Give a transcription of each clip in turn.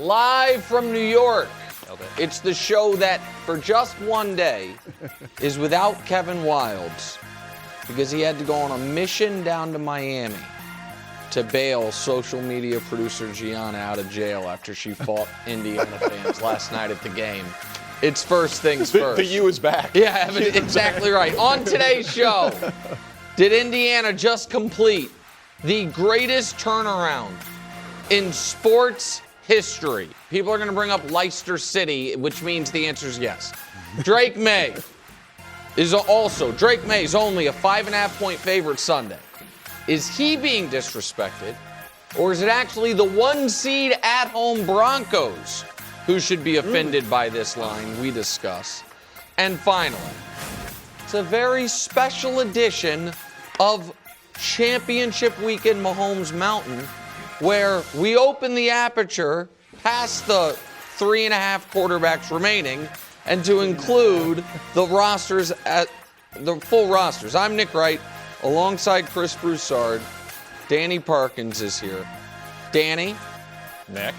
live from New York. It's the show that, for just one day, is without Kevin Wildes because he had to go on a mission down to Miami to bail social media producer Gianna out of jail after she fought Indiana fans last night at the game. It's first things first. The U is back. Yeah, exactly right. On today's show, did Indiana just complete the greatest turnaround in sports history? People are going to bring up Leicester City, which means the answer is yes. Drake May is only a 5.5-point favorite Sunday. Is he being disrespected, or is it actually the 1 seed at-home Broncos who should be offended by this line? We discuss. And finally, it's a very special edition of Championship Weekend Mahomes Mountain, where we open the aperture past the 3.5 quarterbacks remaining and to include the rosters at the full rosters. I'm Nick Wright, alongside Chris Broussard. Danny Parkins is here. Danny. Nick.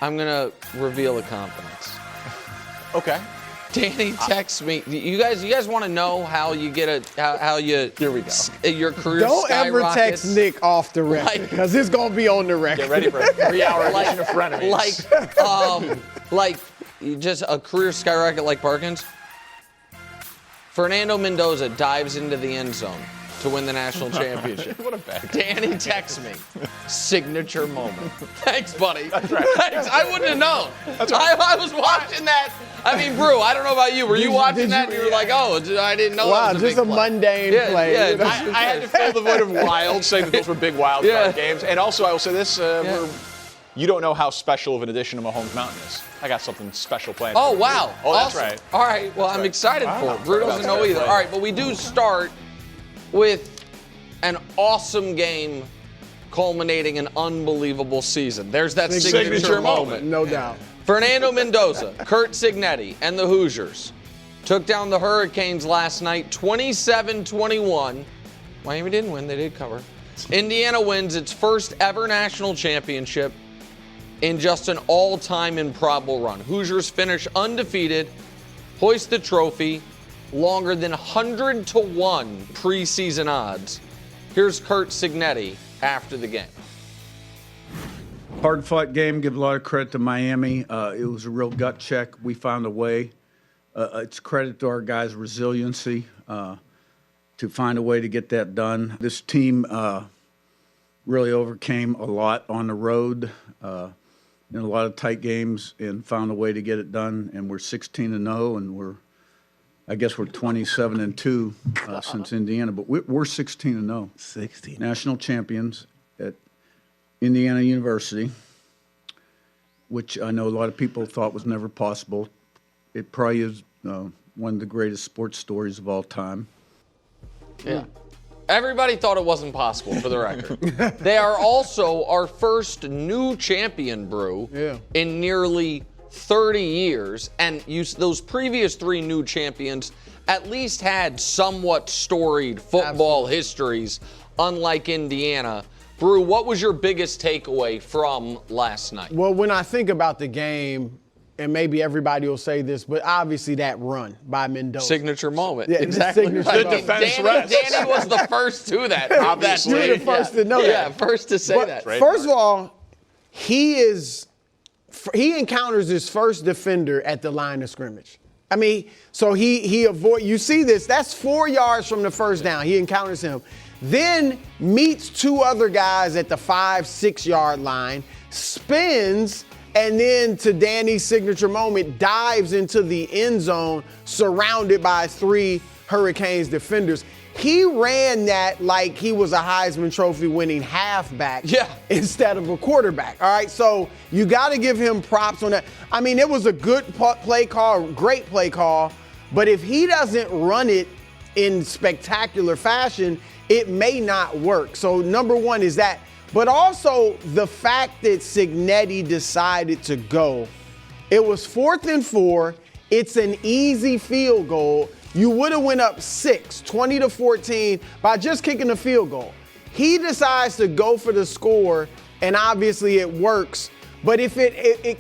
I'm going to reveal a confidence. Okay. Danny texts me. You guys want to know how you get how you Here we go. Your career Don't ever skyrockets? text Nick off the record, because it's going to be on the record. Get ready for a 3-hour edition of Frenemies. Like just a career skyrocket like Parkins. Fernando Mendoza dives into the end zone to win the national championship. What a bag. Danny texts me. Signature moment. Thanks, buddy. That's right. Thanks. I wouldn't have known. That's right. I was watching that. I mean, Brew, I don't know about you. Were you watching that and you were like, oh, I didn't know Wow, that was a just big a play. mundane play. Yeah, You know? I had to fill the void of wild, saying that those were big wild card games. And also, I will say this, you don't know how special of an addition to Mahomes Mountain is. I got something special planned. Oh, for you. wow. Oh, that's Awesome. right. All right, well, I'm excited for it. Brew doesn't know either. All right, but we do start with an awesome game culminating an unbelievable season. There's that signature moment. No doubt. Fernando Mendoza, Curt Cignetti, and the Hoosiers took down the Hurricanes last night 27-21. Miami didn't win, they did cover. Indiana wins its first ever national championship in just an all-time improbable run. Hoosiers finish undefeated, hoist the trophy, longer than 100-1 preseason odds. Here's Curt Cignetti after the game. Hard-fought game. Give a lot of credit to Miami. It was a real gut check. We found a way. It's credit to our guys' resiliency to find a way to get that done. This team really overcame a lot on the road in a lot of tight games and found a way to get it done. And we're 16-0, and I guess we're 27-2 since Indiana, but we're 16-0. 16. National champions at Indiana University, which I know a lot of people thought was never possible. It probably is one of the greatest sports stories of all time. Yeah. Everybody thought it wasn't possible, for the record. They are also our first new champion, Brew, in nearly 30 years. And those previous 3 new champions at least had somewhat storied football histories, unlike Indiana. Brew, what was your biggest takeaway from last night? Well, when I think about the game, and maybe everybody will say this, but obviously that run by Mendoza. Signature moment. Yeah, exactly. signature Right. moment. Danny was the first to that, obviously. You were the first to know that. Yeah, first to say But that. First of all, he encounters his first defender at the line of scrimmage. I mean, so you see this, that's 4 yards from the first down. He encounters him. Then meets 2 other guys at the 5-6 yard line, spins, and then to Danny's signature moment, dives into the end zone surrounded by 3 Hurricanes defenders. He ran that like he was a Heisman Trophy winning halfback instead of a quarterback. All right, so you got to give him props on that. I mean, it was a good play call, great play call, but if he doesn't run it in spectacular fashion, it may not work. So number one is that. But also the fact that Cignetti decided to go. It was 4th and 4. It's an easy field goal. You would have went up 6, 20-14 by just kicking the field goal. He decides to go for the score, and obviously it works. But if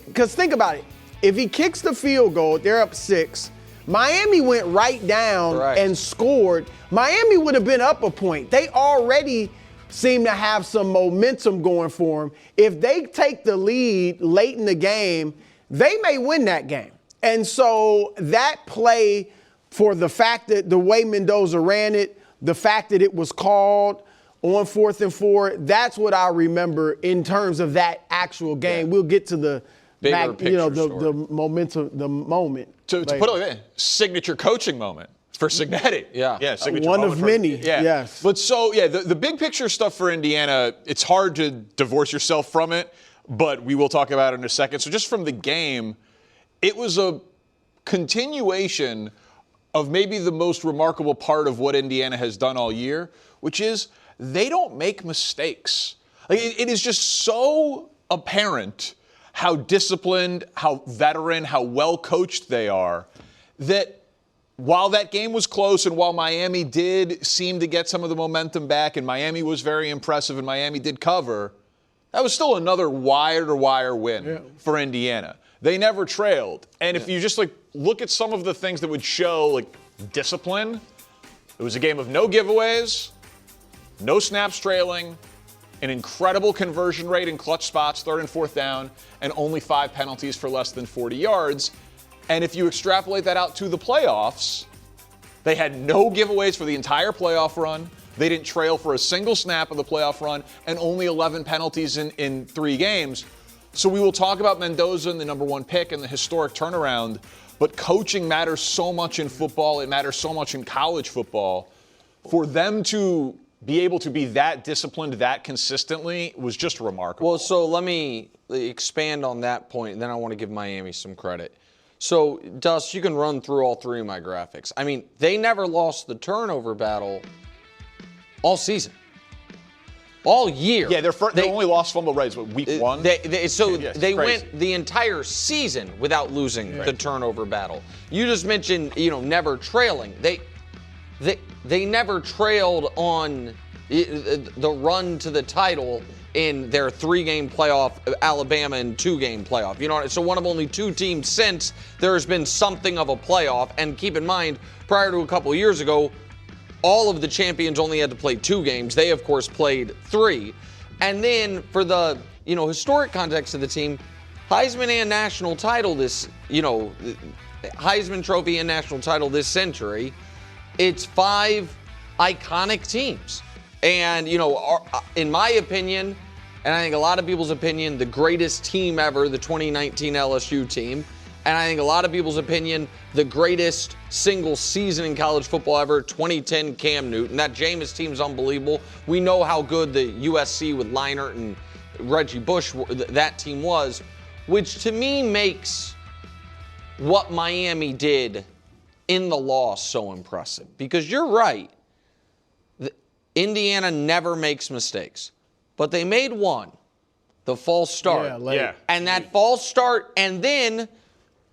because think about it. If he kicks the field goal, they're up 6. Miami went right down and scored. Miami would have been up a point. They already seem to have some momentum going for them. If they take the lead late in the game, they may win that game. And so that play, for the fact that the way Mendoza ran it, the fact that it was called on 4th and 4, that's what I remember in terms of that actual game. We'll get to the bigger picture the momentum, the moment. To put it like that, signature coaching moment for Cignetti. Yeah, signature one moment of many. Yes. But the big picture stuff for Indiana, it's hard to divorce yourself from it, but we will talk about it in a second. So just from the game, it was a continuation of maybe the most remarkable part of what Indiana has done all year, which is they don't make mistakes. Like, it is just so apparent how disciplined, how veteran, how well coached they are, that while that game was close and while Miami did seem to get some of the momentum back and Miami was very impressive and Miami did cover, that was still another wire-to-wire win for Indiana. They never trailed. And if you just look at some of the things that would show discipline, it was a game of no giveaways, no snaps trailing, an incredible conversion rate in clutch spots, 3rd and 4th down, and only 5 penalties for less than 40 yards. And if you extrapolate that out to the playoffs, they had no giveaways for the entire playoff run. They didn't trail for a single snap of the playoff run, and only 11 penalties in 3 games. So we will talk about Mendoza and the number 1 pick and the historic turnaround, but coaching matters so much in football. It matters so much in college football. For them to be able to be that disciplined that consistently was just remarkable. Well, so let me expand on that point, and then I want to give Miami some credit. So, Dust, you can run through all 3 of my graphics. I mean, they never lost the turnover battle all season. All year. Yeah, they only lost fumble rates week 1. They went the entire season without losing the turnover battle. You just mentioned, never trailing. They never trailed on the run to the title in their 3-game playoff, Alabama and 2-game playoff. So one of only 2 teams since there has been something of a playoff. And keep in mind, prior to a couple of years ago, all of the champions only had to play 2 games. They, of course, played 3. And then for the, historic context of the team, Heisman and national title Heisman Trophy and national title this century. It's 5 iconic teams. And, in my opinion, and I think a lot of people's opinion, the greatest team ever, the 2019 LSU team. And I think a lot of people's opinion, the greatest single season in college football ever, 2010 Cam Newton. That Jameis team's unbelievable. We know how good the USC with Leinart and Reggie Bush, that team was, which to me makes what Miami did in the loss so impressive. Because you're right, Indiana never makes mistakes. But they made one, the false start. And that false start, and then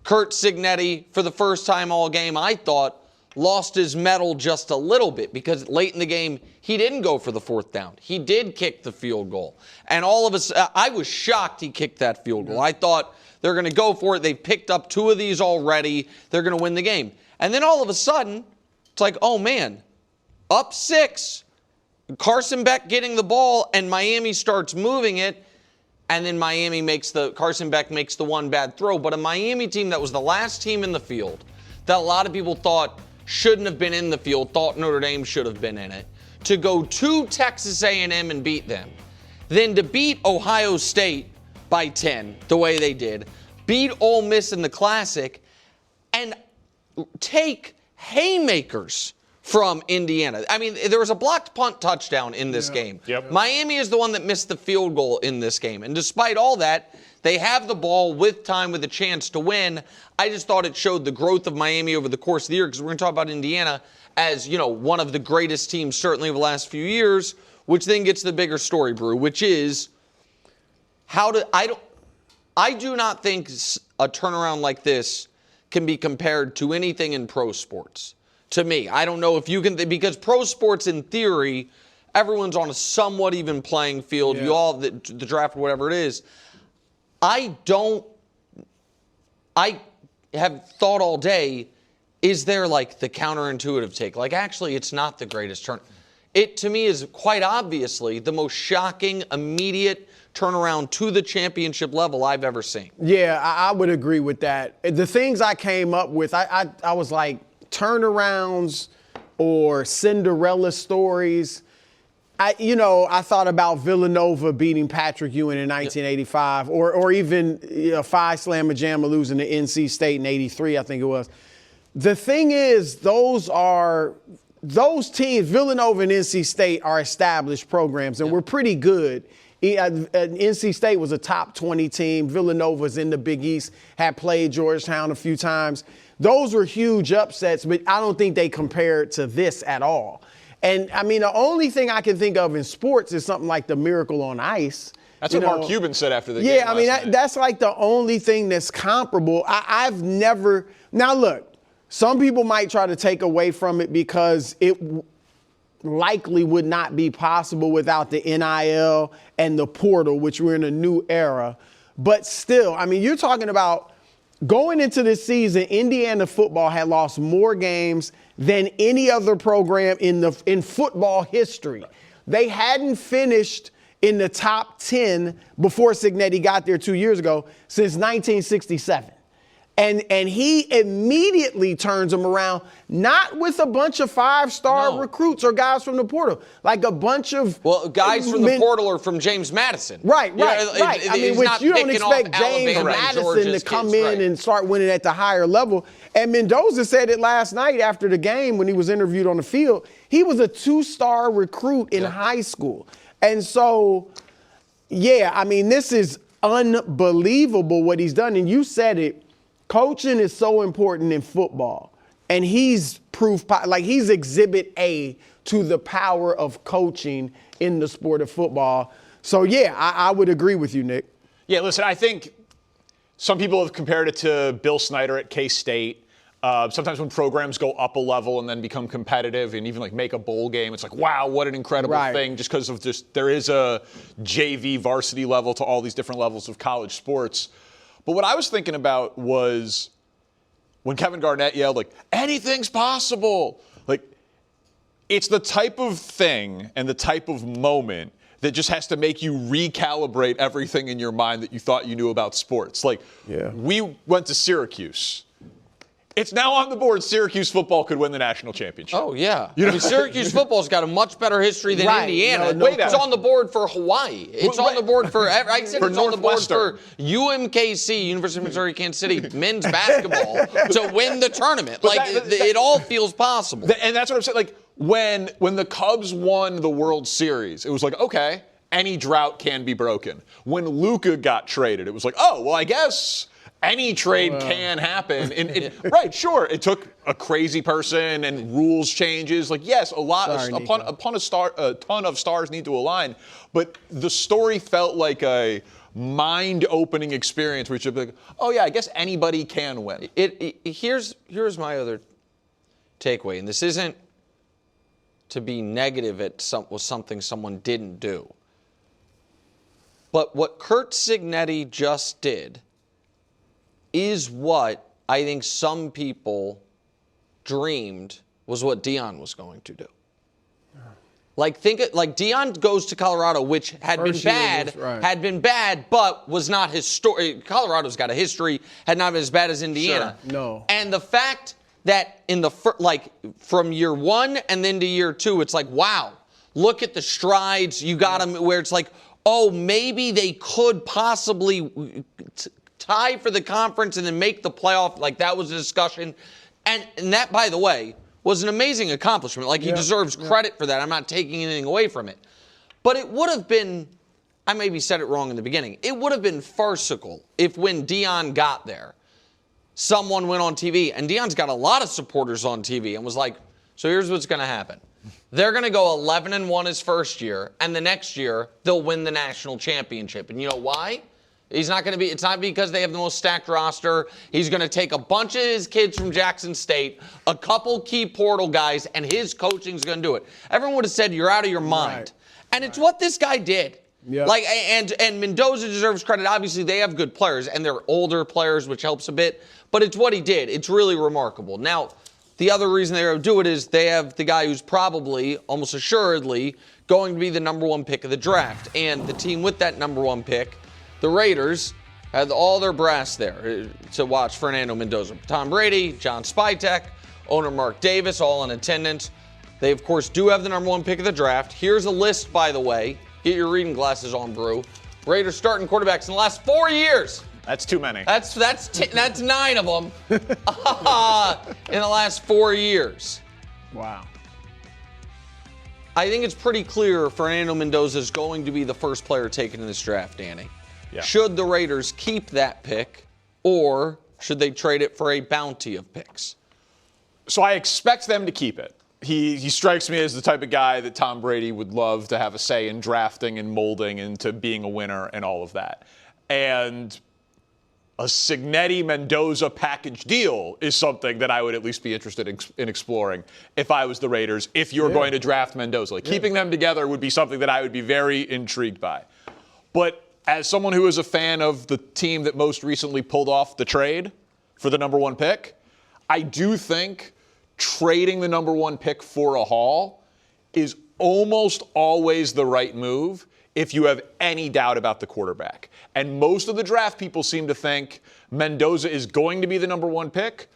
Curt Cignetti, for the first time all game, I thought, lost his mettle just a little bit because late in the game, he didn't go for the 4th down. He did kick the field goal. And all of us, I was shocked he kicked that field goal. I thought they're going to go for it. They picked up 2 of these already. They're going to win the game. And then all of a sudden, it's like, oh man, up 6, Carson Beck getting the ball, and Miami starts moving it. And then Carson Beck makes the one bad throw. But a Miami team that was the last team in the field, that a lot of people thought shouldn't have been in the field, thought Notre Dame should have been in it, to go to Texas A&M and beat them, then to beat Ohio State by 10 the way they did, beat Ole Miss in the Classic, and take haymakers from Indiana. I mean, there was a blocked punt touchdown in this game. Miami is the one that missed the field goal in this game. And despite all that, they have the ball with time, with a chance to win. I just thought it showed the growth of Miami over the course of the year, because we're going to talk about Indiana as, one of the greatest teams certainly of the last few years, which then gets to the bigger story, Brew, which is I do not think a turnaround like this can be compared to anything in pro sports. To me, I don't know if you can, because pro sports in theory, everyone's on a somewhat even playing field. You all, the draft, whatever it is. I have thought all day, is there like the counterintuitive take? Like, actually, it's not the greatest turn. It, to me, is quite obviously the most shocking, immediate turnaround to the championship level I've ever seen. Yeah, I would agree with that. The things I came up with, I was like turnarounds or Cinderella stories. I thought about Villanova beating Patrick Ewing in 1985, or even Phi Slamma Jamma losing to NC State in '83, I think it was. The thing is, those teams, Villanova and NC State, are established programs, and we're pretty good. NC State was a top 20 team. Villanova's in the Big East, had played Georgetown a few times. Those were huge upsets, but I don't think they compare to this at all. And, I mean, the only thing I can think of in sports is something like the Miracle on Ice. That's what Mark Cuban said after the game. Yeah, I mean, that's like the only thing that's comparable. I've never – now, look, some people might try to take away from it because it likely would not be possible without the NIL and the portal, which we're in a new era. But still, I mean, you're talking about going into this season, Indiana football had lost more games than any other program in football history. They hadn't finished in the top 10 before Cignetti got there 2 years ago since 1967. And he immediately turns them around, not with a bunch of five-star recruits or guys from the portal, like a bunch of guys from the portal are from James Madison. Right. I mean, which you don't expect James Madison to come in and start winning at the higher level. And Mendoza said it last night after the game when he was interviewed on the field. He was a 2-star recruit in high school. And so, yeah, I mean, this is unbelievable what he's done. And you said it. Coaching is so important in football, and he's proof, like he's exhibit A to the power of coaching in the sport of football. So, yeah, I would agree with you, Nick. Yeah, listen, I think some people have compared it to Bill Snyder at K-State. Sometimes when programs go up a level and then become competitive and even like make a bowl game, it's like, wow, what an incredible thing, just because of there is a JV varsity level to all these different levels of college sports. But what I was thinking about was when Kevin Garnett yelled, like, anything's possible. Like, it's the type of thing and the type of moment that just has to make you recalibrate everything in your mind that you thought you knew about sports. Like, we went to Syracuse. It's now on the board Syracuse football could win the national championship. Oh, yeah. I mean, Syracuse football's got a much better history than Indiana. It's on the board for Hawaii. It's on the board for I said it's on the board for UMKC, University of Missouri, Kansas City, men's basketball to win the tournament. Like, it all feels possible. And that's what I'm saying. Like, when the Cubs won the World Series, it was like, okay, any drought can be broken. When Luka got traded, it was like, oh, well, I guess any trade can happen. Right, sure. It took a crazy person and rules changes. Like, yes, a ton of stars need to align. But the story felt like a mind-opening experience, which would be like, oh yeah, I guess anybody can win. Here's my other takeaway, and this isn't to be negative at something someone didn't do. But what Curt Cignetti just did is what I think some people dreamed was what Deion was going to do. Like, Deion goes to Colorado, which had been bad, but was not his story. Colorado's got a history, had not been as bad as Indiana. Sure. No. And the fact that from year one and then to year two, it's like, wow, look at the strides you got them, where it's like, oh, maybe they could possibly tie for the conference and then make the playoff. Like, that was a discussion. And that, by the way, was an amazing accomplishment. Like, he deserves credit for that. I'm not taking anything away from it. But it would have been, I maybe said it wrong in the beginning, it would have been farcical if when Deion got there, someone went on TV, and Deion's got a lot of supporters on TV, and was like, so here's what's going to happen. They're going to go 11-1 his first year, and the next year they'll win the national championship. And you know why? It's not because they have the most stacked roster. He's going to take a bunch of his kids from Jackson State, a couple key portal guys, and his coaching's going to do it. Everyone would have said, you're out of your mind. And it's what this guy did. Yep. Like, and Mendoza deserves credit. Obviously, they have good players, and they're older players, which helps a bit. But it's what he did. It's really remarkable. Now, the other reason they do it is they have the guy who's probably, almost assuredly, going to be the number 1 pick of the draft. And the team with that number 1 pick, the Raiders, had all their brass there to watch Fernando Mendoza. Tom Brady, John Spytek, owner Mark Davis, all in attendance. They, of course, do have the number 1 pick of the draft. Here's a list, by the way. Get your reading glasses on, Brew. Raiders starting quarterbacks in the last 4 years. That's too many. That's 9 of them in the last 4 years. Wow. I think it's pretty clear Fernando Mendoza is going to be the first player taken in this draft, Danny. Yeah. Should the Raiders keep that pick, or should they trade it for a bounty of picks? So I expect them to keep it. He strikes me as the type of guy that Tom Brady would love to have a say in drafting and molding into being a winner and all of that. And a Cignetti-Mendoza package deal is something that I would at least be interested in exploring if I was the Raiders, if you're going to draft Mendoza. Like, keeping them together would be something that I would be very intrigued by. But as someone who is a fan of the team that most recently pulled off the trade for the number 1 pick, I do think trading the number 1 pick for a haul is almost always the right move if you have any doubt about the quarterback. And most of the draft people seem to think Mendoza is going to be the number 1 pick,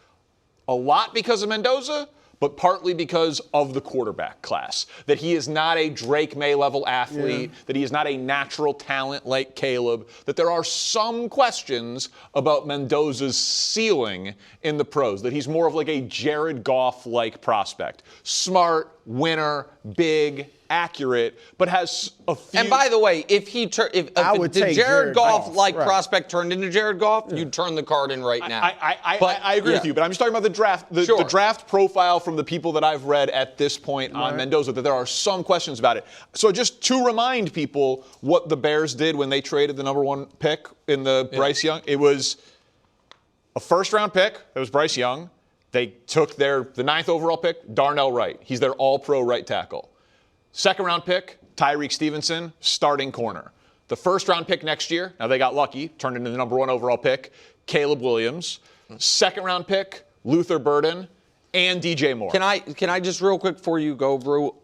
a lot because of Mendoza, but partly because of the quarterback class. That he is not a Drake May level athlete, that he is not a natural talent like Caleb, that there are some questions about Mendoza's ceiling in the pros, that he's more of like a Jared Goff-like prospect. Smart, winner, big, accurate, but has a few. And by the way, if the Jared Goff-like right. prospect turned into Jared Goff, you'd turn the card in right now. I agree with you, but I'm just talking about the draft, the draft profile from the people that I've read at this point on Mendoza, that there are some questions about it. So just to remind people what the Bears did when they traded the number 1 pick in the Bryce Young, it was a first-round pick. That was Bryce Young. They took the 9th overall pick, Darnell Wright. He's their all-pro right tackle. Second-round pick, Tyreek Stevenson, starting corner. The first-round pick next year, now they got lucky, turned into the number 1 overall pick, Caleb Williams. Second-round pick, Luther Burden, and DJ Moore. Can I just real quick before you go, Brew?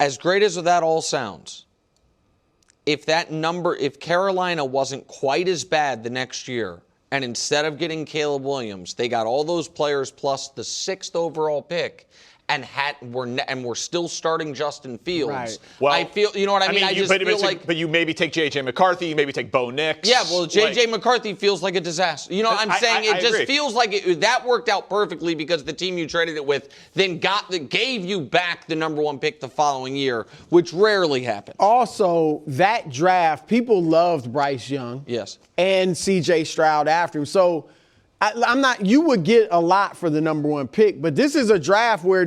As great as that all sounds, if Carolina wasn't quite as bad the next year, and instead of getting Caleb Williams, they got all those players plus the 6th overall pick, and we're still starting Justin Fields. Right. Well, I feel, you know what I mean? But you maybe take J.J. McCarthy, you maybe take Bo Nix. Yeah, well, J.J. McCarthy feels like a disaster. You know, I'm saying it just feels like that worked out perfectly because the team you traded it with then gave you back the number 1 pick the following year, which rarely happens. Also, that draft, people loved Bryce Young. Yes. And C.J. Stroud after him. So you would get a lot for the number 1 pick, but this is a draft where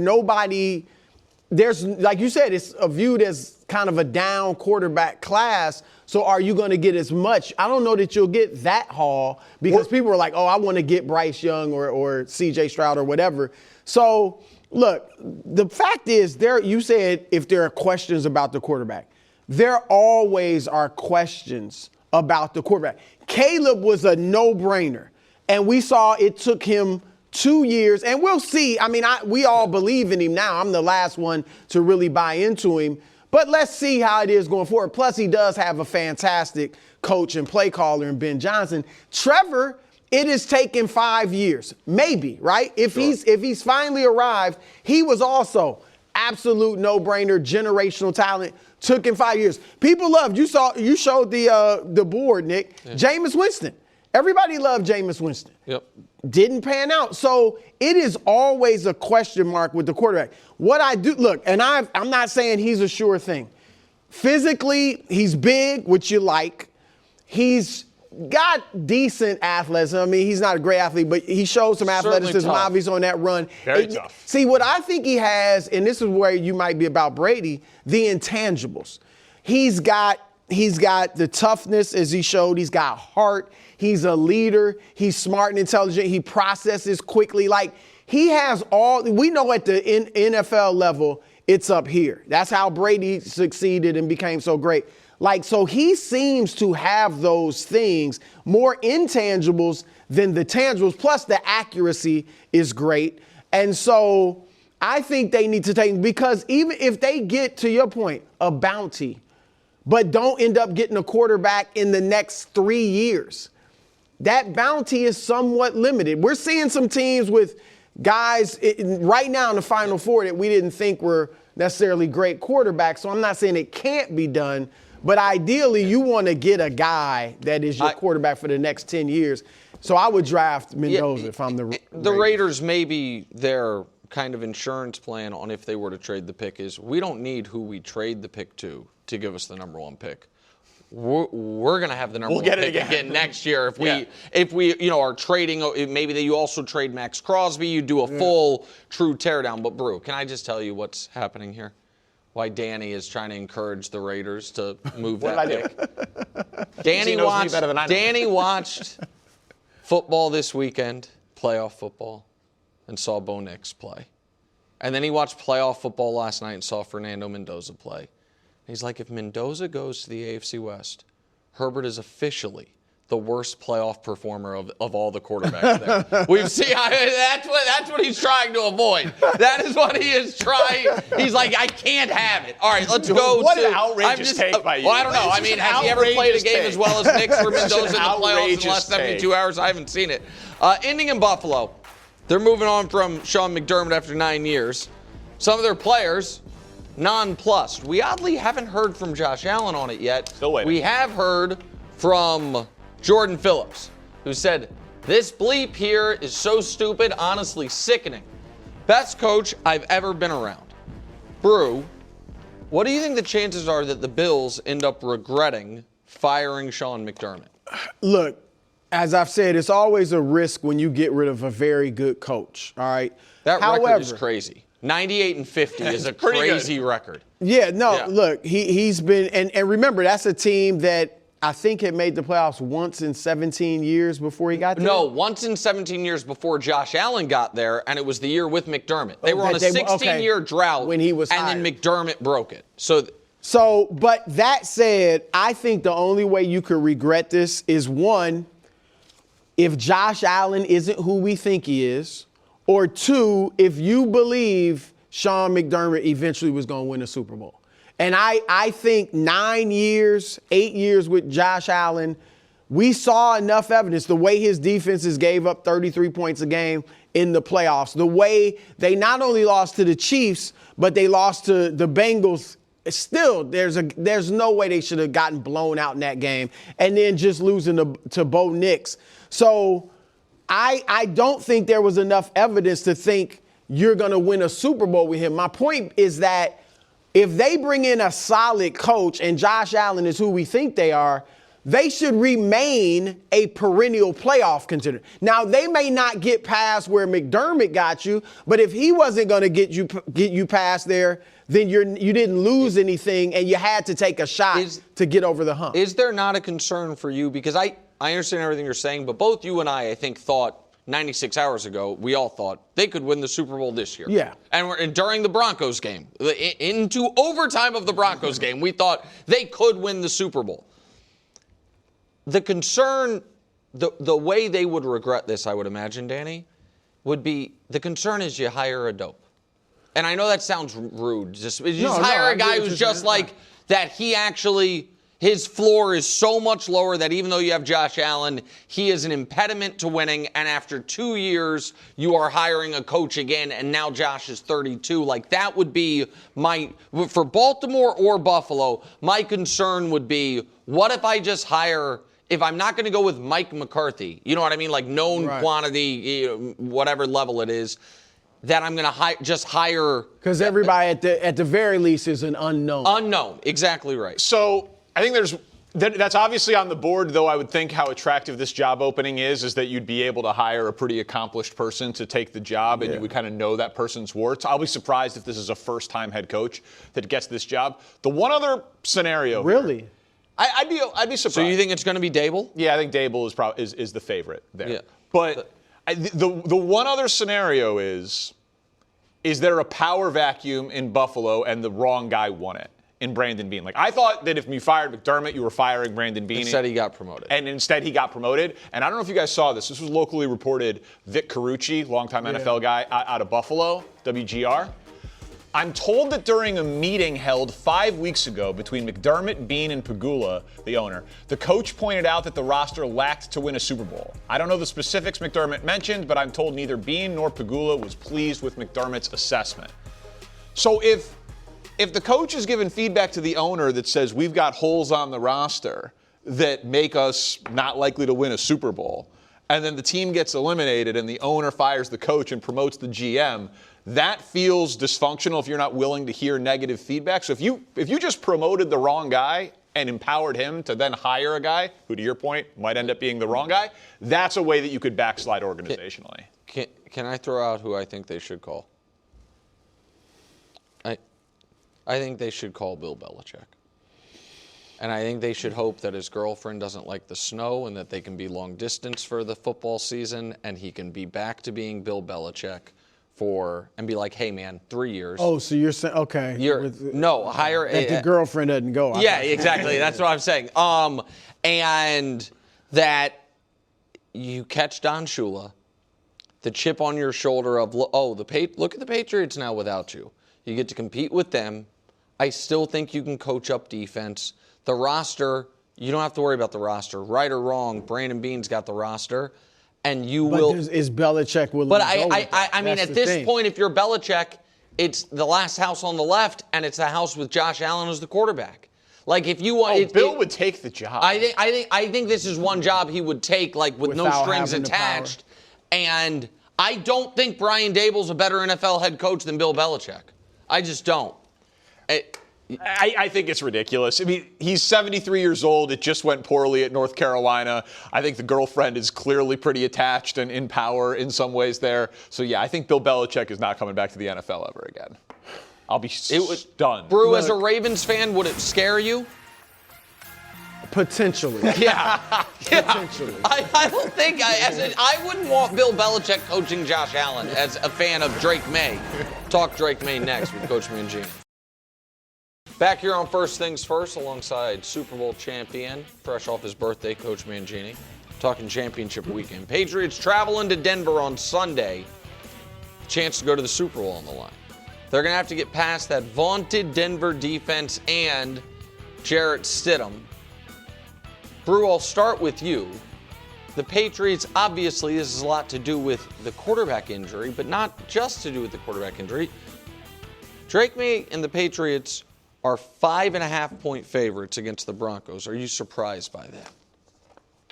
there's, like you said, it's viewed as kind of a down quarterback class. So are you going to get as much? I don't know that you'll get that haul because people are like, oh, I want to get Bryce Young or C.J. Stroud or whatever. So look, the fact is you said if there are questions about the quarterback, there always are questions about the quarterback. Caleb was a no-brainer. And we saw it took him 2 years, and we'll see. I mean, we all believe in him now. I'm the last one to really buy into him. But let's see how it is going forward. Plus, he does have a fantastic coach and play caller in Ben Johnson. Trevor, it has taken 5 years, maybe, right? If he's finally arrived, he was also absolute no-brainer, generational talent. Took him 5 years. People loved. You showed the board, Nick. Yeah. Jameis Winston. Everybody loved Jameis Winston. Yep. Didn't pan out. So it is always a question mark with the quarterback. What I do, look, and I'm not saying he's a sure thing. Physically, he's big, which you like. He's got decent athleticism. I mean, he's not a great athlete, but he showed some athleticism, obviously, on that run. Very tough. See, what I think he has, and this is where you might be about Brady, the intangibles. He's got the toughness, as he showed. He's got heart. He's a leader. He's smart and intelligent. He processes quickly. Like, he has we know at the NFL level, it's up here. That's how Brady succeeded and became so great. Like, so he seems to have those things, more intangibles than the tangibles, plus the accuracy is great. And so I think they need to take, because even if they get, to your point, a bounty, but don't end up getting a quarterback in the next 3 years, that bounty is somewhat limited. We're seeing some teams with guys right now in the Final Four that we didn't think were necessarily great quarterbacks. So I'm not saying it can't be done, but ideally you want to get a guy that is your quarterback for the next 10 years. So I would draft Mendoza if I'm the Raiders. The Raiders, maybe their kind of insurance plan on if they were to trade the pick is, we don't need who we trade the pick to give us the number one pick. We're going to have the number one pick again next year if we are trading. Maybe that you also trade Max Crosby, you do a full true teardown. But Brew, can I just tell you what's happening here? Why Danny is trying to encourage the Raiders to move that pick. Danny watched football this weekend, playoff football, and saw Bo Nix play. And then he watched playoff football last night and saw Fernando Mendoza play. He's like, if Mendoza goes to the AFC West, Herbert is officially the worst playoff performer of all the quarterbacks there. We've seen that's what he's trying to avoid. That is what he is trying. He's like, I can't have it. All right, let's go. What an outrageous take by you. Well, I don't know. I mean, has he ever played a game as well as Nix for Mendoza in the playoffs in the last 72 hours? I haven't seen it. Ending in Buffalo, they're moving on from Sean McDermott after 9 years. Some of their players nonplussed. We oddly haven't heard from Josh Allen on it yet. Still waiting. We have heard from Jordan Phillips, who said, this bleep here is so stupid, honestly sickening. Best coach I've ever been around. Brew, what do you think the chances are that the Bills end up regretting firing Sean McDermott? Look, as I've said, it's always a risk when you get rid of a very good coach, all right? That record is crazy. 98-50 is a crazy record. Yeah, no, look, he's been, and remember, that's a team that I think had made the playoffs once in 17 years before he got there. No, once in 17 years before Josh Allen got there, and it was the year with McDermott. They were on a 16-year drought when he was hired. And then McDermott broke it. So, but that said, I think the only way you could regret this is, one, if Josh Allen isn't who we think he is, or two, if you believe Sean McDermott eventually was going to win a Super Bowl. And I think 9 years, 8 years with Josh Allen, we saw enough evidence. The way his defenses gave up 33 points a game in the playoffs, the way they not only lost to the Chiefs, but they lost to the Bengals. Still, there's no way they should have gotten blown out in that game. And then just losing to Bo Nix. So I don't think there was enough evidence to think you're going to win a Super Bowl with him. My point is that if they bring in a solid coach and Josh Allen is who we think they are, they should remain a perennial playoff contender. Now, they may not get past where McDermott got you, but if he wasn't going to get you past there, then you didn't lose anything and you had to take a shot to get over the hump. Is there not a concern for you? Because I understand everything you're saying, but both you and I think, thought 96 hours ago, we all thought they could win the Super Bowl this year. Yeah. And during the Broncos game, into overtime of the Broncos game, we thought they could win the Super Bowl. The concern, the way they would regret this, I would imagine, Danny, would be, the concern is you hire a dope. And I know that sounds rude. Just hire a guy who's just like that. He actually, his floor is so much lower that even though you have Josh Allen, he is an impediment to winning. And after 2 years, you are hiring a coach again, and now Josh is 32. Like, that would be for Baltimore or Buffalo, my concern would be, what if I just hire, if I'm not going to go with Mike McCarthy, you know what I mean? Like known quantity, whatever level it is, that I'm going to just hire. Because everybody at the very least is an unknown. Unknown, exactly right. So I think that's obviously on the board, though I would think how attractive this job opening is that you'd be able to hire a pretty accomplished person to take the job, and you would kind of know that person's warts. I'll be surprised if this is a first-time head coach that gets this job. The one other scenario. Really? I'd be surprised. So you think it's going to be Dable? Yeah, I think Dable is the favorite there. Yeah. But the one other scenario is there a power vacuum in Buffalo and the wrong guy won it? in Brandon Beane. Like, I thought that if you fired McDermott, you were firing Brandon Beane. Instead, he got promoted. And instead, he got promoted. And I don't know if you guys saw this. This was locally reported. Vic Carucci, longtime NFL guy out of Buffalo, WGR. I'm told that during a meeting held 5 weeks ago between McDermott, Beane, and Pegula, the owner, the coach pointed out that the roster lacked to win a Super Bowl. I don't know the specifics McDermott mentioned, but I'm told neither Beane nor Pegula was pleased with McDermott's assessment. So if the coach is giving feedback to the owner that says we've got holes on the roster that make us not likely to win a Super Bowl, and then the team gets eliminated and the owner fires the coach and promotes the GM, that feels dysfunctional if you're not willing to hear negative feedback. So if you just promoted the wrong guy and empowered him to then hire a guy who, to your point, might end up being the wrong guy, that's a way that you could backslide organizationally. Can I throw out who I think they should call? I think they should call Bill Belichick. And I think they should hope that his girlfriend doesn't like the snow and that they can be long distance for the football season and he can be back to being Bill Belichick and be like, hey, man, 3 years. Oh, so you're saying, okay. Hire that the girlfriend doesn't go. Yeah, exactly. That's what I'm saying. And that you catch Don Shula, the chip on your shoulder of, look at the Patriots now without you. You get to compete with them. I still think you can coach up defense. The roster, you don't have to worry about the roster. Right or wrong, Brandon Beane's got the roster. And is Belichick willing to go with that? I mean, at this point, if you're Belichick, it's the last house on the left, and it's the house with Josh Allen as the quarterback. Like, if you want, Bill would take the job. I think this is one job he would take, like with no strings attached. And I don't think Brian Daboll's a better NFL head coach than Bill Belichick. I just don't. I think it's ridiculous. I mean, he's 73 years old. It just went poorly at North Carolina. I think the girlfriend is clearly pretty attached and in power in some ways there. So, yeah, I think Bill Belichick is not coming back to the NFL ever again. I'll be stunned. Brew, as a Ravens fan, would it scare you? Potentially. Yeah. Potentially. I don't think I wouldn't want Bill Belichick coaching Josh Allen as a fan of Drake May. Talk Drake May next with Coach Mangini. Back here on First Things First alongside Super Bowl champion, fresh off his birthday, Coach Mangini. Talking championship weekend. Patriots traveling to Denver on Sunday. Chance to go to the Super Bowl on the line. They're going to have to get past that vaunted Denver defense and Jarrett Stidham. Brew, I'll start with you. The Patriots, obviously, this has a lot to do with the quarterback injury, but not just to do with the quarterback injury. Drake May and the Patriots are 5.5-point favorites against the Broncos. Are you surprised by that?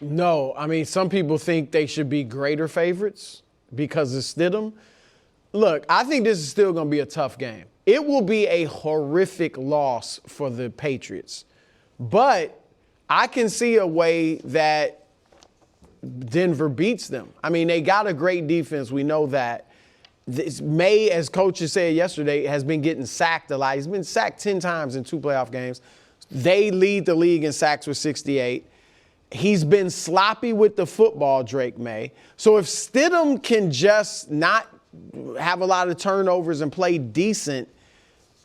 No. I mean, some people think they should be greater favorites because of Stidham. Look, I think this is still going to be a tough game. It will be a horrific loss for the Patriots. But I can see a way that Denver beats them. I mean, they got a great defense. We know that. May, as coaches said yesterday, has been getting sacked a lot. He's been sacked 10 times in 2 playoff games. They lead the league in sacks with 68. He's been sloppy with the football, Drake May. So if Stidham can just not have a lot of turnovers and play decent,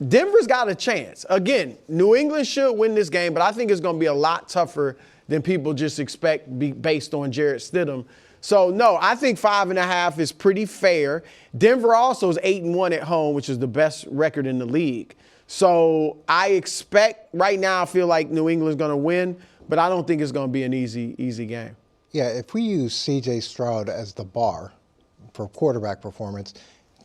Denver's got a chance. Again, New England should win this game, but I think it's going to be a lot tougher than people just expect based on Jarrett Stidham. So, no, I think 5.5 is pretty fair. Denver also is 8-1 at home, which is the best record in the league. So I expect right now I feel like New England's going to win, but I don't think it's going to be an easy game. Yeah, if we use C.J. Stroud as the bar for quarterback performance,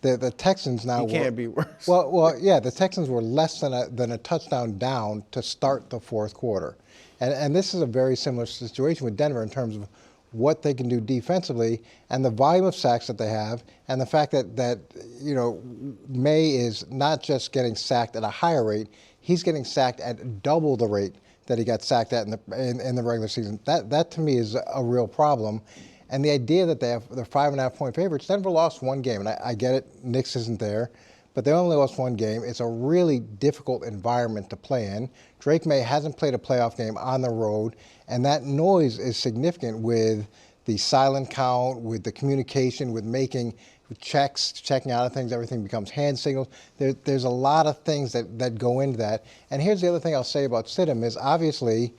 the Texans now can't be worse. Well, yeah, the Texans were less than a touchdown down to start the fourth quarter. And this is a very similar situation with Denver in terms of what they can do defensively and the volume of sacks that they have and the fact that May is not just getting sacked at a higher rate, he's getting sacked at double the rate that he got sacked at in the regular season. That to me is a real problem. And the idea that they're 5.5-point favorites, Denver lost 1 game, and I get it, Knicks isn't there, but they only lost 1 game. It's a really difficult environment to play in. Drake May hasn't played a playoff game on the road, and that noise is significant with the silent count, with the communication, with making checks, checking out of things, everything becomes hand signals. There's a lot of things that go into that. And here's the other thing I'll say about Stidham is obviously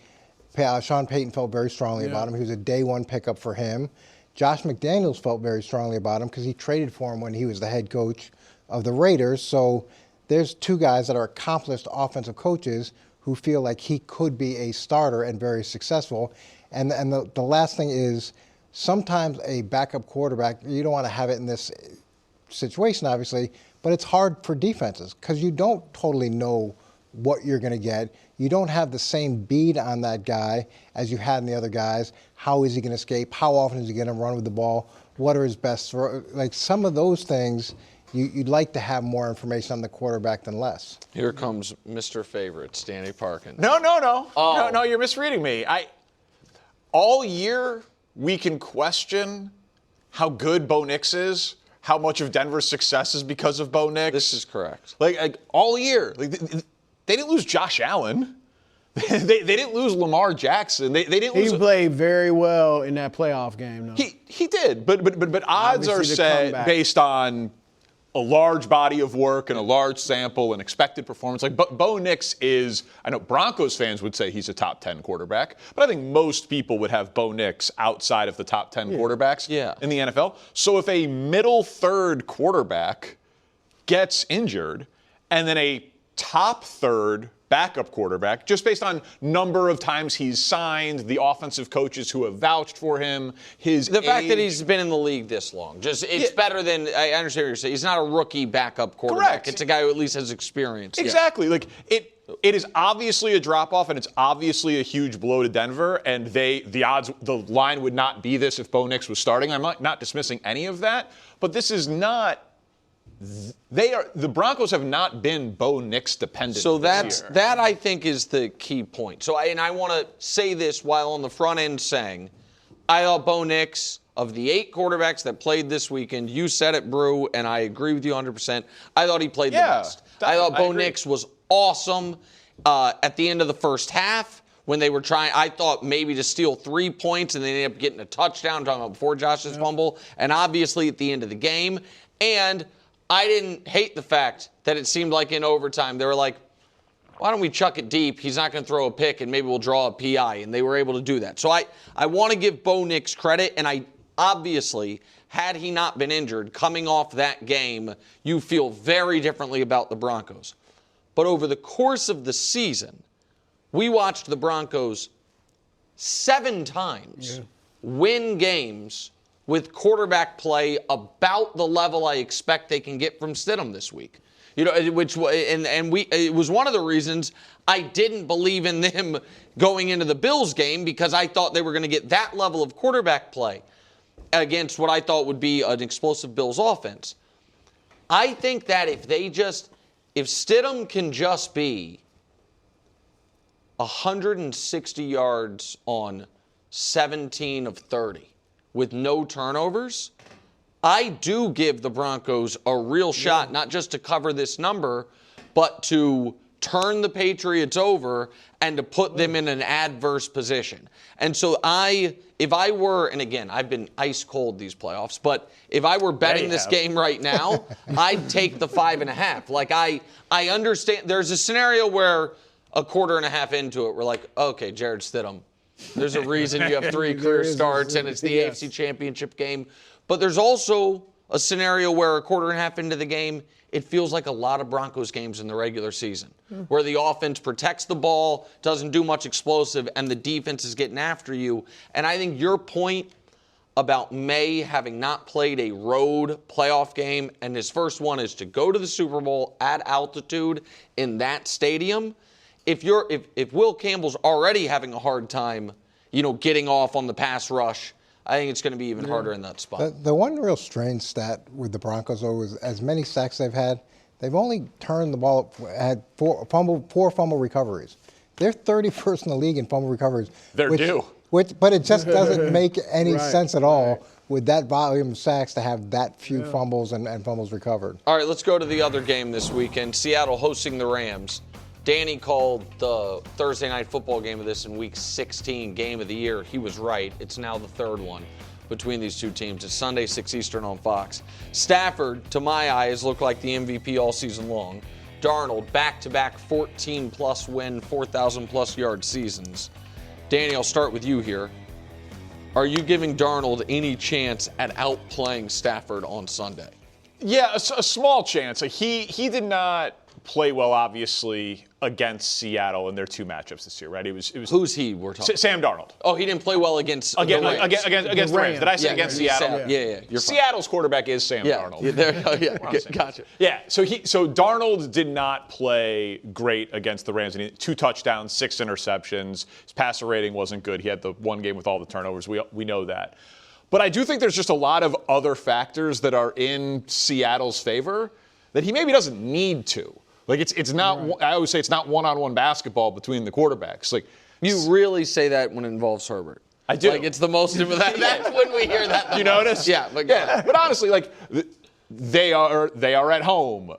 Sean Payton felt very strongly about him. He was a day one pickup for him. Josh McDaniels felt very strongly about him because he traded for him when he was the head coach of the Raiders. So there's two guys that are accomplished offensive coaches who feel like he could be a starter and very successful. And the last thing is sometimes a backup quarterback, you don't want to have it in this situation, obviously, but it's hard for defenses because you don't totally know what you're going to get. You don't have the same bead on that guy as you had in the other guys. How is he going to escape? How often is he going to run with the ball? What are his best throws? Like some of those things, you'd like to have more information on the quarterback than less. Here comes Mr. Favorite, Stanley Parkin. No. Oh. No, you're misreading me. All year, we can question how good Bo Nix is, how much of Denver's success is because of Bo Nix. This is correct. Like all year. They didn't lose Josh Allen. they didn't lose Lamar Jackson. They didn't lose. He played very well in that playoff game, though. He did, but odds Obviously are the set comeback. based on a large body of work and a large sample and expected performance. Like Bo Nix is, I know Broncos fans would say he's a top 10 quarterback, but I think most people would have Bo Nix outside of the top 10 quarterbacks in the NFL. So if a middle third quarterback gets injured and then a top third backup quarterback, just based on number of times he's signed, the offensive coaches who have vouched for him, the fact that he's been in the league this long, it's better than, I understand what you're saying. He's not a rookie backup quarterback. Correct. It's a guy who at least has experience. Exactly. Like it is obviously a drop-off, and it's obviously a huge blow to Denver, and the line would not be this if Bo Nix was starting. I'm not dismissing any of that, but this is not. The Broncos have not been Bo Nix dependent. So this year. that I think is the key point. So I want to say this while on the front end saying, I thought Bo Nix, of the 8 quarterbacks that played this weekend, you said it, Brew, and I agree with you 100%. I thought he played the best. I thought Bo Nix was awesome at the end of the first half. When they were trying, I thought maybe to steal 3 points, and they ended up getting a touchdown, talking about before Josh's fumble, and obviously at the end of the game. And I didn't hate the fact that it seemed like in overtime they were like, why don't we chuck it deep? He's not going to throw a pick, and maybe we'll draw a PI, and they were able to do that. So I want to give Bo Nix credit, and I obviously, had he not been injured, coming off that game, you feel very differently about the Broncos. But over the course of the season, we watched the Broncos 7 times win games with quarterback play about the level I expect they can get from Stidham this week. You know, it was one of the reasons I didn't believe in them going into the Bills game, because I thought they were going to get that level of quarterback play against what I thought would be an explosive Bills offense. I think that if Stidham can just be 160 yards on 17 of 30 with no turnovers, I do give the Broncos a real shot, not just to cover this number, but to turn the Patriots over and to put them in an adverse position. And so if I were, and again, I've been ice cold these playoffs, but if I were betting this game right now, I'd take the 5.5. Like I understand there's a scenario where a quarter and a half into it, we're like, okay, Jared Stidham. There's a reason you have 3 career starts and it's the AFC Championship game. But there's also a scenario where a quarter and a half into the game, it feels like a lot of Broncos games in the regular season, where the offense protects the ball, doesn't do much explosive, and the defense is getting after you. And I think your point about May having not played a road playoff game, and his first one is to go to the Super Bowl at altitude in that stadium. If Will Campbell's already having a hard time, getting off on the pass rush, I think it's going to be even harder in that spot. The one real strange stat with the Broncos, though, is as many sacks they've had, they've only turned the ball, had 4 fumble recoveries. They're 31st in the league in fumble recoveries. They're due. But it just doesn't make any sense at all with that volume of sacks to have that few fumbles and fumbles recovered. All right, let's go to the other game this weekend. Seattle hosting the Rams. Danny called the Thursday night football game of this in Week 16 game of the year. He was right. It's now the 3rd one between these two teams. It's Sunday, 6 Eastern on Fox. Stafford, to my eyes, looked like the MVP all season long. Darnold, back-to-back 14-plus win, 4,000-plus yard seasons. Danny, I'll start with you here. Are you giving Darnold any chance at outplaying Stafford on Sunday? Yeah, a small chance. He did not play well, obviously, against Seattle in their two matchups this year, right? It was Who's he? We're talking. Sam Darnold. Oh, he didn't play well against the Against Rams. the Rams. Did I say against Seattle? Yeah. You're fine. Seattle's quarterback is Sam Darnold. Gotcha. Yeah, so Darnold did not play great against the Rams. 2 touchdowns, 6 interceptions. His passer rating wasn't good. He had the one game with all the turnovers. We know that. But I do think there's just a lot of other factors that are in Seattle's favor that he maybe doesn't need to. Like it's not. Right. I always say it's not one-on-one basketball between the quarterbacks. Like you really say that when it involves Herbert. I do. Like it's the most. That's when we hear that. You notice? Yeah. But honestly, like they are at home.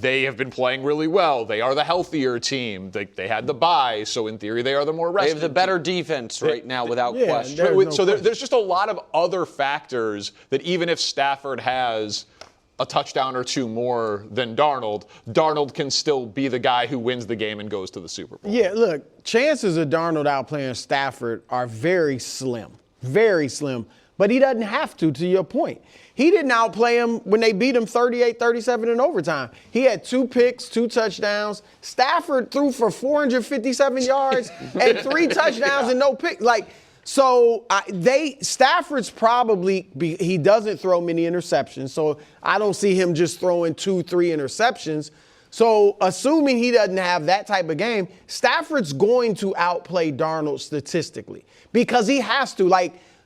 They have been playing really well. They are the healthier team. They had the bye, so in theory they are the more rested. They have the better defense right now, without question. There's just a lot of other factors that even if Stafford has a touchdown or 2 more than Darnold can still be the guy who wins the game and goes to the Super Bowl. Yeah, look, chances of Darnold outplaying Stafford are very slim, but he doesn't have to your point. He didn't outplay him when they beat him 38-37 in overtime. He had 2 picks, 2 touchdowns. Stafford threw for 457 yards and 3 touchdowns and no pick. So Stafford's probably, he doesn't throw many interceptions, so I don't see him just throwing 2-3 interceptions. So assuming he doesn't have that type of game, Stafford's going to outplay Darnold statistically because he has to.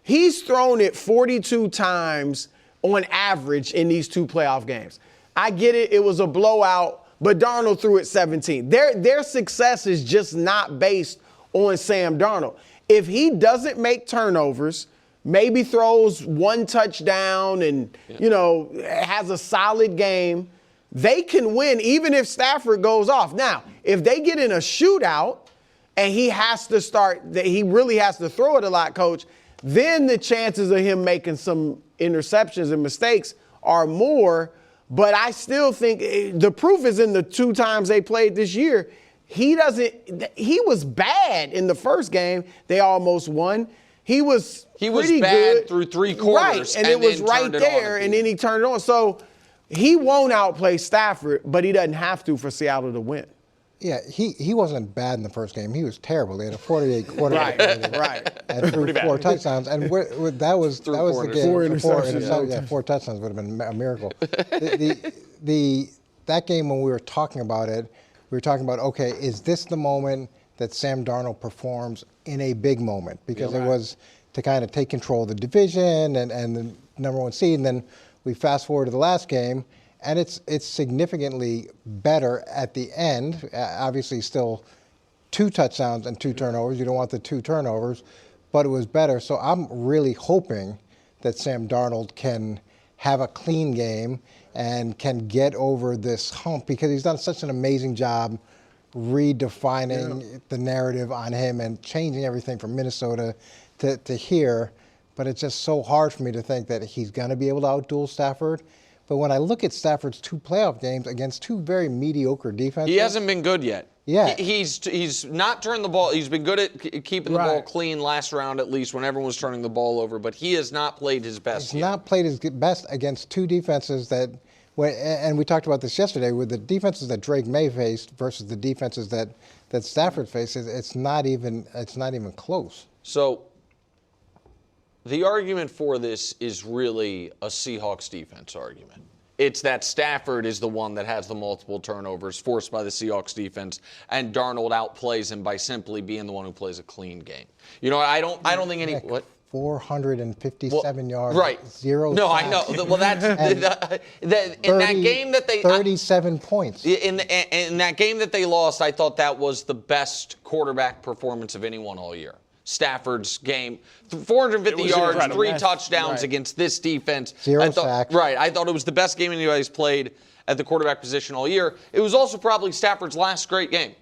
He's thrown it 42 times on average in these 2 playoff games. I get it, it was a blowout, but Darnold threw it 17. Their success is just not based on Sam Darnold. If he doesn't make turnovers, maybe throws 1 touchdown and, has a solid game, they can win even if Stafford goes off. Now, if they get in a shootout and he really has to throw it a lot, Coach, then the chances of him making some interceptions and mistakes are more. But I still think the proof is in the 2 times they played this year. He was bad in the first game. They almost won. He was pretty bad good through 3 quarters. Right, and it was right there, and then he turned it on. So he won't outplay Stafford, but he doesn't have to for Seattle to win. Yeah, he wasn't bad in the first game. He was terrible. They had a 48 quarterback right. and threw 4 touchdowns, and that was the game. 4 interceptions. 4 touchdowns would have been a miracle. That game when we were talking about it, we were talking about, okay, is this the moment that Sam Darnold performs in a big moment? Because it was to kind of take control of the division and the number 1 seed. And then we fast forward to the last game, and it's significantly better at the end. Obviously, still 2 touchdowns and 2 turnovers. You don't want the 2 turnovers, but it was better. So I'm really hoping that Sam Darnold can have a clean game and can get over this hump because he's done such an amazing job redefining the narrative on him and changing everything from Minnesota to here. But it's just so hard for me to think that he's going to be able to out-duel Stafford. But when I look at Stafford's 2 playoff games against 2 very mediocre defenses. He hasn't been good yet. Yeah. He's not turned the ball. He's been good at keeping the ball clean last round, at least, when everyone was turning the ball over. But he has not played his best yet. He's not played his best against 2 defenses that, and we talked about this yesterday, with the defenses that Drake May faced versus the defenses that Stafford faces, it's not even close. So the argument for this is really a Seahawks defense argument. It's that Stafford is the one that has the multiple turnovers forced by the Seahawks defense, and Darnold outplays him by simply being the one who plays a clean game. You know, I don't think any. What? 457 yards, right? 0 No, sacks. I know. Well, that's in that game that they 37 points. In that game that they lost, I thought that was the best quarterback performance of anyone all year. Stafford's game, 450 yards, incredible. 3 touchdowns against this defense. 0 sacks. Right. I thought it was the best game anybody's played at the quarterback position all year. It was also probably Stafford's last great game.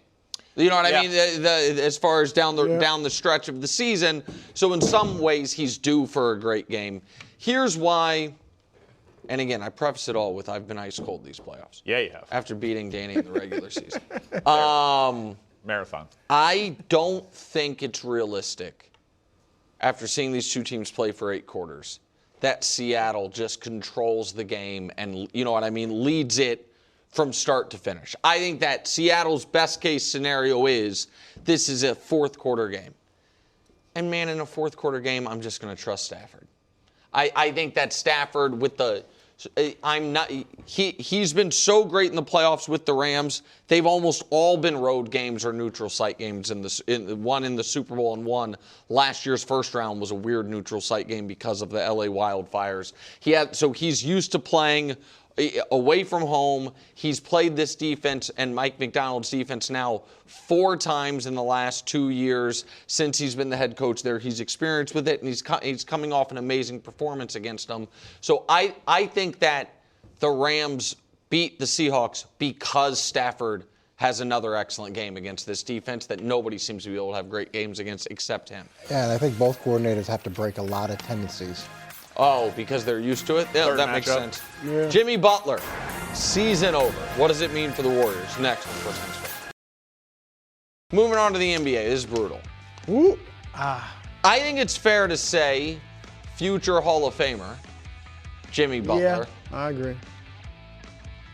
You know what I Yeah. mean? As far as down the stretch of the season. So in some ways, he's due for a great game. Here's why. And again, I preface it all with I've been ice cold these playoffs. Yeah, you have. After beating Danny in the regular season. Marathon. I don't think it's realistic, after seeing these two teams play for 8 quarters, that Seattle just controls the game and, you know what I mean, leads it from start to finish. I think that Seattle's best case scenario is this is a fourth quarter game. And man, in a fourth quarter game, I'm just going to trust Stafford. I think that Stafford with the he's been so great in the playoffs with the Rams. They've almost all been road games or neutral site games. One in the Super Bowl and one last year's first round was a weird neutral site game because of the LA wildfires. So he's used to playing away from home. He's played this defense and Mike McDonald's defense now 4 times in the last 2 years since he's been the head coach there. He's experienced with it, and he's coming off an amazing performance against them. So I think that the Rams beat the Seahawks because Stafford has another excellent game against this defense that nobody seems to be able to have great games against except him. Yeah, and I think both coordinators have to break a lot of tendencies. Oh, because they're used to it? Yeah, that makes sense. Yeah. Jimmy Butler, season over. What does it mean for the Warriors? Next on First Things First. Moving on to the NBA. This is brutal. I think it's fair to say future Hall of Famer, Jimmy Butler. Yeah, I agree.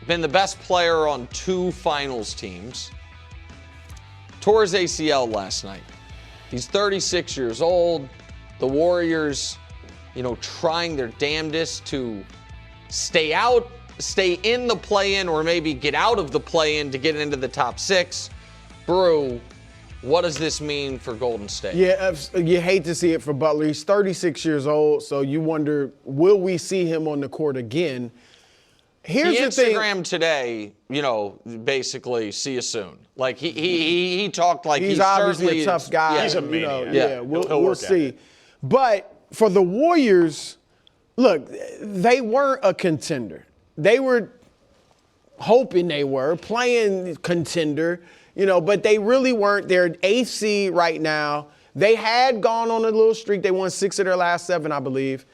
Been the best player on 2 finals teams. Tore his ACL last night. He's 36 years old. The Warriors, trying their damnedest to stay in the play-in, or maybe get out of the play-in to get into the top 6. Brew, what does this mean for Golden State? Yeah, you hate to see it for Butler. He's 36 years old, so you wonder, will we see him on the court again? Here's the thing. Instagram today, basically, see you soon. Like, he talked like he's obviously a tough guy. He's a maniac. We'll see. But for the Warriors, look, they weren't a contender. They were hoping they were, playing contender, but they really weren't. They're an 8th seed right now. They had gone on a little streak. They won 6 of their last 7, I believe.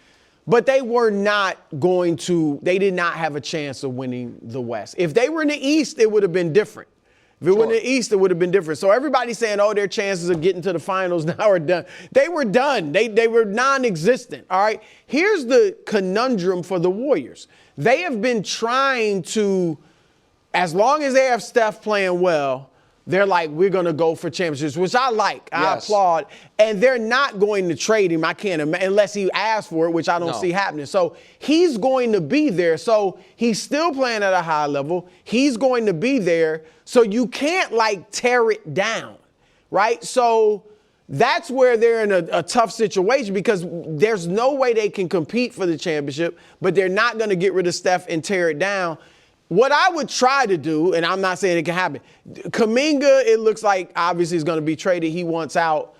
But they were not they did not have a chance of winning the West. If they were in the East, it would have been different. If it were in the East, it would have been different. So everybody's saying, their chances of getting to the finals now are done. They were done. They were non-existent, all right? Here's the conundrum for the Warriors. They have been trying to, as long as they have Steph playing well, they're like, we're going to go for championships, which I like. I applaud. And they're not going to trade him, I can't imagine, unless he asks for it, which I don't see happening. So he's going to be there. So he's still playing at a high level. He's going to be there. So you can't, tear it down, right? So that's where they're in a tough situation, because there's no way they can compete for the championship, but they're not going to get rid of Steph and tear it down. What I would try to do, and I'm not saying it can happen, Kuminga, it looks like obviously is going to be traded. He wants out.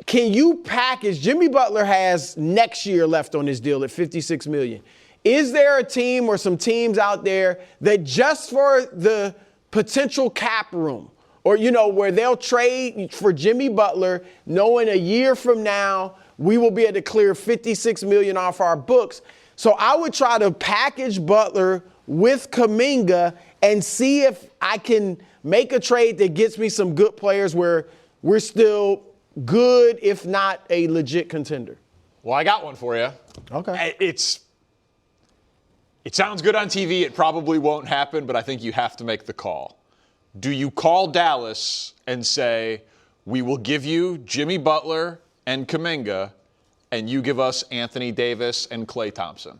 Can you package? Jimmy Butler has next year left on his deal at $56 million. Is there a team or some teams out there that just for the potential cap room, or, where they'll trade for Jimmy Butler, knowing a year from now we will be able to clear $56 million off our books? So I would try to package Butler with Kuminga and see if I can make a trade that gets me some good players where we're still good, if not a legit contender. Well, I got one for you. Okay. It sounds good on TV. It probably won't happen, but I think you have to make the call. Do you call Dallas and say, we will give you Jimmy Butler and Kuminga, and you give us Anthony Davis and Klay Thompson?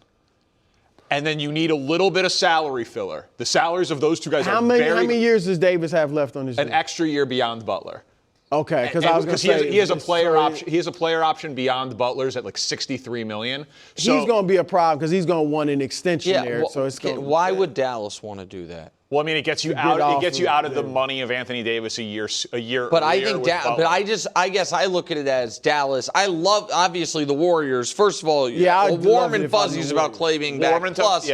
And then you need a little bit of salary filler. The salaries of those two guys how many years does Davis have left on his deal? An extra year beyond Butler. Okay, because I was going to say he has a player option. He has a player option beyond Butler's at $63 million. So, he's going to be a problem because he's going to want an extension there. Well, so it's why would Dallas want to do that? Well, I mean, it gets you out. It gets you out of the money of Anthony Davis a year. But I think, I guess I look at it as Dallas. I love obviously the Warriors. First of all, warm and fuzzies about Klay being back. Plus,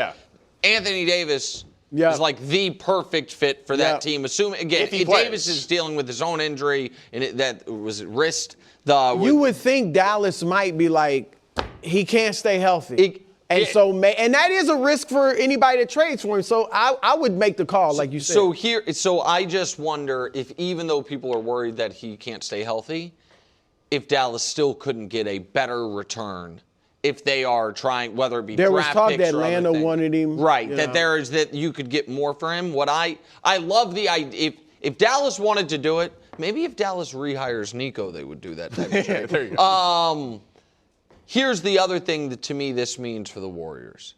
Anthony Davis Yeah. is like the perfect fit for that team. Assuming, again, If he plays. Davis is dealing with his own injury, and that was wrist. You would think Dallas might be like, he can't stay healthy. And that is a risk for anybody that trades for him. So I would make the call, like you said. So I just wonder if, even though people are worried that he can't stay healthy, if Dallas still couldn't get a better return if they are trying, whether it be there was draft talk picks that or Atlanta other things. wanted him. Right, that you could get more for him. I love the idea. If Dallas wanted to do it, maybe if Dallas rehires Nico, they would do that type of trade. There you go. Here's the other thing that to me this means for the Warriors.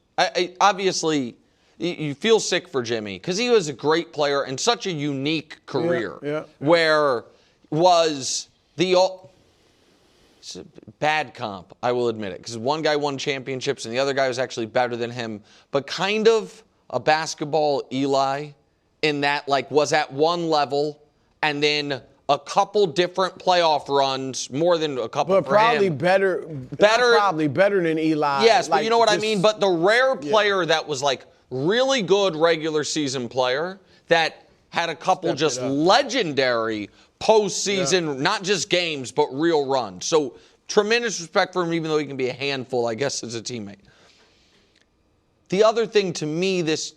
Obviously, you feel sick for Jimmy because he was a great player and such a unique career where was the it's a bad comp, I will admit it, because one guy won championships and the other guy was actually better than him, but kind of a basketball Eli in that was at one level and then a couple different playoff runs, more than a couple But for probably him. better. Probably better than Eli. Yes, but you know what I mean? But the rare player that was really good regular season player that had a couple just legendary postseason, not just games, but real runs. So tremendous respect for him, even though he can be a handful, I guess, as a teammate. The other thing to me this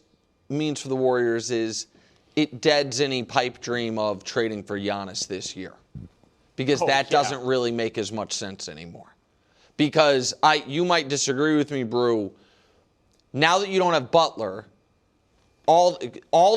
means for the Warriors is it deads any pipe dream of trading for Giannis this year, because that doesn't really make as much sense anymore. Because you might disagree with me, Brew. Now that you don't have Butler, all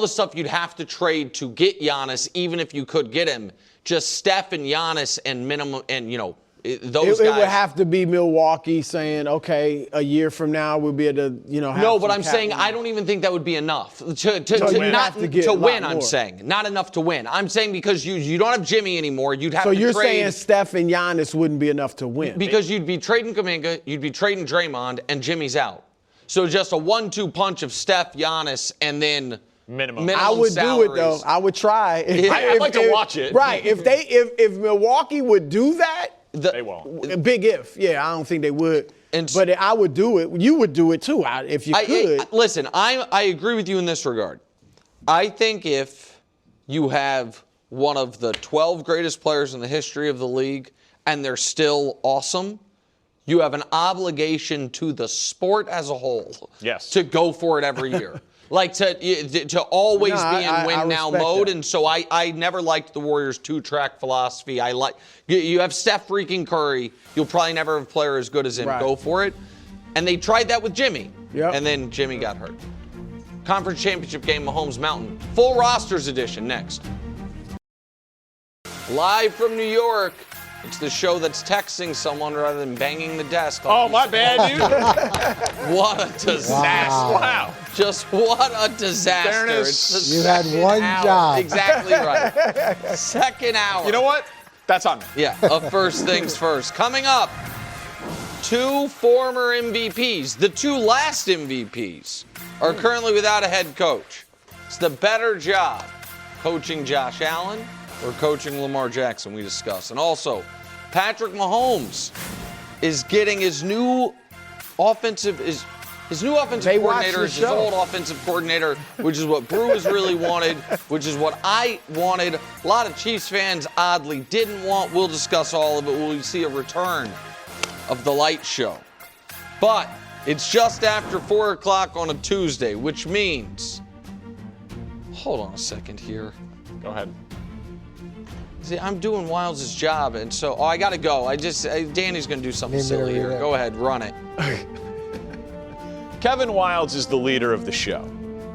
the stuff you'd have to trade to get Giannis, even if you could get him, just Steph and Giannis and minimum, and those guys. It would have to be Milwaukee saying, okay, a year from now we'll be able to, have No, but some I'm cap saying room. I don't even think that would be enough to win. I'm saying not enough to win. I'm saying because you don't have Jimmy anymore, you'd have So to you're trade. saying Steph and Giannis wouldn't be enough to win? Because you'd be trading Kuminga, you'd be trading Draymond, and Jimmy's out. So just a 1-2 punch of Steph, Giannis, and then minimum I would salaries. do it though. I would try. I'd like to watch it. Right. If Milwaukee would do that. They won't. Big if. Yeah, I don't think they would. But I would do it. You would do it too, if you could. Listen, I agree with you in this regard. I think if you have one of the 12 greatest players in the history of the league and they're still awesome, you have an obligation to the sport as a whole to go for it every year. To always be in win now mode. That. And so I never liked the Warriors' 2-track philosophy. You have Steph freaking Curry. You'll probably never have a player as good as him. Right. Go for it. And they tried that with Jimmy. Yep. And then Jimmy got hurt. Conference championship game, Mahomes Mountain. Full rosters edition next. Live from New York. It's the show that's texting someone rather than banging the desk. Oh, my bad, dude. What a disaster. Wow. Just what a disaster. Fairness. You had one job. Exactly right. Second hour. You know what? That's on me. Yeah, first things first. Coming up, 2 former MVPs, the 2 last MVPs, are currently without a head coach. It's the better job, coaching Josh Allen or coaching Lamar Jackson, we discuss. And also, Patrick Mahomes is getting his new offensive coordinator is his old offensive coordinator, which is what Brew has really wanted, which is what I wanted. A lot of Chiefs fans oddly didn't want. We'll discuss all of it. We'll see a return of the light show. But it's just after 4 o'clock on a Tuesday, which means, hold on a second here. Go ahead. See, I'm doing Wilds' job, and so, I got to go. Danny's going to do something silly here. Go ahead, run it. Kevin Wildes is the leader of the show.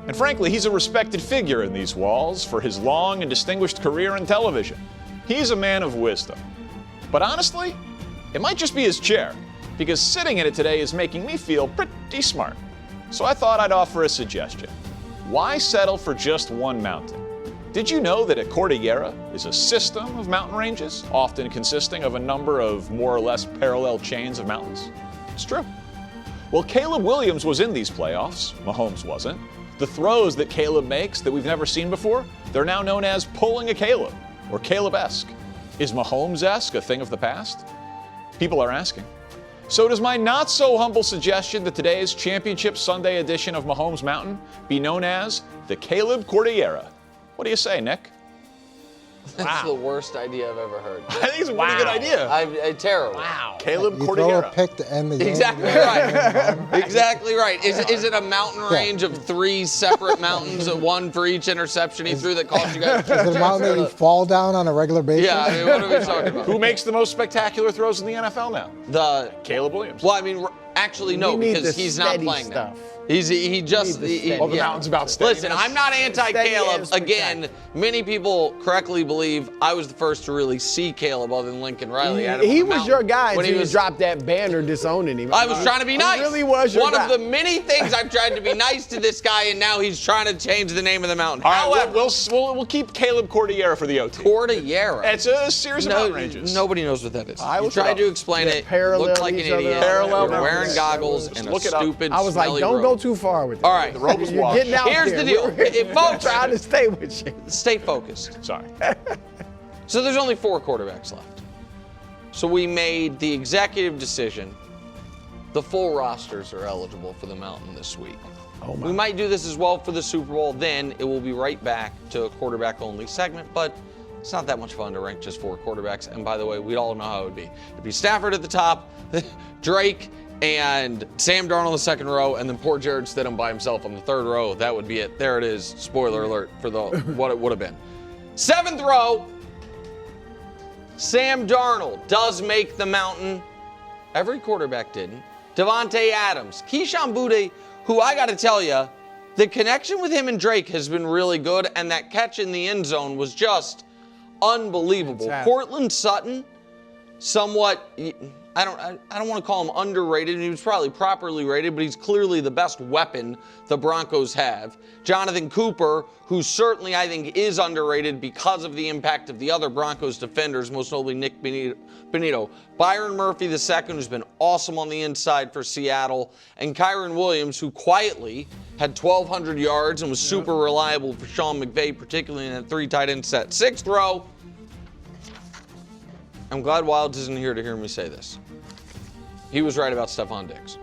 And frankly, he's a respected figure in these walls for his long and distinguished career in television. He's a man of wisdom. But honestly, it might just be his chair, because sitting in it today is making me feel pretty smart. So I thought I'd offer a suggestion. Why settle for just one mountain? Did you know that a cordillera is a system of mountain ranges, often consisting of a number of more or less parallel chains of mountains? It's true. Well, Caleb Williams was in these playoffs. Mahomes wasn't. The throws that Caleb makes that we've never seen before, they're now known as pulling a Caleb, or Caleb-esque. Is Mahomes-esque a thing of the past? People are asking. So does my not-so-humble suggestion that today's Championship Sunday edition of Mahomes Mountain be known as the Caleb Cordillera? What do you say, Nick? That's the worst idea I've ever heard. I think it's a pretty good idea. Terrible. Wow. Caleb You Cordillera. throw a pick to end the game. Exactly right. Exactly right. Is it a mountain range of 3 separate mountains, one for each interception he threw that cost you guys? Is it a mountain that you fall down on a regular basis? Yeah, I mean, what are we talking about? Who makes the most spectacular throws in the NFL now? Caleb Williams. Well, I mean, actually, no, We need because the he's not steady playing stuff. now. He just. the mountain's about steadiness. Listen, I'm not anti-Caleb. Steady Again, many people correctly believe I was the first to really see Caleb other than Lincoln Riley. I had him on He the was mountain your guy when until he you was. dropped that banner disowning him. I was trying to be nice. He really was your One guy. of the many things I've tried to be nice to this guy, and now he's trying to change the name of the mountain. All right, However, we'll keep Caleb Cordillera for the OT. Cordillera. It's a series of mountain ranges. Nobody knows what that is. I You looked it tried up. to explain it. parallel Looked like an each other. idiot. Parallel You're wearing mountains. goggles Just and a look it up. stupid, I was like, smelly don't robe. go too far with it. All right. The robe was You're washed. getting out Here's there. the deal. We're Folks, trying to stay with you. stay focused. Sorry. So there's only 4 quarterbacks left. So we made the executive decision. The full rosters are eligible for the mountain this week. Oh my. We might do this as well for the Super Bowl. Then it will be right back to a quarterback-only segment. But it's not that much fun to rank just 4 quarterbacks. And by the way, we all know how it would be. It'd be Stafford at the top, Drake, and Sam Darnold in the second row, and then poor Jared Stidham by himself on the third row. That would be it. There it is. Spoiler alert for what it would have been. 7th row, Sam Darnold does make the mountain. Every quarterback didn't. Devontae Adams, Keyshawn Boutte, who I got to tell you, the connection with him and Drake has been really good, and that catch in the end zone was just unbelievable. Cortland Sutton, somewhat, I don't want to call him underrated. He was probably properly rated, but he's clearly the best weapon the Broncos have. Jonathan Cooper, who certainly I think is underrated because of the impact of the other Broncos defenders, most notably Nick Benito. Byron Murphy II, who's been awesome on the inside for Seattle, and Kyron Williams, who quietly had 1,200 yards and was super reliable for Sean McVay, particularly in that 3 tight end set. 6th row. I'm glad Wilds isn't here to hear me say this. He was right about Stephon Diggs.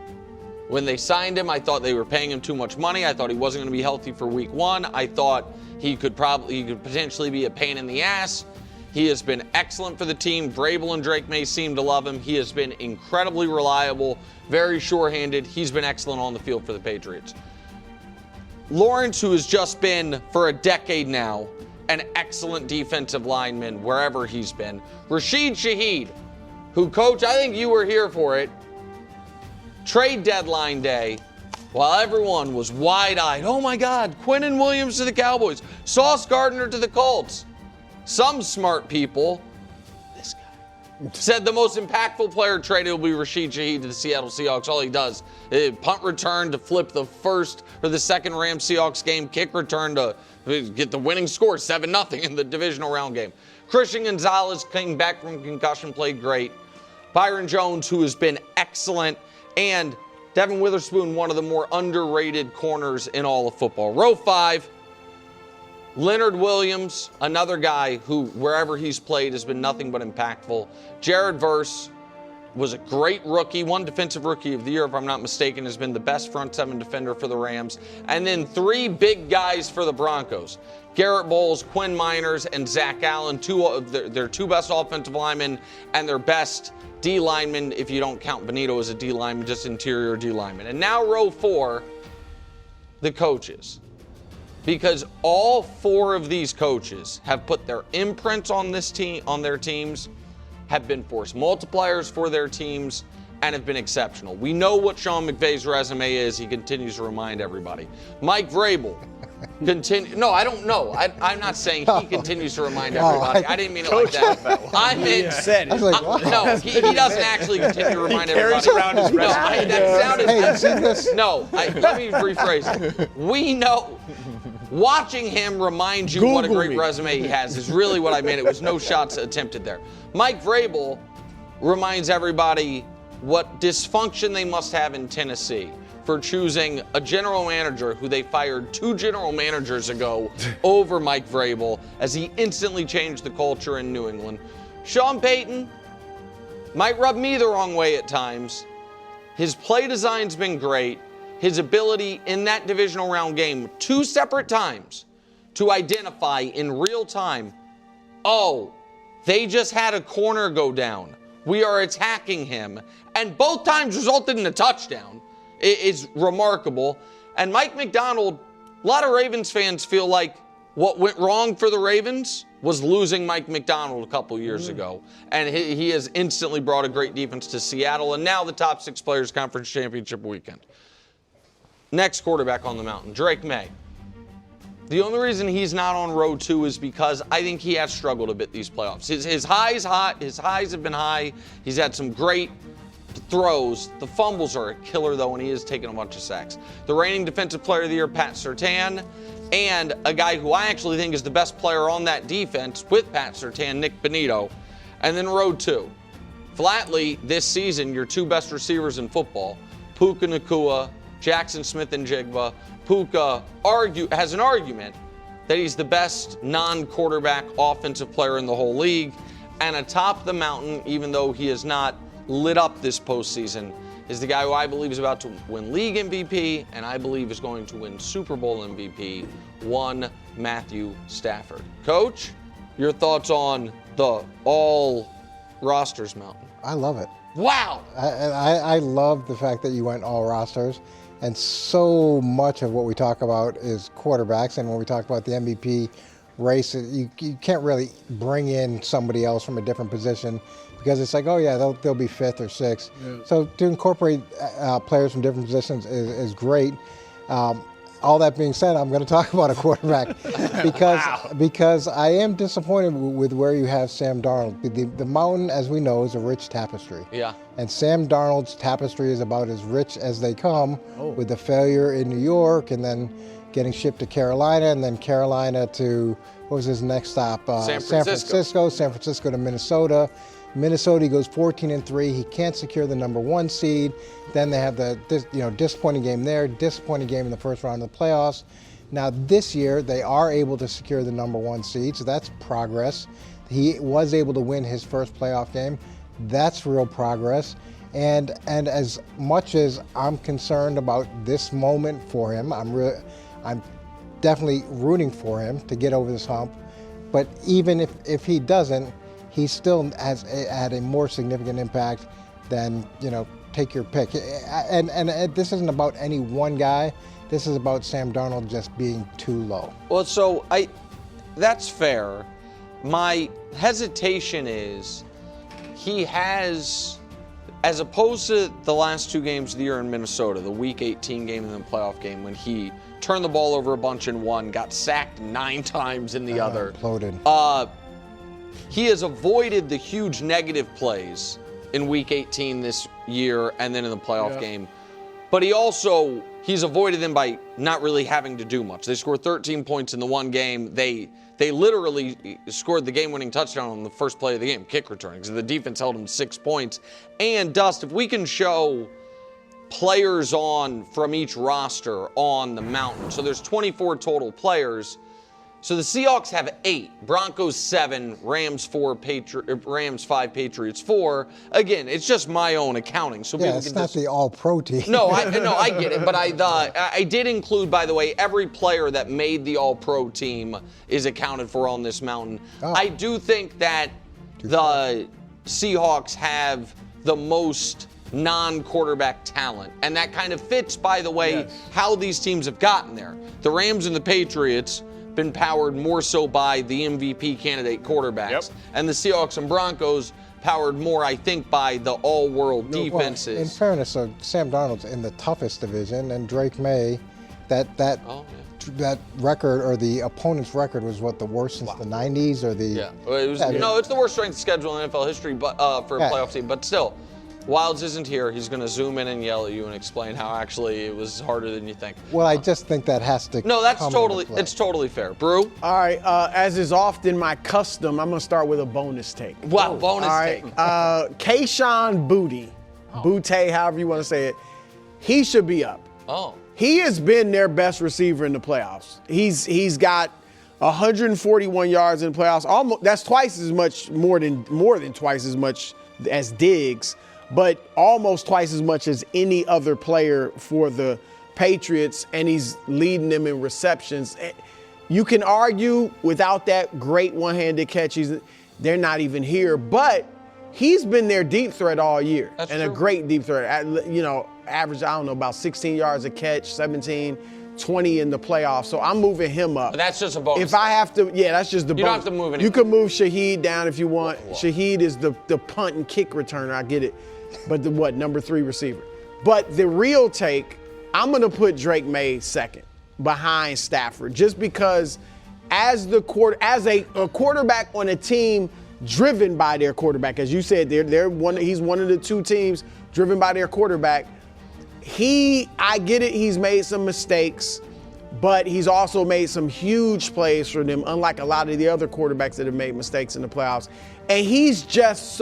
When they signed him, I thought they were paying him too much money. I thought he wasn't going to be healthy for week 1. I thought he could potentially be a pain in the ass. He has been excellent for the team. Vrabel and Drake May seem to love him. He has been incredibly reliable, very sure-handed. He's been excellent on the field for the Patriots. Lawrence, who has just been, for a decade now, an excellent defensive lineman wherever he's been. Rashid Shaheed, who, Coach, I think you were here for it. Trade deadline day, while everyone was wide-eyed. Oh, my God, Quinnen Williams to the Cowboys. Sauce Gardner to the Colts. Some smart people, this guy, said the most impactful player traded will be Rashid Shaheed to the Seattle Seahawks. All he does is punt return to flip the first or the second Rams Seahawks game, kick return to get the winning score, 7-0 in the divisional round game. Christian Gonzalez came back from concussion, played great. Byron Jones, who has been excellent, and Devin Witherspoon, one of the more underrated corners in all of football. Row 5, Leonard Williams, another guy who, wherever he's played, has been nothing but impactful. Jared Verse was a great rookie, one defensive rookie of the year, if I'm not mistaken, has been the best front 7 defender for the Rams. And then 3 big guys for the Broncos. Garrett Bowles, Quinn Miners, and Zach Allen, their 2 best offensive linemen and their best D lineman, if you don't count Benito as a D lineman, just interior D lineman. And now row 4, the coaches. Because all 4 of these coaches have put their imprints on this team, on their teams, have been force multipliers for their teams, and have been exceptional. We know what Sean McVay's resume is. He continues to remind everybody. Mike Vrabel. No, I don't know. I'm not saying he continues to remind everybody. I didn't mean it like that. I meant said it. I was like, wow. no, he doesn't actually continue to remind everybody. Carries around his No, resume. that sounded. Hey, you seen this? No, let me rephrase it. We know. Watching him remind you what a great resume he has is really what I meant. It was no shots attempted there. Mike Vrabel reminds everybody what dysfunction they must have in Tennessee for choosing a general manager who they fired 2 general managers ago over Mike Vrabel as he instantly changed the culture in New England. Sean Payton might rub me the wrong way at times, His play design's been great. His ability in that divisional round game, 2 separate times, to identify in real time, oh, they just had a corner go down. We are attacking him. And both times resulted in a touchdown. It's remarkable. And Mike Macdonald, a lot of Ravens fans feel like what went wrong for the Ravens was losing Mike Macdonald a couple years ago. And he has instantly brought a great defense to Seattle, and now the top 6 players conference championship weekend. Next quarterback on the mountain, Drake May. The only reason he's not on row 2 is because I think he has struggled a bit these playoffs. His highs have been high. He's had some great throws. The fumbles are a killer, though, and he is taking a bunch of sacks. The reigning Defensive Player of the Year, Pat Surtain, and a guy who I actually think is the best player on that defense with Pat Surtain, Nick Benito. And then row 2. Flatly, this season, your 2 best receivers in football, Puka Nacua, Jackson Smith-Njigba. Puka has an argument that he's the best non-quarterback offensive player in the whole league. And atop the mountain, even though he has not lit up this postseason, is the guy who I believe is about to win league MVP and I believe is going to win Super Bowl MVP, one Matthew Stafford. Coach, your thoughts on the all rosters mountain? I love it. Wow. I love the fact that you went all rosters. And so much of what we talk about is quarterbacks. And when we talk about the MVP race, you can't really bring in somebody else from a different position because it's like, oh, yeah, they'll be 5th or 6th. Yeah. So to incorporate players from different positions is great. All that being said, I'm going to talk about a quarterback because I am disappointed with where you have Sam Darnold. The mountain, as we know, is a rich tapestry. Yeah. And Sam Darnold's tapestry is about as rich as they come with the failure in New York and then getting shipped to Carolina and then Carolina to, what was his next stop? San Francisco. San Francisco to Minnesota. Minnesota, he goes 14-3. He can't secure the number 1 seed. Then they have the disappointing game there, disappointing game in the first round of the playoffs. Now this year they are able to secure the number 1 seed, so that's progress. He was able to win his first playoff game. That's real progress. And as much as I'm concerned about this moment for him, I'm definitely rooting for him to get over this hump. But even if he doesn't, he still has had a more significant impact than, take your pick. And this isn't about any one guy. This is about Sam Darnold just being too low. Well, so that's fair. My hesitation is he has, as opposed to the last 2 games of the year in Minnesota, the Week 18 game and the playoff game when he turned the ball over a bunch in one, got sacked 9 times in the other. Imploded. He has avoided the huge negative plays in Week 18 this year and then in the playoff game. But he's avoided them by not really having to do much. They scored 13 points in the one game. They literally scored the game-winning touchdown on the first play of the game, kick return, because the defense held them 6 points. And, Dust, if we can show players from each roster on the mountain, so there's 24 total players. So the Seahawks have 8, Broncos 7, Rams 4, Rams 5, Patriots 4. Again, it's just my own accounting. So people it's can not the all-pro team. No, I get it. But I did include, by the way, every player that made the all-pro team is accounted for on this mountain. Oh. I do think that the Seahawks have the most non-quarterback talent. And that kind of fits, by the way, how these teams have gotten there. The Rams and the Patriots been powered more so by the MVP candidate quarterbacks. Yep. And the Seahawks and Broncos powered more, I think, by the all-world defenses. Well, in fairness, so Sam Darnold's in the toughest division, and Drake May, that record or the opponent's record was the worst since the 90s or the... Yeah, it's the worst strength schedule in NFL history but for a playoff team, but still. Wilds isn't here. He's going to zoom in and yell at you and explain how actually it was harder than you think. Well, I just think that has to. No, it's totally fair. Brew? All right. As is often my custom, I'm going to start with a bonus take. Wow, bonus take. Kayshon Boutte, however you want to say it, he should be up. Oh. He has been their best receiver in the playoffs. He's got 141 yards in the playoffs. Almost, that's twice as much, more than twice as much as Diggs. but almost twice as much as any other player for the Patriots, and he's leading them in receptions. You can argue without that great one-handed catch, they're not even here, but he's been their deep threat all year. That's and true. A great deep threat. Average, I don't know, about 16 yards a catch, 17, 20 in the playoffs. So I'm moving him up. But that's just a bonus. If I have to, that's just the bonus. You don't have to move anything. You can move Shaheed down if you want. Shaheed is the punt and kick returner, I get it. But number 3 receiver. But the real take, I'm going to put Drake May second behind Stafford, just because as a quarterback on a team driven by their quarterback, as you said, he's one of the 2 teams driven by their quarterback. I get it, he's made some mistakes, but he's also made some huge plays for them, unlike a lot of the other quarterbacks that have made mistakes in the playoffs. And he's just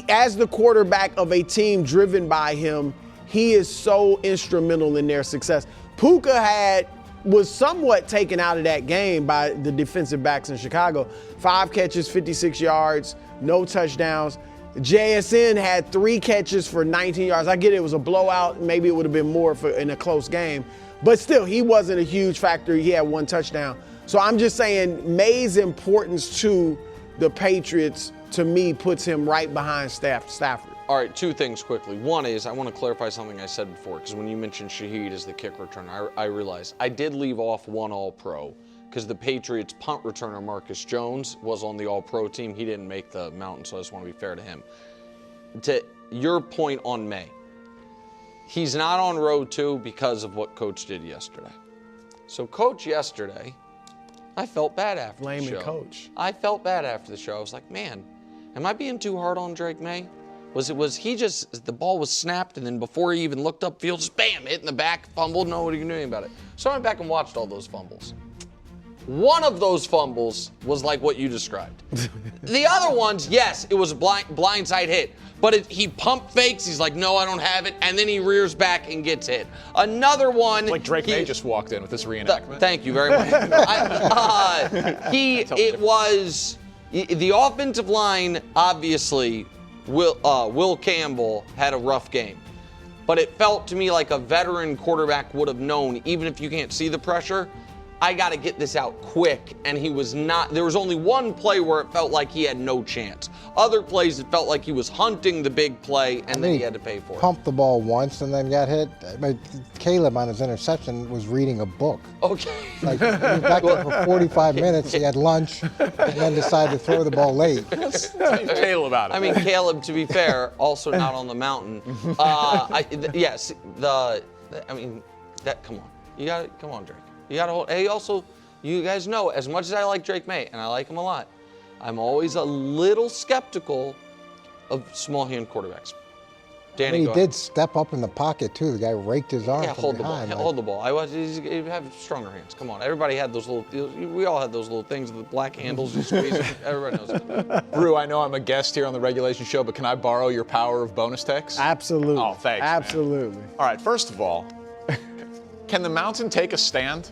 as the quarterback of a team driven by him, he is so instrumental in their success. Puka was somewhat taken out of that game by the defensive backs in Chicago. 5 catches, 56 yards, no touchdowns. JSN had 3 catches for 19 yards. I get it was a blowout. Maybe it would have been more in a close game. But still, he wasn't a huge factor. He had 1 touchdown. So I'm just saying May's importance to the Patriots, to me, puts him right behind Stafford. All right, 2 things quickly. One is I want to clarify something I said before, because when you mentioned Shaheed as the kick returner, I realized I did leave off 1 All-Pro, because the Patriots punt returner Marcus Jones was on the All-Pro team. He didn't make the Mountain, so I just want to be fair to him. To your point on May, he's not on row 2 because of what Coach did yesterday. So Coach yesterday, I felt bad after the Blaming show. Coach. I felt bad after the show. I was like, man, am I being too hard on Drake May? The ball was snapped, and then before he even looked upfield, just bam, hit in the back, fumbled, no one doing about it. So I went back and watched all those fumbles. One of those fumbles was like what you described. The other ones, yes, it was a blindside hit. But he pump fakes. He's like, no, I don't have it. And then he rears back and gets hit. Another one. Like Drake May just walked in with this reenactment. Thank you very much. The offensive line, obviously, Will Campbell had a rough game. But it felt to me like a veteran quarterback would have known, even if you can't see the pressure, I got to get this out quick. And he was not. There was only one play where it felt like he had no chance. Other plays, it felt like he was hunting the big play, and then he had to pay for it. Pumped the ball once and then got hit. But Caleb on his interception was reading a book. Okay. Like, he was back there for 45 minutes. He had lunch and then decided to throw the ball late. Caleb about it. I mean, Caleb, to be fair, also not on the mountain. Come on. You got it. Come on, Drake. You got to hold. Hey, also, you guys know, as much as I like Drake May, and I like him a lot, I'm always a little skeptical of small hand quarterbacks. Danny, He go did ahead. step up in the pocket, too. The guy raked his arm Yeah, from hold the ball. behind. Hold the ball. You have stronger hands. Come on. Everybody had those little. We all had those little things with the black handles. You squeeze them. Everybody knows it. Brew, I know I'm a guest here on the regulation show, but can I borrow your power of bonus takes? Absolutely. Oh, thanks, man. Absolutely. All right, first of all, can the Mountain take a stand?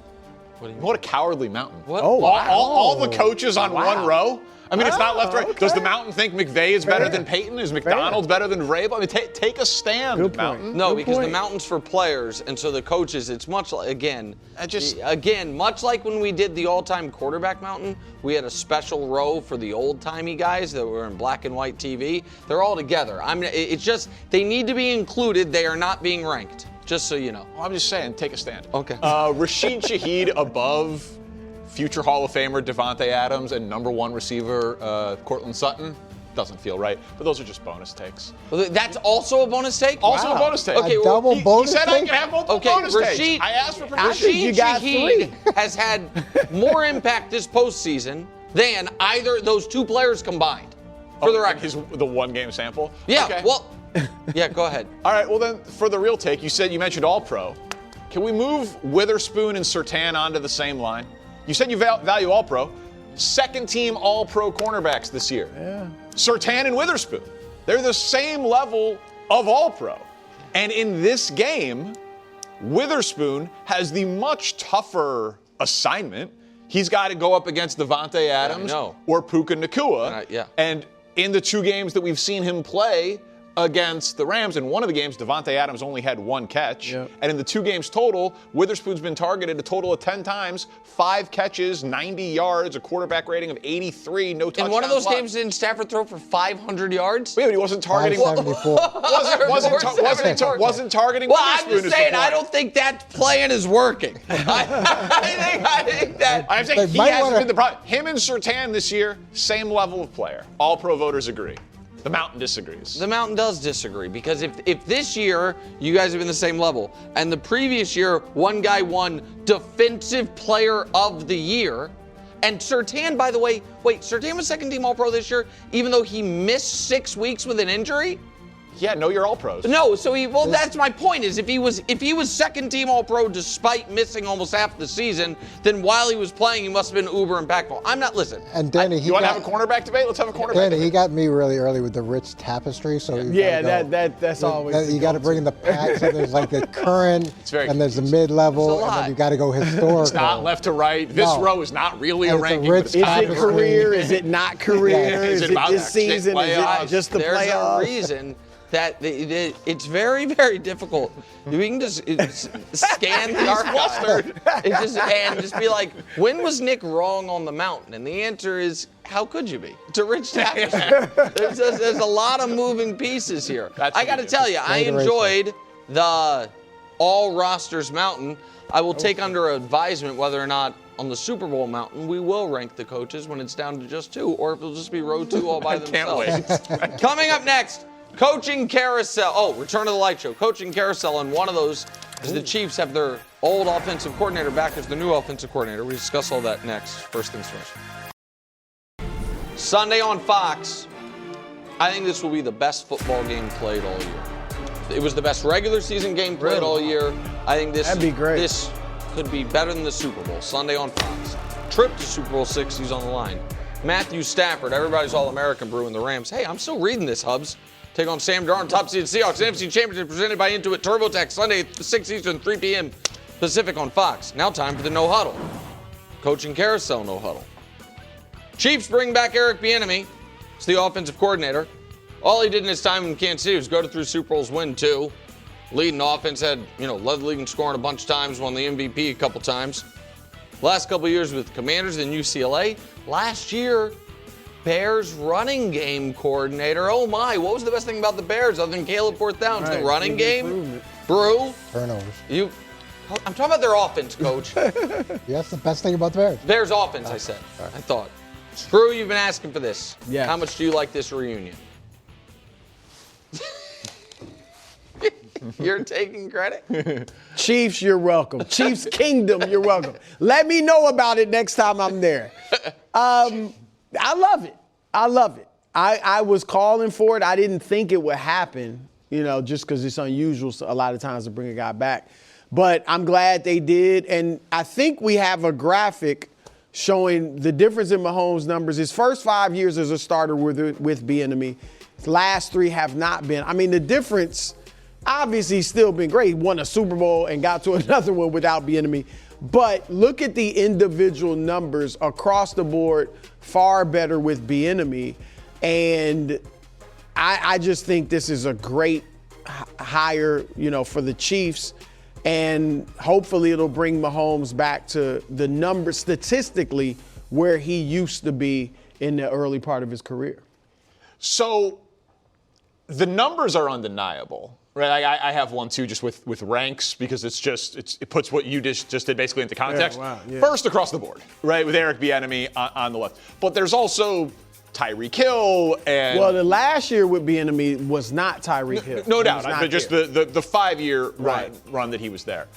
What a cowardly Mountain. What? Oh, wow. All the coaches on Wow. one row? I mean, it's not left, right. Okay. Does the Mountain think McVay is better Fair. than Peyton? Is McDonald better than Vrabel? I mean, take a stand, Good point. Mountain. No, Good because the point. mountain's for players, and so the coaches, it's much like, much like when we did the all-time quarterback mountain, we had a special row for the old-timey guys that were in black and white TV. They're all together. It's just, they need to be included. They are not being ranked, just so you know. Well, I'm just saying, take a stand. Okay. Rashid Shaheed above future Hall of Famer Devontae Adams and number 1 receiver Cortland Sutton. Doesn't feel right, but those are just bonus takes. Well, that's also a bonus take? Also a bonus take. Okay, A well, double bonus He said I take? could have multiple Okay, bonus Rashid- takes. I asked for I permission. think you Rashid got Shaheed 3. has had more impact this postseason than either those 2 players combined, for the record. The 1-game sample? Yeah, Okay. well, yeah, go ahead. All right, well then, for the real take, you mentioned All-Pro. Can we move Witherspoon and Surtain onto the same line? You said you value All-Pro. Second-team All-Pro cornerbacks this year. Yeah. Surtain and Witherspoon. They're the same level of All-Pro. And in this game, Witherspoon has the much tougher assignment. He's got to go up against Devontae Adams or Puka Nacua. Yeah. And in the 2 games that we've seen him play against the Rams, in one of the games, Devontae Adams only had 1 catch. Yep. And in the 2 games total, Witherspoon's been targeted a total of 10 times, 5 catches, 90 yards, a quarterback rating of 83, no touchdowns. In one of those left. games, didn't Stafford throw for 500 yards? Wait, but he wasn't targeting. 574. Wasn't targeting. Well, I'm Witherspoon just is the saying, point. I don't think that plan is working. I think that. I'm saying They he might hasn't wanna- been the problem. Him and Surtain this year, same level of player. All pro voters agree. The Mountain disagrees. The Mountain does disagree because if this year you guys have been the same level and the previous year one guy won Defensive Player of the Year, and Surtain, by the way, Surtain was second team All-Pro this year even though he missed 6 weeks with an injury? Yeah, no, you're all pros. No, so that's my point is if he was second team All-Pro despite missing almost half the season, then while he was playing he must have been uber impactful. I'm not listening. And Danny, You want to have a cornerback debate? Let's have a cornerback Danny, debate. he got me really early with the rich tapestry. So you Yeah, gotta go. that's always. the You got to go-to. bring in the packs. So there's like the current, very and there's the confusing. mid-level, It's a and lot. then you got to go historical. It's not left to right. This No. row is not really a And it's a ranking. rich but it's Is kind it of tapestry. career? Is it not career? Yeah. Is Is it it about this that shit season? Is playoffs? it just the There's playoffs? a reason that it's very, very difficult. We can just scan the archive and just be like, when was Nick wrong on the Mountain? And the answer is, how could you be? It's a rich tapestry. There's a lot of moving pieces here. That's I got to what it tell you, I Federation. enjoyed the all rosters Mountain. I will take under advisement whether or not on the Super Bowl Mountain we will rank the coaches when it's down to just 2, or if it'll just be row 2 all by I can't themselves. Coming up next, coaching carousel. Oh, return to the light show. Coaching carousel, and one of those is the Chiefs have their old offensive coordinator back as the new offensive coordinator. We discuss all that next. First things first. Sunday on Fox. I think this will be the best football game played all year. It was the best regular season game played Really? all year. I think That'd be great. This could be better than the Super Bowl. Sunday on Fox. Trip to Super Bowl 60's on the line. Matthew Stafford, everybody's All-American brew in the Rams. Hey, I'm still reading this, Hubs. Take on Sam Darnold, top-seeded Seahawks. NFC Championship presented by Intuit TurboTax. Sunday, 6 Eastern, 3 p.m. Pacific on Fox. Now time for the No Huddle. Coaching carousel No Huddle. Chiefs bring back Eric Bieniemy. He's the offensive coordinator. All he did in his time in Kansas City was go to 3 Super Bowls, win 2. Leading offense, led the league in scoring a bunch of times, won the MVP a couple times. Last couple of years with Commanders and UCLA. Last year, Bears running game coordinator. Oh my, what was the best thing about the Bears other than Caleb fourth downs? Right, The running big game? improvement. Brew? Turnovers. I'm talking about their offense, coach. Yeah, that's the best thing about the Bears. Bears offense, I said. I thought. Brew, you've been asking for this. Yes. How much do you like this reunion? You're taking credit? Chiefs, you're welcome. Chiefs Kingdom, you're welcome. Let me know about it next time I'm there. I love it. I love it. I was calling for it. I didn't think it would happen, just because it's unusual a lot of times to bring a guy back. But I'm glad they did. And I think we have a graphic showing the difference in Mahomes' numbers. His first 5 years as a starter with Bieniemy, his last 3 have not been. I mean, the difference, obviously, he's still been great. He won a Super Bowl and got to another one without Bieniemy. But look at the individual numbers across the board, far better with Bieniemy. And I just think this is a great hire, for the Chiefs. And hopefully it'll bring Mahomes back to the numbers statistically where he used to be in the early part of his career. So the numbers are undeniable, right? I have one too, just with ranks, because it puts what you just did basically into context. Yeah, wow, yeah. First across the board, right? With Eric Bieniemy on the left, but there's also Tyreek Hill and Well, the last year with Bieniemy was not Tyreek Hill. no He doubt, was not but just there. the 5-year Right. run that he was there.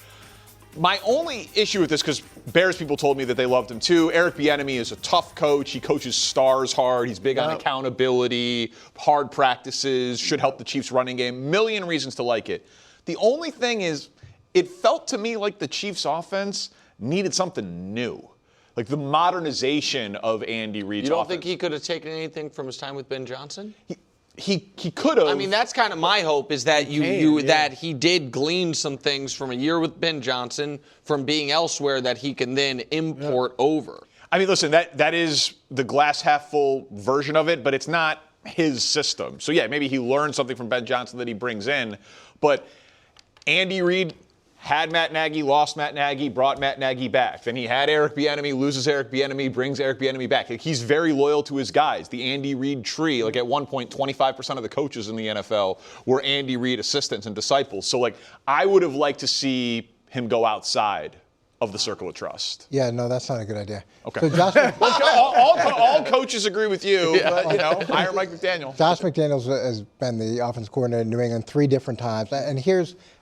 My only issue with this, because Bears people told me that they loved him too. Eric Bieniemy is a tough coach. He coaches stars hard. He's big on Yep. accountability, hard practices, should help the Chiefs' running game. Million reasons to like it. The only thing is, it felt to me like the Chiefs' offense needed something new. Like the modernization of Andy Reid's You don't offense. think he could have taken anything from his time with Ben Johnson? He could have. I mean, that's kind of my hope is that that he did glean some things from a year with Ben Johnson from being elsewhere that he can then import over. I mean, listen, that is the glass half full version of it, but it's not his system. So, yeah, maybe he learned something from Ben Johnson that he brings in. But Andy Reid had Matt Nagy, lost Matt Nagy, brought Matt Nagy back. Then he had Eric Bieniemy, loses Eric Bieniemy, brings Eric Bieniemy back. Like, he's very loyal to his guys. The Andy Reid tree, like at one point, 25% of the coaches in the NFL were Andy Reid assistants and disciples. So, like, I would have liked to see him go outside of the circle of trust. Yeah, no, that's not a good idea. Okay. So Josh, all coaches agree with you, but, hire Mike McDaniel. Josh McDaniels has been the offensive coordinator in New England 3 different times. And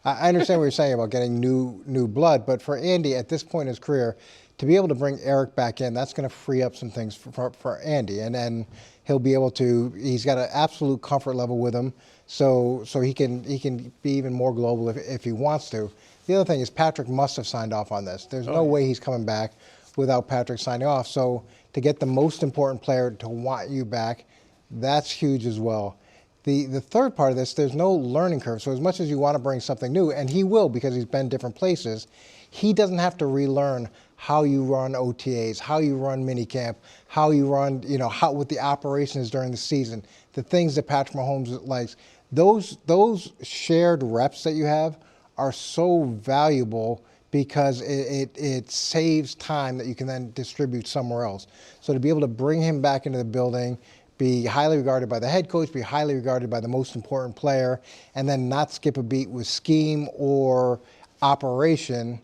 I understand what you're saying about getting new blood, but for Andy at this point in his career, to be able to bring Eric back in, that's going to free up some things for Andy. And then he'll be able to, he's got an absolute comfort level with him, so he can be even more global if he wants to. The other thing is Patrick must have signed off on this. There's no way he's coming back without Patrick signing off. So to get the most important player to want you back, that's huge as well. The third part of this, there's no learning curve. So as much as you want to bring something new, and he will because he's been different places, he doesn't have to relearn how you run OTAs, how you run minicamp, how you run, how what the operation is during the season, the things that Patrick Mahomes likes. Those shared reps that you have are so valuable because it saves time that you can then distribute somewhere else. So to be able to bring him back into the building, be highly regarded by the head coach, be highly regarded by the most important player, and then not skip a beat with scheme or operation,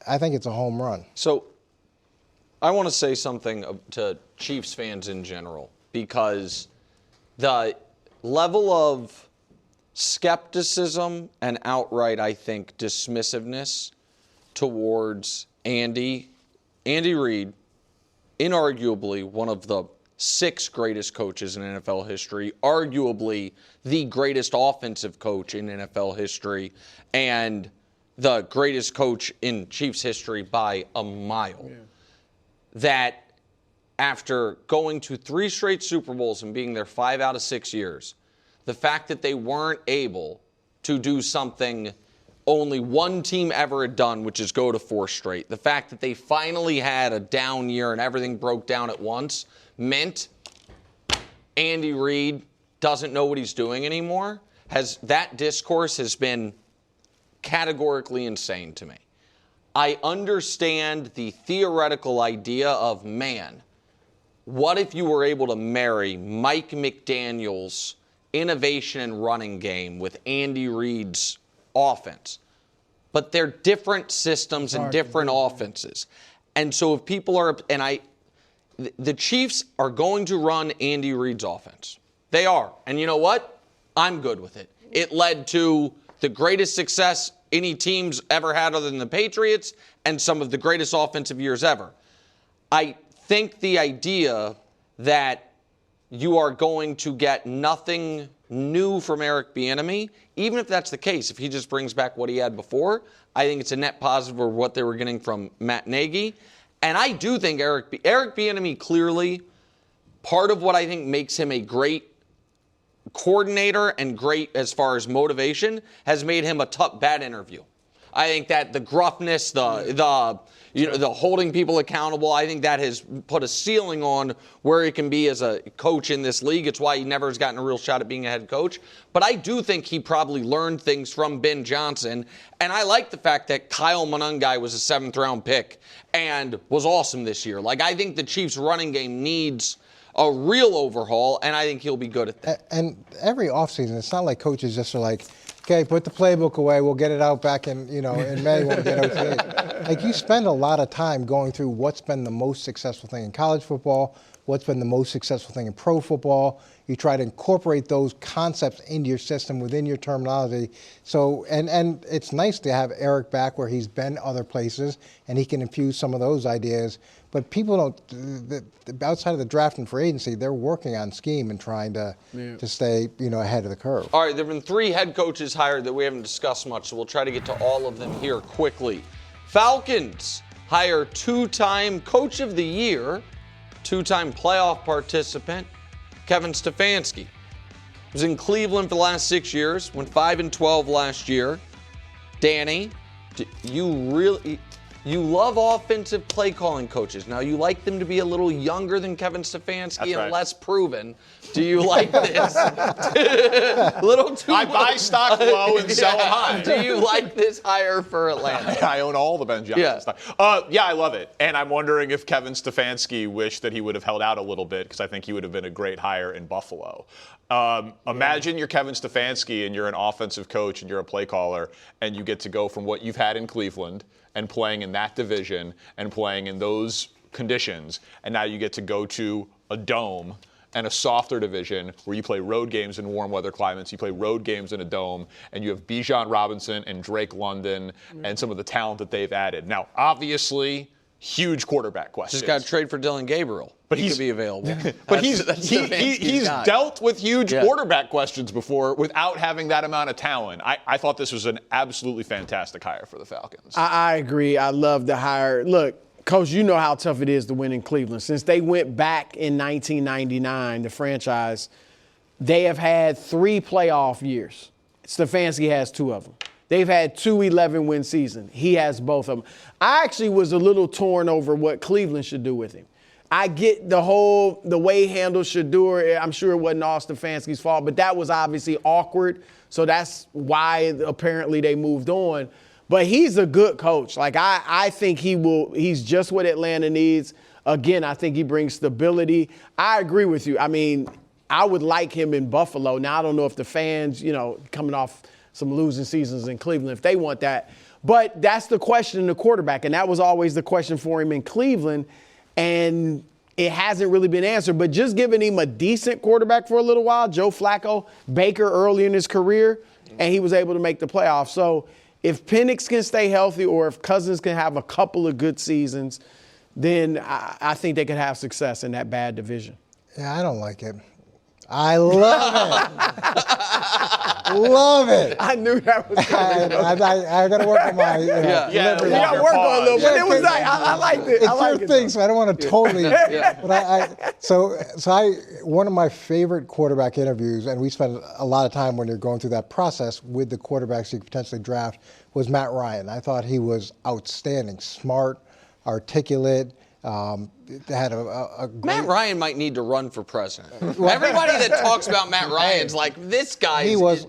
I think it's a home run. So I want to say something to Chiefs fans in general, because the level of skepticism and outright, I think, dismissiveness towards Andy Reid, inarguably one of the 6 greatest coaches in NFL history, arguably the greatest offensive coach in NFL history, and the greatest coach in Chiefs history by a mile. Yeah. That after going to 3 straight Super Bowls and being there 5 out of 6 years, the fact that they weren't able to do something only one team ever had done, which is go to 4 straight. The fact that they finally had a down year and everything broke down at once meant Andy Reid doesn't know what he's doing anymore. That discourse has been categorically insane to me. I understand the theoretical idea of, man, what if you were able to marry Mike McDaniel's innovation and running game with Andy Reid's offense? But they're different systems and different offenses. And so if people are, the Chiefs are going to run Andy Reid's offense. They are. And you know what? I'm good with it. It led to the greatest success any team's ever had other than the Patriots and some of the greatest offensive years ever. I think the idea that you are going to get nothing new from Eric Bieniemy, even if that's the case, if he just brings back what he had before, I think it's a net positive of what they were getting from Matt Nagy. And I do think Eric Bieniemy clearly, part of what I think makes him a great coordinator and great as far as motivation has made him a tough, bad interview. I think that the gruffness, the holding people accountable, I think that has put a ceiling on where he can be as a coach in this league. It's why he never has gotten a real shot at being a head coach. But I do think he probably learned things from Ben Johnson. And I like the fact that Kyle Monangai was a 7th-round pick and was awesome this year. Like, I think the Chiefs' running game needs a real overhaul, and I think he'll be good at that. And every offseason, it's not like coaches just are like, okay, put the playbook away. We'll get it out back in May when we get OTA. Like, you spend a lot of time going through what's been the most successful thing in college football, what's been the most successful thing in pro football. You try to incorporate those concepts into your system within your terminology. So, and it's nice to have Eric back where he's been other places and he can infuse some of those ideas. But people don't, outside of the draft and free agency, they're working on scheme and trying to stay, ahead of the curve. All right, there have been 3 head coaches hired that we haven't discussed much, so we'll try to get to all of them here quickly. Falcons hire 2-time Coach of the Year, 2-time playoff participant, Kevin Stefanski. Was in Cleveland for the last 6 years, went 5-12 last year. Danny, You love offensive play calling coaches. Now, you like them to be a little younger than Kevin Stefanski and less proven. Do you like this? I buy stock low and sell high. Do you like this hire for Atlanta? I own all the Ben Johnson stock. I love it. And I'm wondering if Kevin Stefanski wished that he would have held out a little bit, because I think he would have been a great hire in Buffalo. Imagine you're Kevin Stefanski and you're an offensive coach and you're a play caller, and you get to go from what you've had in Cleveland and playing in that division and playing in those conditions, and now you get to go to a dome and a softer division where you play road games in warm weather climates, you play road games in a dome, and you have Bijan Robinson and Drake London and some of the talent that they've added. Now, obviously, huge quarterback questions. Just got to trade for Dylan Gabriel. But he could be available. But he's dealt with huge quarterback questions before without having that amount of talent. I thought this was an absolutely fantastic hire for the Falcons. I agree. I love the hire. Look, Coach, you know how tough it is to win in Cleveland. Since they went back in 1999, the franchise, they have had 3 playoff years. Stefanski has 2 of them. They've had 2 11-win seasons. He has both of them. I actually was a little torn over what Cleveland should do with him. I get the way he handled Shedeur. I'm sure it wasn't all Stefanski's fault, but that was obviously awkward. So that's why apparently they moved on. But he's a good coach. Like, I think he's just what Atlanta needs. Again, I think he brings stability. I agree with you. I mean, I would like him in Buffalo. Now, I don't know if the fans, coming off some losing seasons in Cleveland, if they want that. But that's the question in the quarterback, and that was always the question for him in Cleveland. And it hasn't really been answered. But just giving him a decent quarterback for a little while, Joe Flacco, Baker early in his career, and he was able to make the playoffs. So if Penix can stay healthy, or if Cousins can have a couple of good seasons, then I think they could have success in that bad division. Yeah, I don't like it. I love it. Love it. I knew that was coming. I got to work on my delivery. You got to work on a little, but it was like, I liked it. It's your thing, so I don't want to totally. But so one of my favorite quarterback interviews, and we spend a lot of time when you're going through that process with the quarterbacks you could potentially draft, was Matt Ryan. I thought he was outstanding, smart, articulate. Had a great... Matt Ryan might need to run for president. Everybody that talks about Matt Ryan's like, this guy. He was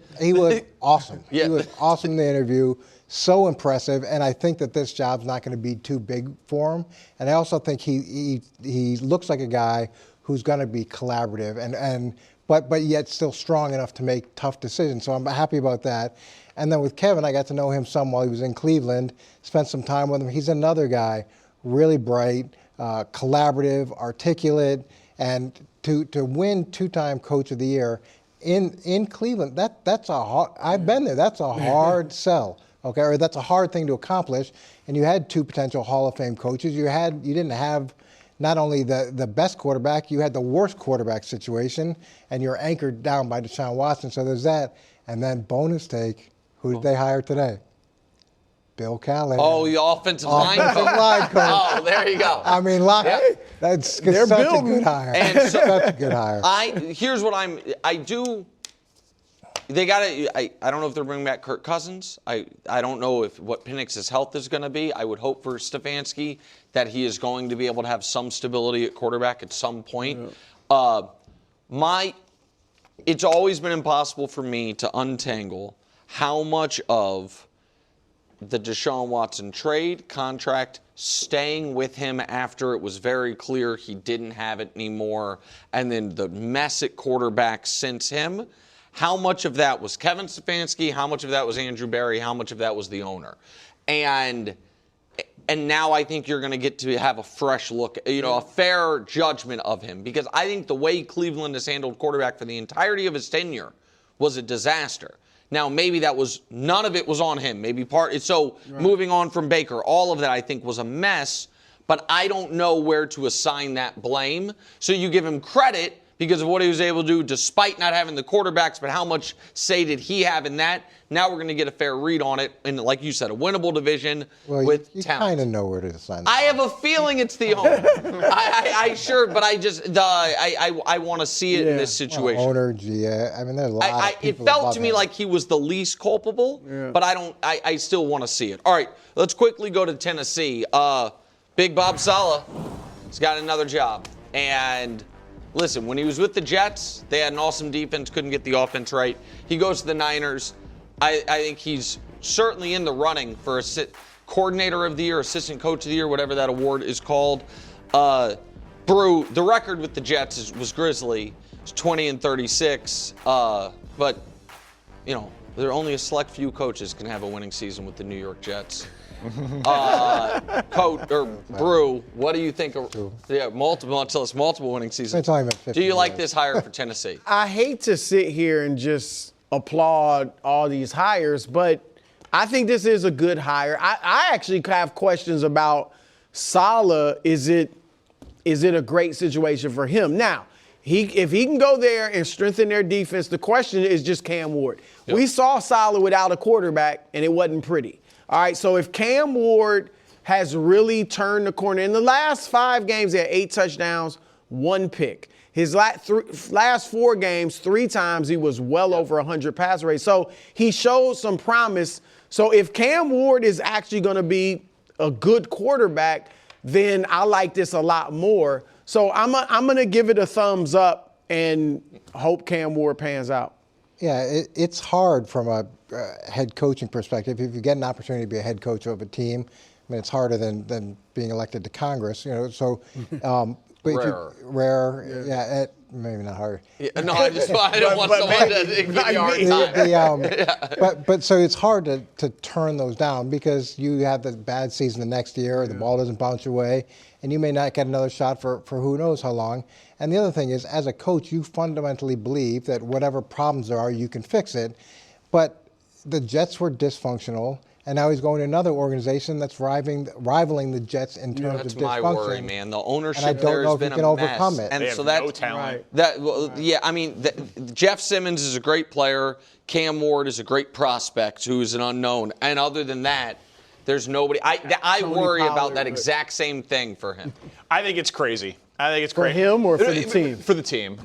awesome. Yeah. He was awesome in the interview. So impressive, and I think that this job's not going to be too big for him. And I also think he looks like a guy who's going to be collaborative but yet still strong enough to make tough decisions. So I'm happy about that. And then with Kevin, I got to know him some while he was in Cleveland. Spent some time with him. He's another guy, really bright. Collaborative, articulate, and to win 2-time Coach of the Year in Cleveland, that's a hard. I've been there. That's a hard sell, okay, or that's a hard thing to accomplish. And you had 2 potential Hall of Fame coaches. You didn't have not only the best quarterback, you had the worst quarterback situation, and you're anchored down by Deshaun Watson. So there's that. And then bonus take, who did they hire today? Bill Callahan. Oh, the offensive line coach. Oh, there you go. I mean, that's such a good hire. And so, such a good hire. Here's what they got to, I don't know if they're bringing back Kirk Cousins. I don't know what Penix's health is going to be. I would hope for Stefanski that he is going to be able to have some stability at quarterback at some point. Yeah. It's always been impossible for me to untangle how much of the Deshaun Watson trade contract, staying with him after it was very clear he didn't have it anymore, and then the mess at quarterback since him. How much of that was Kevin Stefanski? How much of that was Andrew Berry? How much of that was the owner? And now I think you're going to get to have a fresh look, a fair judgment of him, because I think the way Cleveland has handled quarterback for the entirety of his tenure was a disaster. Now, maybe none of it was on him. Moving on from Baker, all of that I think was a mess, but I don't know where to assign that blame. So you give him credit because of what he was able to do despite not having the quarterbacks, but how much say did he have in that? Now we're going to get a fair read on it. And like you said, a winnable division with you talent. kind of know where to assign that. I have a feeling it's the owner. I sure, but I want to see it in this situation. Well, owner, GA. I mean, there's a lot of people it felt above to me him. like he was the least culpable, but I still want to see it. All right, let's quickly go to Tennessee. Big Bob Saleh has got another job. And listen, when he was with the Jets, they had an awesome defense, couldn't get the offense right. He goes to the Niners. I think he's certainly in the running for coordinator of the year, assistant coach of the year, whatever that award is called. Brew, the record with the Jets was grisly. It's 20-36. But, you know, there are only a select few coaches can have a winning season with the New York Jets. Brew, what do you think? Multiple winning seasons. Do you like this hire for Tennessee? I hate to sit here and just applaud all these hires, but I think this is a good hire. I actually have questions about Saleh. Is it a great situation for him? Now, if he can go there and strengthen their defense, the question is just Cam Ward. Yep. We saw Saleh without a quarterback, and it wasn't pretty. All right, so if Cam Ward has really turned the corner, in the last 5 games, he had 8 touchdowns, 1 pick. His last 4 games, 3 times, he was well over 100 pass rate. So he showed some promise. So if Cam Ward is actually going to be a good quarterback, then I like this a lot more. So I'm going to give it a thumbs up and hope Cam Ward pans out. Yeah, it's hard from a head coaching perspective. If you get an opportunity to be a head coach of a team, I mean, it's harder than being elected to Congress, you know. So, but rare, maybe not hard. Yeah, no, I don't want someone to give you a hard time. But so it's hard to turn those down because you have the bad season the next year, the ball doesn't bounce your way, and you may not get another shot for who knows how long. And the other thing is, as a coach, you fundamentally believe that whatever problems there are, you can fix it. But the Jets were dysfunctional, and now he's going to another organization that's rivaling the Jets in terms of dysfunction. That's my worry, man. The ownership and I don't there know has if been he can a overcome mess. it. And they so have that's no talent. Jeff Simmons is a great player. Cam Ward is a great prospect who's an unknown. And other than that, there's nobody. I worry about that exact same thing for him. I think it's crazy. For him or for the team? For the team.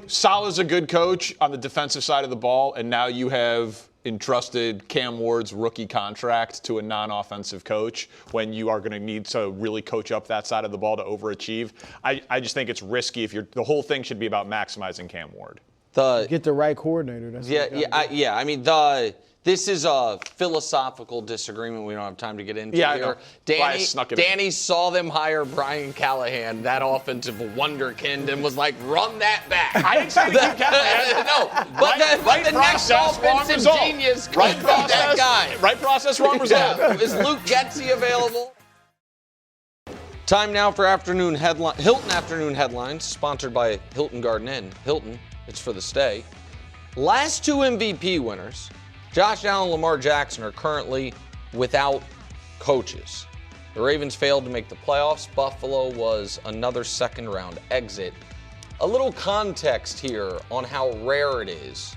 Saleh's a good coach on the defensive side of the ball, and now you have entrusted Cam Ward's rookie contract to a non-offensive coach when you are going to need to really coach up that side of the ball to overachieve. I just think it's risky if the whole thing should be about maximizing Cam Ward. Get the right coordinator. This is a philosophical disagreement we don't have time to get into here. I know. Danny saw them hire Brian Callahan, that offensive wonderkind, and was like, run that back. I didn't say to keep Callahan. No, but the next offensive genius could be that guy. Right process, wrong result. Is Luke Getsy available? Time now for Hilton Afternoon Headlines, sponsored by Hilton Garden Inn. Hilton, it's for the stay. Last 2 MVP winners, Josh Allen and Lamar Jackson, are currently without coaches. The Ravens failed to make the playoffs. Buffalo was another second-round exit. A little context here on how rare it is.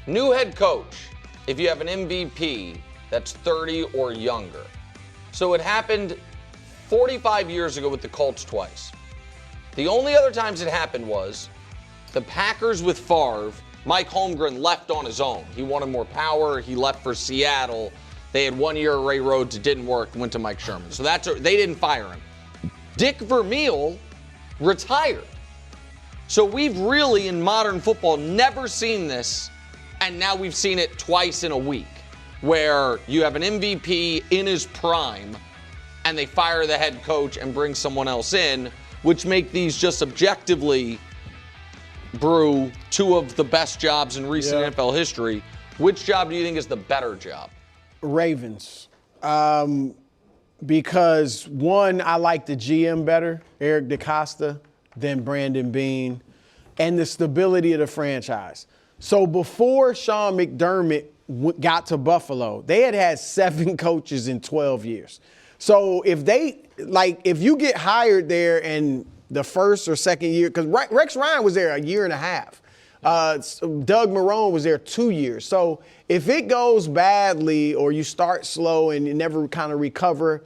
New head coach, if you have an MVP that's 30 or younger. So it happened 45 years ago with the Colts twice. The only other times it happened was the Packers with Favre. Mike Holmgren left on his own. He wanted more power. He left for Seattle. They had 1 year Ray Rhodes. It didn't work. Went to Mike Sherman. So they didn't fire him. Dick Vermeil retired. So we've really, in modern football, never seen this. And now we've seen it twice in a week, where you have an MVP in his prime, and they fire the head coach and bring someone else in, which make these just objectively, Brew, 2 of the best jobs in recent NFL history. Which job do you think is the better job? Ravens. Because, one, I like the GM better, Eric DeCosta, than Brandon Beane, and the stability of the franchise. So before Sean McDermott got to Buffalo, they had 7 coaches in 12 years. So if you get hired there and the first or second year, because Rex Ryan was there a year and a half. Doug Marrone was there 2 years. So if it goes badly or you start slow and you never kind of recover,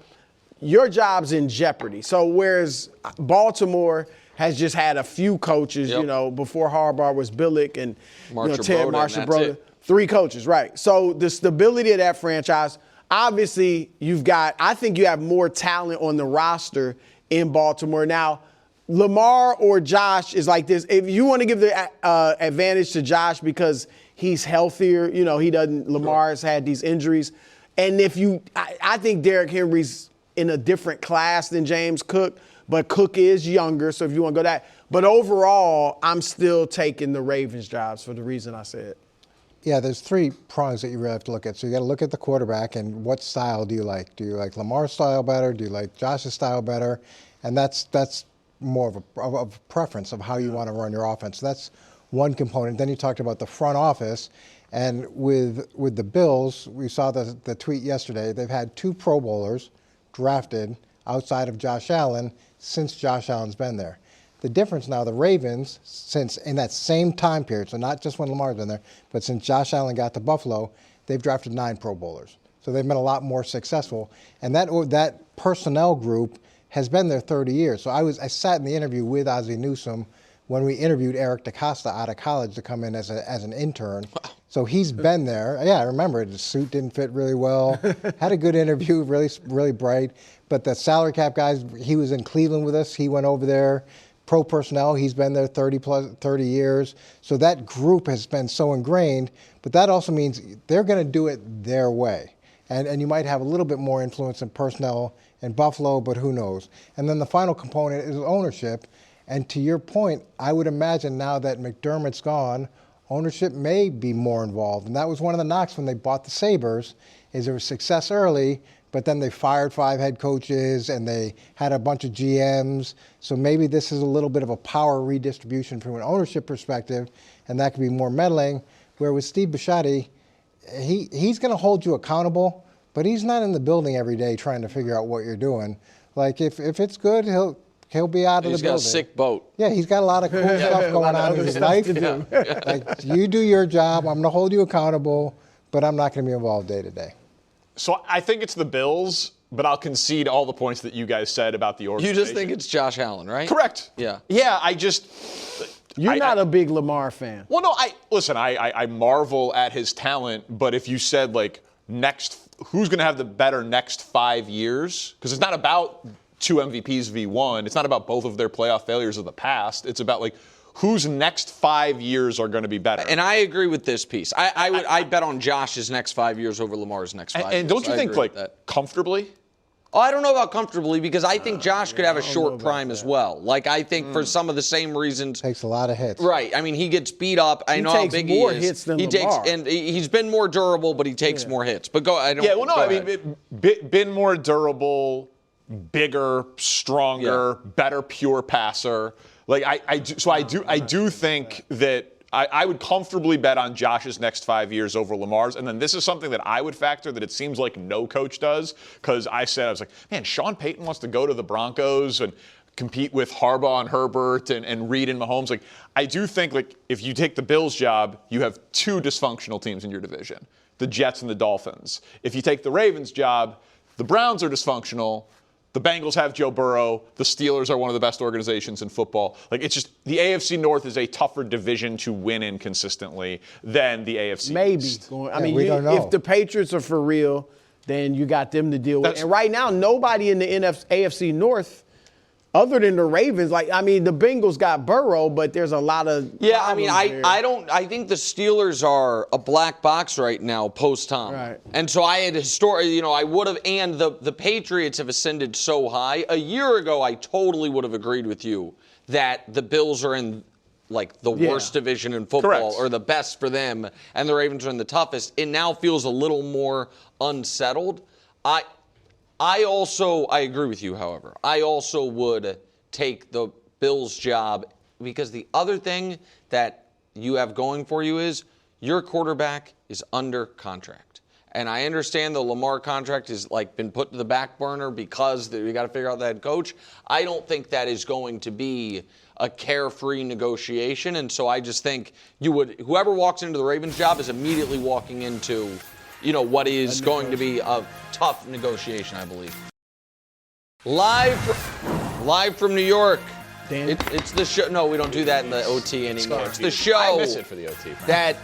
your job's in jeopardy. So whereas Baltimore has just had a few coaches, before Harbaugh was Billick and Ted Marshall-Broda. 3 coaches, right. So the stability of that franchise, obviously I think you have more talent on the roster in Baltimore. Now, Lamar or Josh is like this. If you want to give the advantage to Josh because he's healthier, Lamar's had these injuries. And I think Derrick Henry's in a different class than James Cook, but Cook is younger, so if you want to go that. But overall, I'm still taking the Ravens jobs for the reason I said. Yeah, there's 3 prongs that you really have to look at. So you got to look at the quarterback and what style do you like? Do you like Lamar's style better? Do you like Josh's style better? And that's more of a preference of how you want to run your offense. So that's one component. Then you talked about the front office. And with the Bills, we saw the tweet yesterday. They've had 2 Pro Bowlers drafted outside of Josh Allen since Josh Allen's been there. The difference now, the Ravens, since in that same time period, so not just when Lamar's been there, but since Josh Allen got to Buffalo, they've drafted 9 Pro Bowlers. So they've been a lot more successful. And that personnel group has been there 30 years. So I sat in the interview with Ozzie Newsome when we interviewed Eric DaCosta out of college to come in as an intern. Wow. So he's been there. Yeah, I remember the suit didn't fit really well. Had a good interview, really, really bright. But the salary cap guys, he was in Cleveland with us. He went over there. Pro personnel, he's been there 30 years. So that group has been so ingrained, but that also means they're going to do it their way. And you might have a little bit more influence in personnel in Buffalo, but who knows? And then the final component is ownership. And to your point, I would imagine now that McDermott's gone, ownership may be more involved. And that was one of the knocks when they bought the Sabres, is there was success early, but then they fired 5 head coaches and they had a bunch of GMs. So maybe this is a little bit of a power redistribution from an ownership perspective, and that could be more meddling. Where with Steve Bisciotti, he's going to hold you accountable, but he's not in the building every day trying to figure out what you're doing. Like if it's good, he'll be out of the building. He's got a sick boat. Yeah, he's got a lot of cool stuff going on in his life. Like you do your job, I'm going to hold you accountable, but I'm not going to be involved day to day. So I think it's the Bills, but I'll concede all the points that you guys said about the organization. You just think it's Josh Allen, right? Correct. Yeah. Yeah, You're not a big Lamar fan. Well, no, I marvel at his talent, but if you said, who's going to have the better next 5 years? Because it's not about 2 MVPs v1. It's not about both of their playoff failures of the past. It's about, whose next 5 years are going to be better. And I agree with this piece. I bet on Josh's next 5 years over Lamar's next 5 years. And don't you think, comfortably? Oh, I don't know about comfortably because I think Josh could have a short prime as well. I think for some of the same reasons. Takes a lot of hits. Right. I mean, he gets beat up. I know how big he is. He takes more hits than Lamar. And he's been more durable, but he takes more hits. But been more durable, bigger, stronger, better pure passer. I do think that I would comfortably bet on Josh's next 5 years over Lamar's. And then this is something that I would factor that it seems like no coach does. Because I was like, man, Sean Payton wants to go to the Broncos and compete with Harbaugh and Herbert and Reed and Mahomes. I do think if you take the Bills job, you have 2 dysfunctional teams in your division, the Jets and the Dolphins. If you take the Ravens job, the Browns are dysfunctional. The Bengals have Joe Burrow. The Steelers are one of the best organizations in football. It's just the AFC North is a tougher division to win in consistently than the AFC Maybe. East. We don't know. If the Patriots are for real, then you got them to deal with. And right now, nobody in the AFC North, other than the Ravens, the Bengals got Burrow, but there's a lot of I think the Steelers are a black box right now post-Tom. Right. And so I had I would have, and the Patriots have ascended so high. A year ago, I totally would have agreed with you that the Bills are in the worst division in football. Correct. Or the best for them, and the Ravens are in the toughest. It now feels a little more unsettled. I agree with you, however. I also would take the Bills job because the other thing that you have going for you is your quarterback is under contract. And I understand the Lamar contract has been put to the back burner because we got to figure out that head coach. I don't think that is going to be a carefree negotiation. And so I just think whoever walks into the Ravens job is immediately walking into, what is going to be a tough negotiation, I believe. Live from New York. Dan? It's the show. No, we don't do that in the OT anymore. It's the show. I miss it for the OT. That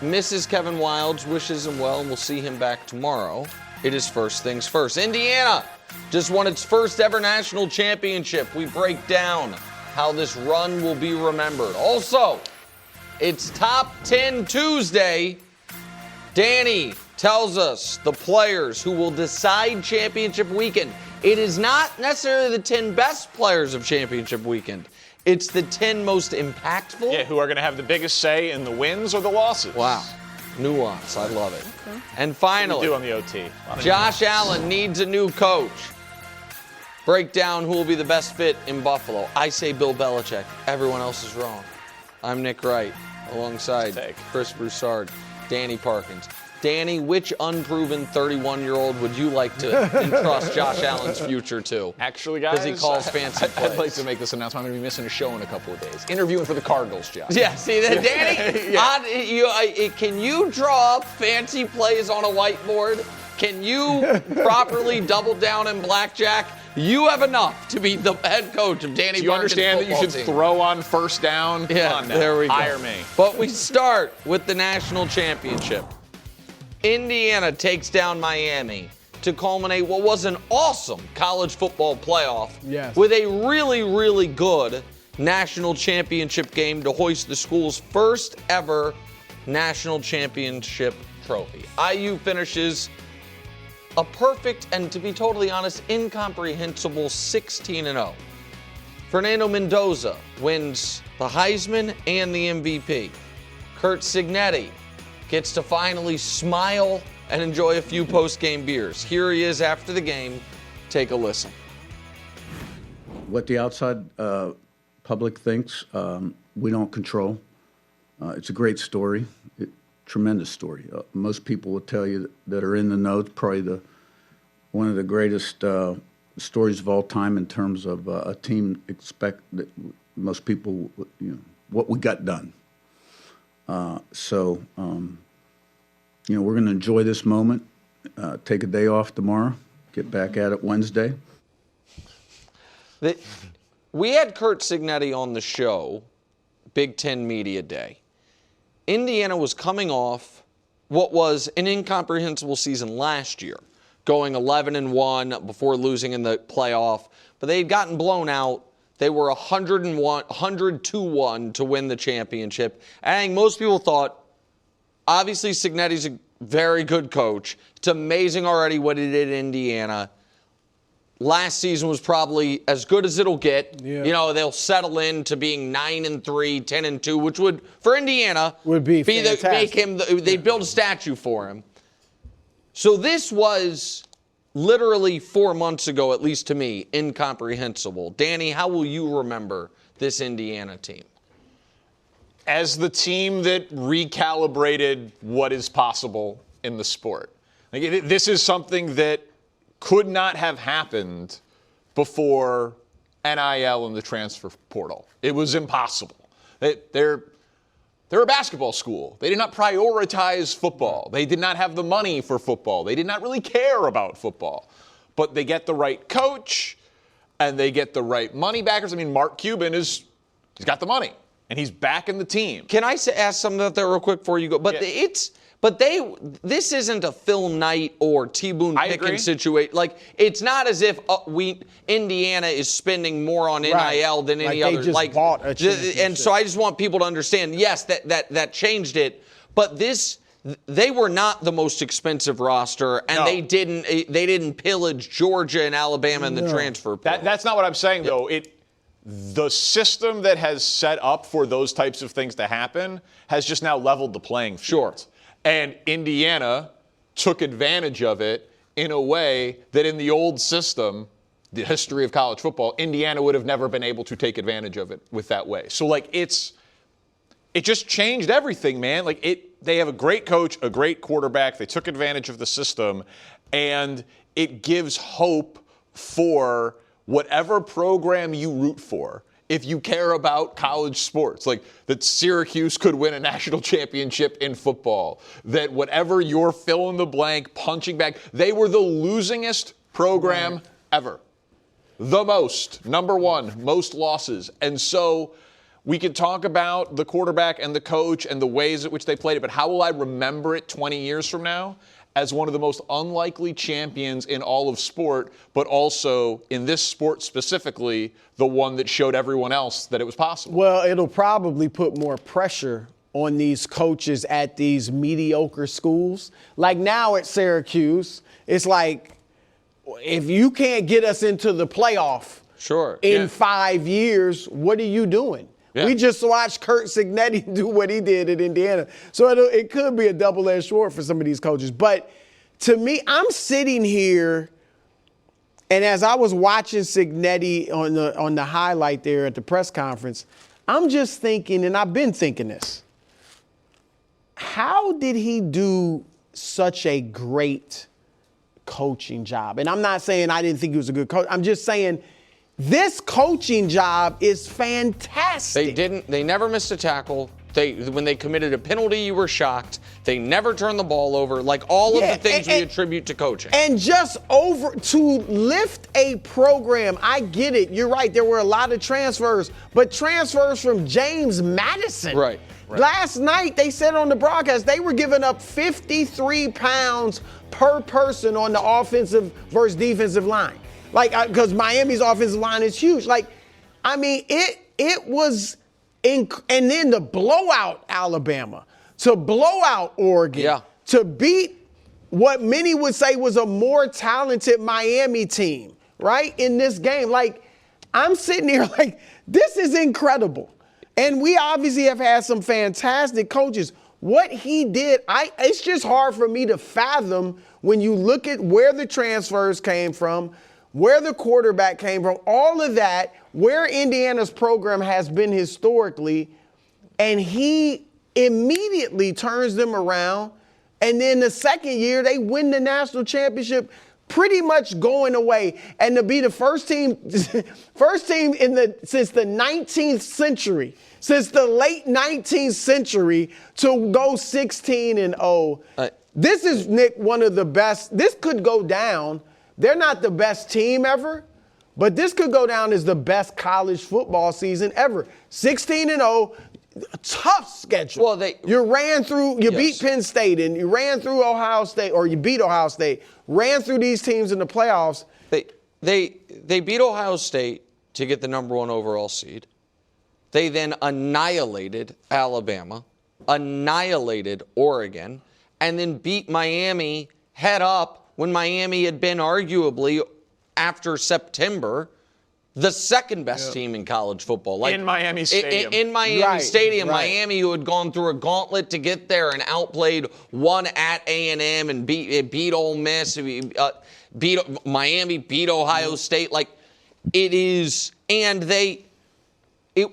Mrs. Kevin Wildes wishes him well, and we'll see him back tomorrow. It is first things first. Indiana just won its first ever national championship. We break down how this run will be remembered. Also, it's Top 10 Tuesday. Danny tells us the players who will decide championship weekend. It is not necessarily the 10 best players of championship weekend. It's the 10 most impactful. Yeah, who are going to have the biggest say in the wins or the losses. Wow. Nuance. I love it. Okay. And finally, we do on the OT. Josh Allen needs a new coach. Break down who will be the best fit in Buffalo. I say Bill Belichick. Everyone else is wrong. I'm Nick Wright, alongside Chris Broussard, Danny Parkins. Danny, which unproven 31-year-old would you like to entrust Josh Allen's future to? Actually, guys, because he calls fancy plays. I'd like to make this announcement. I'm going to be missing a show in a couple of days. Interviewing for the Cardinals, Josh. Yeah, see that, Danny? Can you draw up fancy plays on a whiteboard? Can you properly double down in blackjack? You have enough to be the head coach of Danny. Do you understand that you should throw on first down? Yeah, there we go. Hire me. But we start with the national championship. Indiana takes down Miami to culminate what was an awesome college football playoff with a really, really good national championship game to hoist the school's first ever national championship trophy. IU finishes a perfect and, to be totally honest, incomprehensible 16-0. Fernando Mendoza wins the Heisman and the MVP. Curt Cignetti gets to finally smile and enjoy a few post-game beers. Here he is after the game. Take a listen. What the outside public thinks, we don't control. It's a great story, tremendous story. Most people will tell you that are in the know. It's probably one of the greatest stories of all time in terms of a team that most people, what we got done. We're going to enjoy this moment, take a day off tomorrow, get back at it Wednesday. We had Curt Cignetti on the show, Big Ten Media Day. Indiana was coming off what was an incomprehensible season last year, going 11-1 before losing in the playoff, but they had gotten blown out. They were 102-1 to win the championship. And I think most people thought, obviously Cignetti's a very good coach. It's amazing already what he did in Indiana. Last season was probably as good as it'll get. Yeah. They'll settle into being 9-3, 10-2, which would, for Indiana, would be fantastic. Make him. They'd build a statue for him. So this was literally 4 months ago, at least to me, incomprehensible. Danny, how will you remember this Indiana team? As the team that recalibrated what is possible in the sport. This is something that could not have happened before NIL and the transfer portal. It was impossible. They're a basketball school. They did not prioritize football. They did not have the money for football. They did not really care about football. But they get the right coach, and they get the right money backers. I mean, Mark Cuban he's got the money, and he's backing the team. Can I ask something about that real quick before you go? But this isn't a Phil Knight or T. Boone Pickens situation. It's not as if Indiana is spending more on NIL than any other. They just bought a championship. And so I just want people to understand, yes, that changed it, but they were not the most expensive roster, and they didn't pillage Georgia and Alabama in the transfer portal. That's not what I'm saying, though. The system that has set up for those types of things to happen has just now leveled the playing field. Sure. And Indiana took advantage of it in a way that in the old system, the history of college football, Indiana would have never been able to take advantage of it with that way. So, it just changed everything, man. They have a great coach, a great quarterback. They took advantage of the system, and it gives hope for whatever program you root for. If you care about college sports, like that Syracuse could win a national championship in football, that whatever your fill in the blank punching bag, they were the losingest program ever. The most, number one, most losses. And so we could talk about the quarterback and the coach and the ways at which they played it, but how will I remember it 20 years from now? As one of the most unlikely champions in all of sport, but also in this sport specifically, the one that showed everyone else that it was possible. Well, it'll probably put more pressure on these coaches at these mediocre schools. Like now at Syracuse, it's like, if you can't get us into the playoff in 5 years, what are you doing? Yeah. We just watched Curt Cignetti do what he did at Indiana. So it could be a double-edged sword for some of these coaches. But to me, I'm sitting here, and as I was watching Cignetti on the highlight there at the press conference, I'm just thinking, and I've been thinking this, how did he do such a great coaching job? And I'm not saying I didn't think he was a good coach. I'm just saying this coaching job is fantastic. They never missed a tackle. When they committed a penalty, you were shocked. They never turned the ball over. Like all of the things we attribute to coaching. And just to lift a program, I get it. You're right. There were a lot of transfers, but transfers from James Madison. Right. Last night, they said on the broadcast, they were giving up 53 pounds per person on the offensive versus defensive line. Because Miami's offensive line is huge. It was, and then to blow out Alabama, to blow out Oregon, to beat what many would say was a more talented Miami team, right, in this game. I'm sitting here this is incredible. And we obviously have had some fantastic coaches. What he did, it's just hard for me to fathom when you look at where the transfers came from, where the quarterback came from, all of that, where Indiana's program has been historically, and he immediately turns them around. And then the second year, they win the national championship, pretty much going away. And to be the first team since the 19th century, since the late 19th century, to go 16-0. This is, Nick, one of the best. This could go down. They're not the best team ever, but this could go down as the best college football season ever. 16-0, tough schedule. Well, you beat Penn State, and you ran through Ohio State, or you beat Ohio State, ran through these teams in the playoffs. They beat Ohio State to get the number one overall seed. They then annihilated Alabama, annihilated Oregon, and then beat Miami head up when Miami had been arguably, after September, the second best team in college football. In Miami Stadium. In Miami Stadium. Miami, who had gone through a gauntlet to get there and outplayed one at A&M and beat Ole Miss, beat Miami, beat Ohio State. It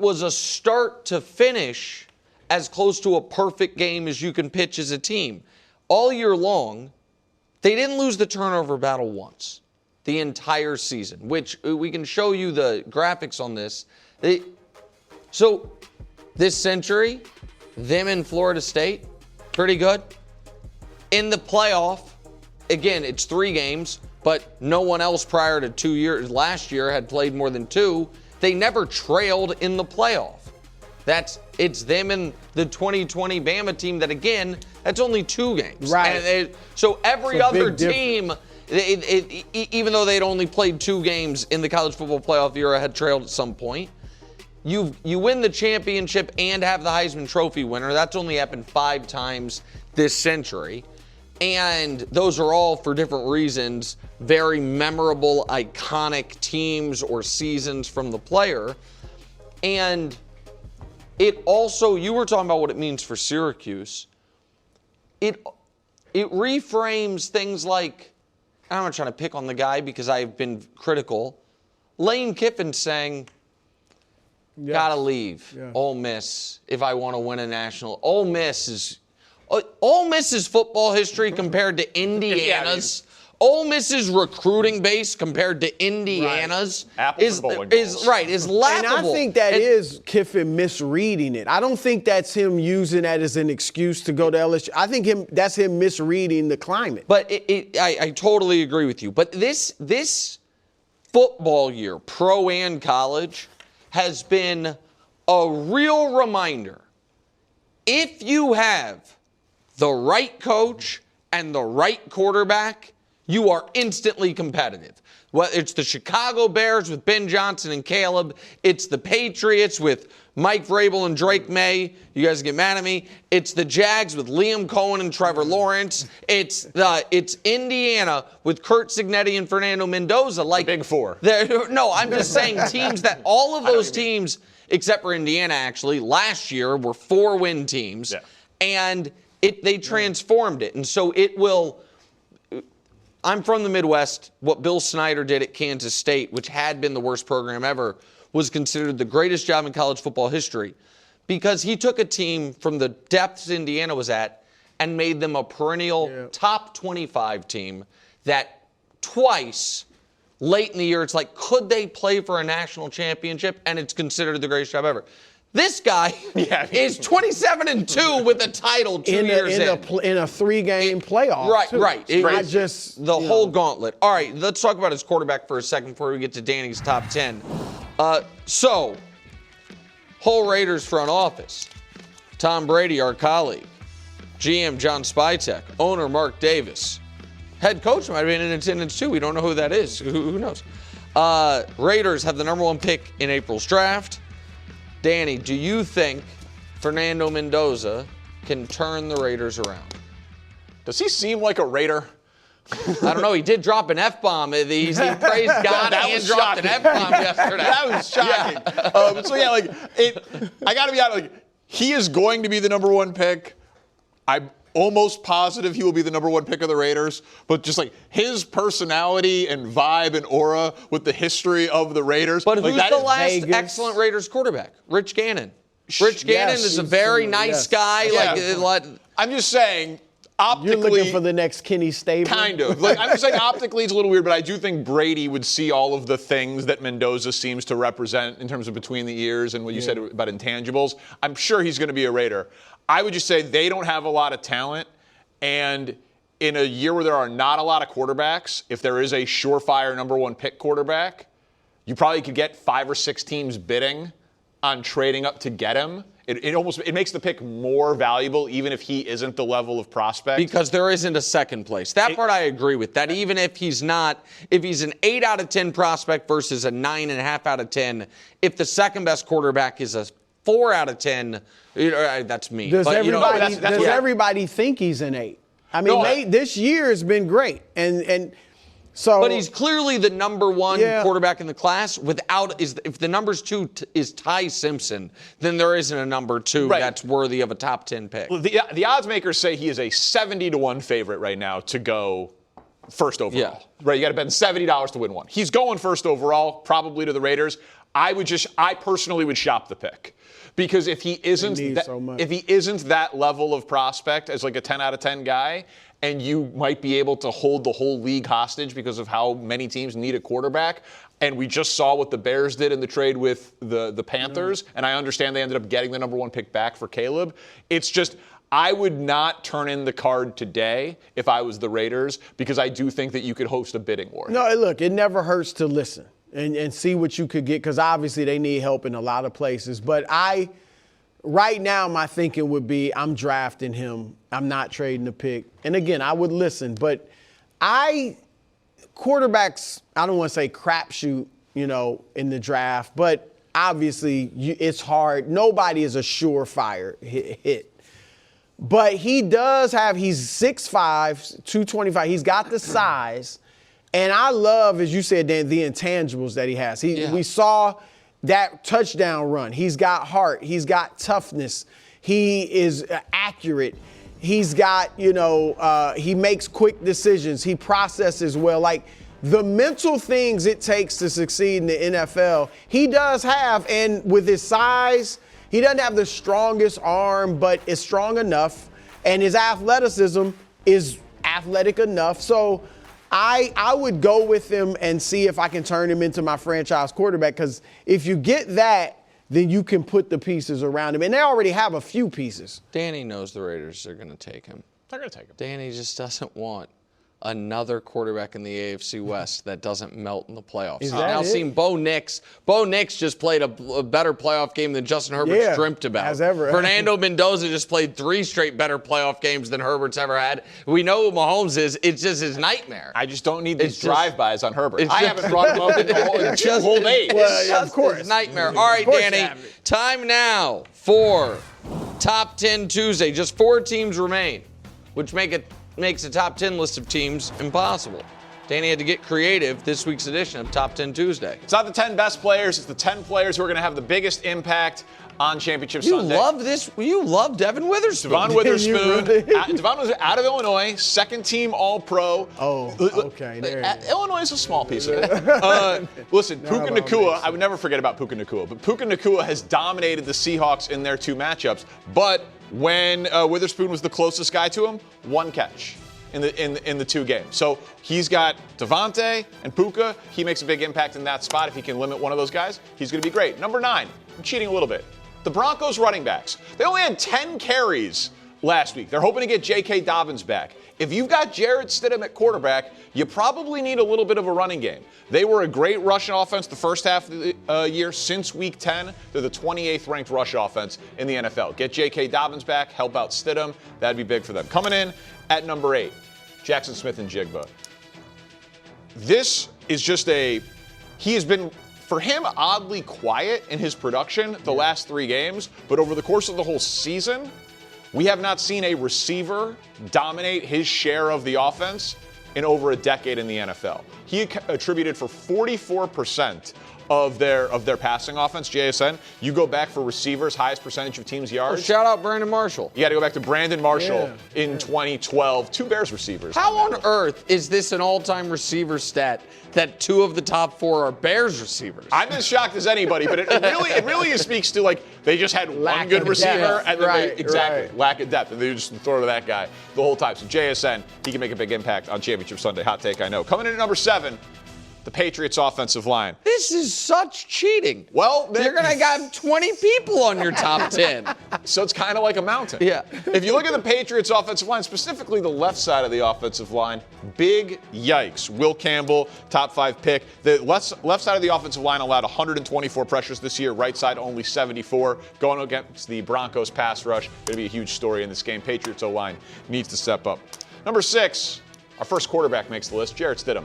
was a start to finish as close to a perfect game as you can pitch as a team. All year long, they didn't lose the turnover battle once the entire season, which we can show you the graphics on this. So this century, them in Florida State, pretty good. In the playoff, again, it's 3 games, but no one else prior to 2 years, last year, had played more than 2. They never trailed in the playoff. It's them and the 2020 Bama team that, again, that's only 2 games. Right. So every other team, even though they'd only played 2 games in the college football playoff era, had trailed at some point. You win the championship and have the Heisman Trophy winner. That's only happened 5 times this century. And those are all, for different reasons, very memorable, iconic teams or seasons from the player. And it also, you were talking about what it means for Syracuse. It reframes things like, I'm not trying to pick on the guy because I've been critical, Lane Kiffin saying, gotta leave Ole Miss if I want to win a national. Ole Miss's football history compared to Indiana's. Ole Miss's recruiting base compared to Indiana's is laughable. And I think that is Kiffin misreading it. I don't think that's him using that as an excuse to go to LSU. I think that's him misreading the climate. But I totally agree with you. But this football year, pro and college, has been a real reminder. If you have the right coach and the right quarterback, you are instantly competitive. Well, it's the Chicago Bears with Ben Johnson and Caleb. It's the Patriots with Mike Vrabel and Drake May. You guys get mad at me. It's the Jags with Liam Cohen and Trevor Lawrence. It's Indiana with Kurt Cignetti and Fernando Mendoza. Like the Big Four. No, I'm just saying teams that all of those teams, except for Indiana actually, last year were 4-win teams. Yeah. And they transformed it. And so it will. I'm from the Midwest. What Bill Snyder did at Kansas State, which had been the worst program ever, was considered the greatest job in college football history because he took a team from the depths Indiana was at and made them a perennial top 25 team that twice late in the year, it's like, could they play for a national championship? And it's considered the greatest job ever. This guy is 27-2 with a title 2 years in a 3-game playoff. Right. It's not just the whole gauntlet. All right, let's talk about his quarterback for a second before we get to Danny's top 10. So, whole Raiders front office. Tom Brady, our colleague. GM John Spytek. Owner Mark Davis. Head coach might have been in attendance too. We don't know who that is. Who knows? Raiders have the number 1 pick in April's draft. Danny, do you think Fernando Mendoza can turn the Raiders around? Does he seem like a Raider? I don't know. He did drop an F-bomb. He praised God and dropped an F-bomb yesterday. That was shocking. I got to be honest. He is going to be the number 1 pick. I'm almost positive he will be the number 1 pick of the Raiders. But just like his personality and vibe and aura with the history of the Raiders. But who's the last excellent Raiders quarterback? Rich Gannon. Rich Gannon is a very nice guy. Yeah. I'm just saying, optically. You're looking for the next Kenny Stabler? Kind of. I'm just saying optically it's a little weird, but I do think Brady would see all of the things that Mendoza seems to represent in terms of between the ears and what you said about intangibles. I'm sure he's going to be a Raider. I would just say they don't have a lot of talent, and in a year where there are not a lot of quarterbacks, if there is a surefire number 1 pick quarterback, you probably could get 5 or 6 teams bidding on trading up to get him. It makes the pick more valuable, even if he isn't the level of prospect. Because there isn't a second place. That part I agree with. That even if he's an 8 out of 10 prospect versus a 9.5 out of 10, if the second best quarterback is a 4 out of 10, that's me. Does everybody think he's an 8? I mean, this year has been great, and so. But he's clearly the number 1 quarterback in the class. If the number's 2 is Ty Simpson, then there isn't a number 2 that's worthy of a top 10 pick. Well, the odds makers say he is a 70-1 favorite right now to go first overall. Yeah. Right, you got to bet $70 to win one. He's going first overall, probably to the Raiders. I personally would shop the pick. Because if he isn't that level of prospect as like a 10 out of 10 guy, and you might be able to hold the whole league hostage because of how many teams need a quarterback, and we just saw what the Bears did in the trade with the Panthers, and I understand they ended up getting the number 1 pick back for Caleb. It's just, I would not turn in the card today if I was the Raiders, because I do think that you could host a bidding war. No, look, it never hurts to listen and see what you could get, because obviously they need help in a lot of places. But right now, my thinking would be I'm drafting him. I'm not trading the pick. And again, I would listen. But quarterbacks, I don't want to say crapshoot, in the draft. But obviously, it's hard. Nobody is a surefire hit. But he's 6'5", 225. He's got the size. And I love, as you said, Dan, the intangibles that he has. We saw that touchdown run. He's got heart. He's got toughness. He is accurate. He's got, he makes quick decisions. He processes well. Like, the mental things it takes to succeed in the NFL, he does have. And with his size, he doesn't have the strongest arm, but it's strong enough. And his athleticism is athletic enough. So I would go with him and see if I can turn him into my franchise quarterback, because if you get that, then you can put the pieces around him. And they already have a few pieces. Danny knows the Raiders are going to take him. They're going to take him. Danny just doesn't want another quarterback in the AFC West that doesn't melt in the playoffs. Is I've that now it? seen Bo Nix. Bo Nix just played a better playoff game than Justin Herbert's dreamt about. as ever. Fernando Mendoza just played 3 straight better playoff games than Herbert's ever had. We know who Mahomes is. It's just his nightmare. I just don't need these It's just- drive-bys on Herbert. it's I just- haven't brought him up in 2 whole days. Well, yeah, of Just course. his nightmare. All right, Of course you Danny. have it. Time now for Top 10 Tuesday. Just 4 teams remain, which makes a top 10 list of teams impossible. Danny had to get creative this week's edition of Top 10 Tuesday. It's not the 10 best players. It's the 10 players who are going to have the biggest impact on Championship You Sunday. love this. You love Devin Witherspoon. Devon Witherspoon. really? Devon was out of Illinois, second-team All-Pro. Oh, okay. There it is. Illinois is a small piece of it. Listen, Puka about Nacua, Mason. I would never forget about Puka Nacua, but Puka Nacua has dominated the Seahawks in their 2 matchups. But when Witherspoon was the closest guy to him, 1 catch in the 2 games. So he's got Devontae and Puka. He makes a big impact in that spot. If he can limit one of those guys, he's going to be great. Number 9, I'm cheating a little bit. The Broncos running backs. They only had 10 carries last week. They're hoping to get J.K. Dobbins back. If you've got Jarrett Stidham at quarterback, you probably need a little bit of a running game. They were a great rushing offense the first half of the year. Since week 10, they're the 28th ranked rush offense in the NFL. Get J.K. Dobbins back, help out Stidham. That'd be big for them. Coming in at number 8, Jackson Smith and Jigba. This is just he has been, for him, oddly quiet in his production the last 3 games, but over the course of the whole season, we have not seen a receiver dominate his share of the offense in over a decade in the NFL. He attributed for 44% of their passing offense, JSN. You go back for receivers, highest percentage of teams' yards. Shout out Brandon Marshall. You got to go back to Brandon Marshall in 2012. 2 Bears receivers. How on earth is this an all-time receiver stat that 2 of the top 4 are Bears receivers? I'm as shocked as anybody, but it really speaks to, like, they just had Lack one good of receiver, depth. and then Right. lack of depth, and they just throw to that guy the whole time. So JSN, he can make a big impact on Championship Sunday. Hot take, I know. Coming in at number 7, the Patriots offensive line. This is such cheating. Well, You're going to have 20 people on your top 10. So it's kind of like a mountain. Yeah. If you look at the Patriots offensive line, specifically the left side of the offensive line, big yikes. Will Campbell, top 5 pick. The left side of the offensive line allowed 124 pressures this year. Right side only 74. Going against the Broncos pass rush. Going to be a huge story in this game. Patriots O-line needs to step up. Number 6, our first quarterback makes the list, Jarrett Stidham.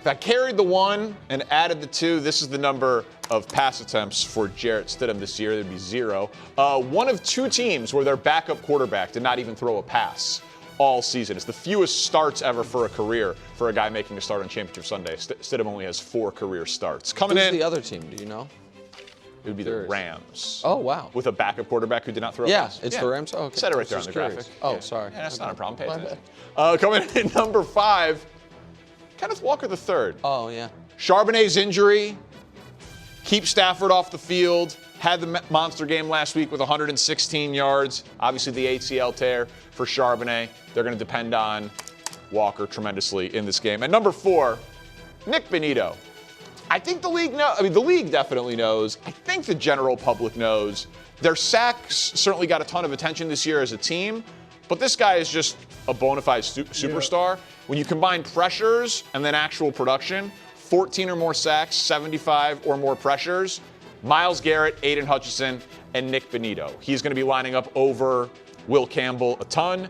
If I carried the 1 and added the 2, this is the number of pass attempts for Jarrett Stidham this year. There'd be 0. One of 2 teams where their backup quarterback did not even throw a pass all season. It's the fewest starts ever for a career for a guy making a start on Championship Sunday. Stidham only has 4 career starts. Coming Who's in, the other team? Do you know? it would be the Rams. Oh, wow. With a backup quarterback who did not throw a Yeah, pass. it's the Rams. Oh, okay. Said it right there on Just the curious. graphic. Oh, Yeah. sorry. Yeah, that's not a problem. Pay My attention. Coming in at number 5, Kenneth Walker III. Oh, yeah. Charbonnet's injury, keep Stafford off the field, had the monster game last week with 116 yards. Obviously the ACL tear for Charbonnet. They're going to depend on Walker tremendously in this game. And number 4, Nick Bonitto. I think the league the league definitely knows. I think the general public knows. Their sacks certainly got a ton of attention this year as a team, but this guy is just a bona fide superstar. When you combine pressures and then actual production, 14 or more sacks, 75 or more pressures, Myles Garrett, Aiden Hutchinson, and Nick Bonitto. He's going to be lining up over Will Campbell a ton.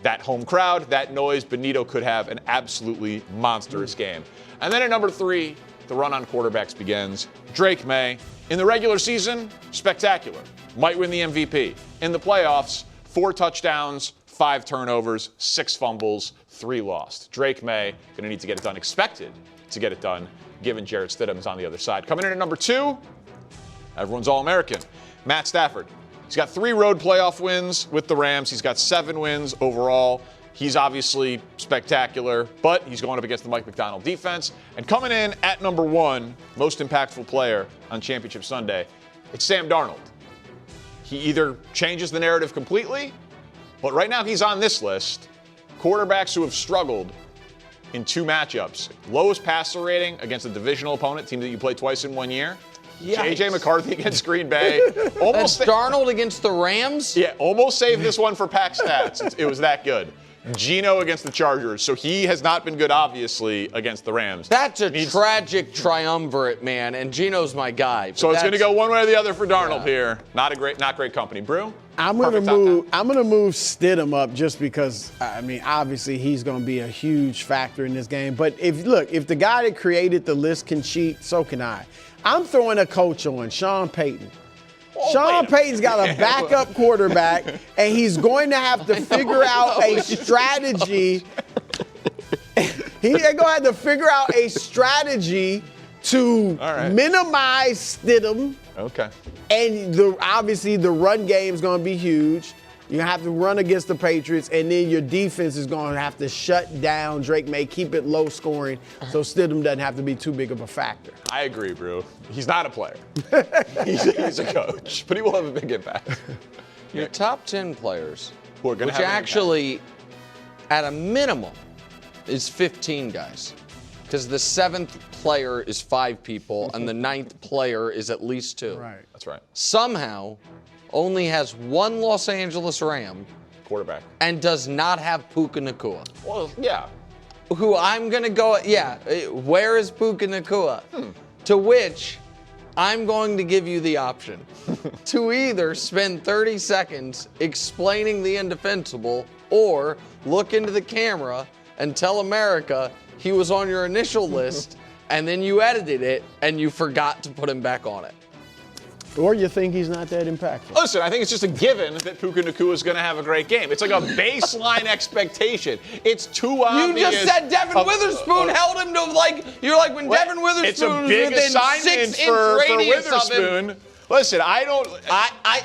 That home crowd, that noise, Bonitto could have an absolutely monstrous game. And then at number 3, the run on quarterbacks begins. Drake May, in the regular season, spectacular. Might win the MVP. In the playoffs, 4 touchdowns, 5 turnovers, 6 fumbles, 3 lost. Drake May going to need to get it done, expected to get it done, given Jarrett Stidham is on the other side. Coming in at number 2, everyone's All-American, Matt Stafford. He's got 3 road playoff wins with the Rams. He's got 7 wins overall He's obviously spectacular, but he's going up against the Mike McDonald defense. And coming in at number 1, most impactful player on Championship Sunday, it's Sam Darnold. He either changes the narrative completely, but right now he's on this list. Quarterbacks who have struggled in 2 matchups. Lowest passer rating against a divisional opponent, team that you play twice in 1 year. J.J. McCarthy against Green Bay. That's Darnold against the Rams? Yeah, almost saved this one for Pack Stats. It was that good. Geno against the Chargers. So he has not been good, obviously, against the Rams. That's a tragic triumvirate, man, and Geno's my guy. So it's going to go one way or the other for Darnold here. Not great company. Brew? I'm gonna move Stidham up just because obviously he's gonna be a huge factor in this game. But if the guy that created the list can cheat, so can I. I'm throwing a coach on Sean Payton. Sean Payton's got a backup quarterback, and he's going to have to figure out a strategy. He's going to have to figure out a strategy to minimize Stidham. Okay. And obviously the run game is going to be huge. You're going to have to run against the Patriots, and then your defense is going to have to shut down Drake May, keep it low scoring, so Stidham doesn't have to be too big of a factor. I agree, Brew. He's not a player. he's a coach, but he will have a big impact. Your top 10 players, who are going to which have actually, at a minimum, is 15 guys. Because the 7th player is 5 people, and the 9th player is at least 2. Right. That's right. Somehow, only has 1 Los Angeles Ram Quarterback. and does not have Puka Nacua. Well, yeah. Who I'm going to go, where is Puka Nacua? To which I'm going to give you the option to either spend 30 seconds explaining the indefensible or look into the camera and tell America he was on your initial list and then you edited it and you forgot to put him back on it. Or you think he's not that impactful. Listen, I think it's just a given that Puka Nacua is going to have a great game. It's like a baseline expectation. It's too obvious. You just said Devin Witherspoon held him to you're like when Devin Witherspoon was within 6 inch radius of him. Listen, I don't. I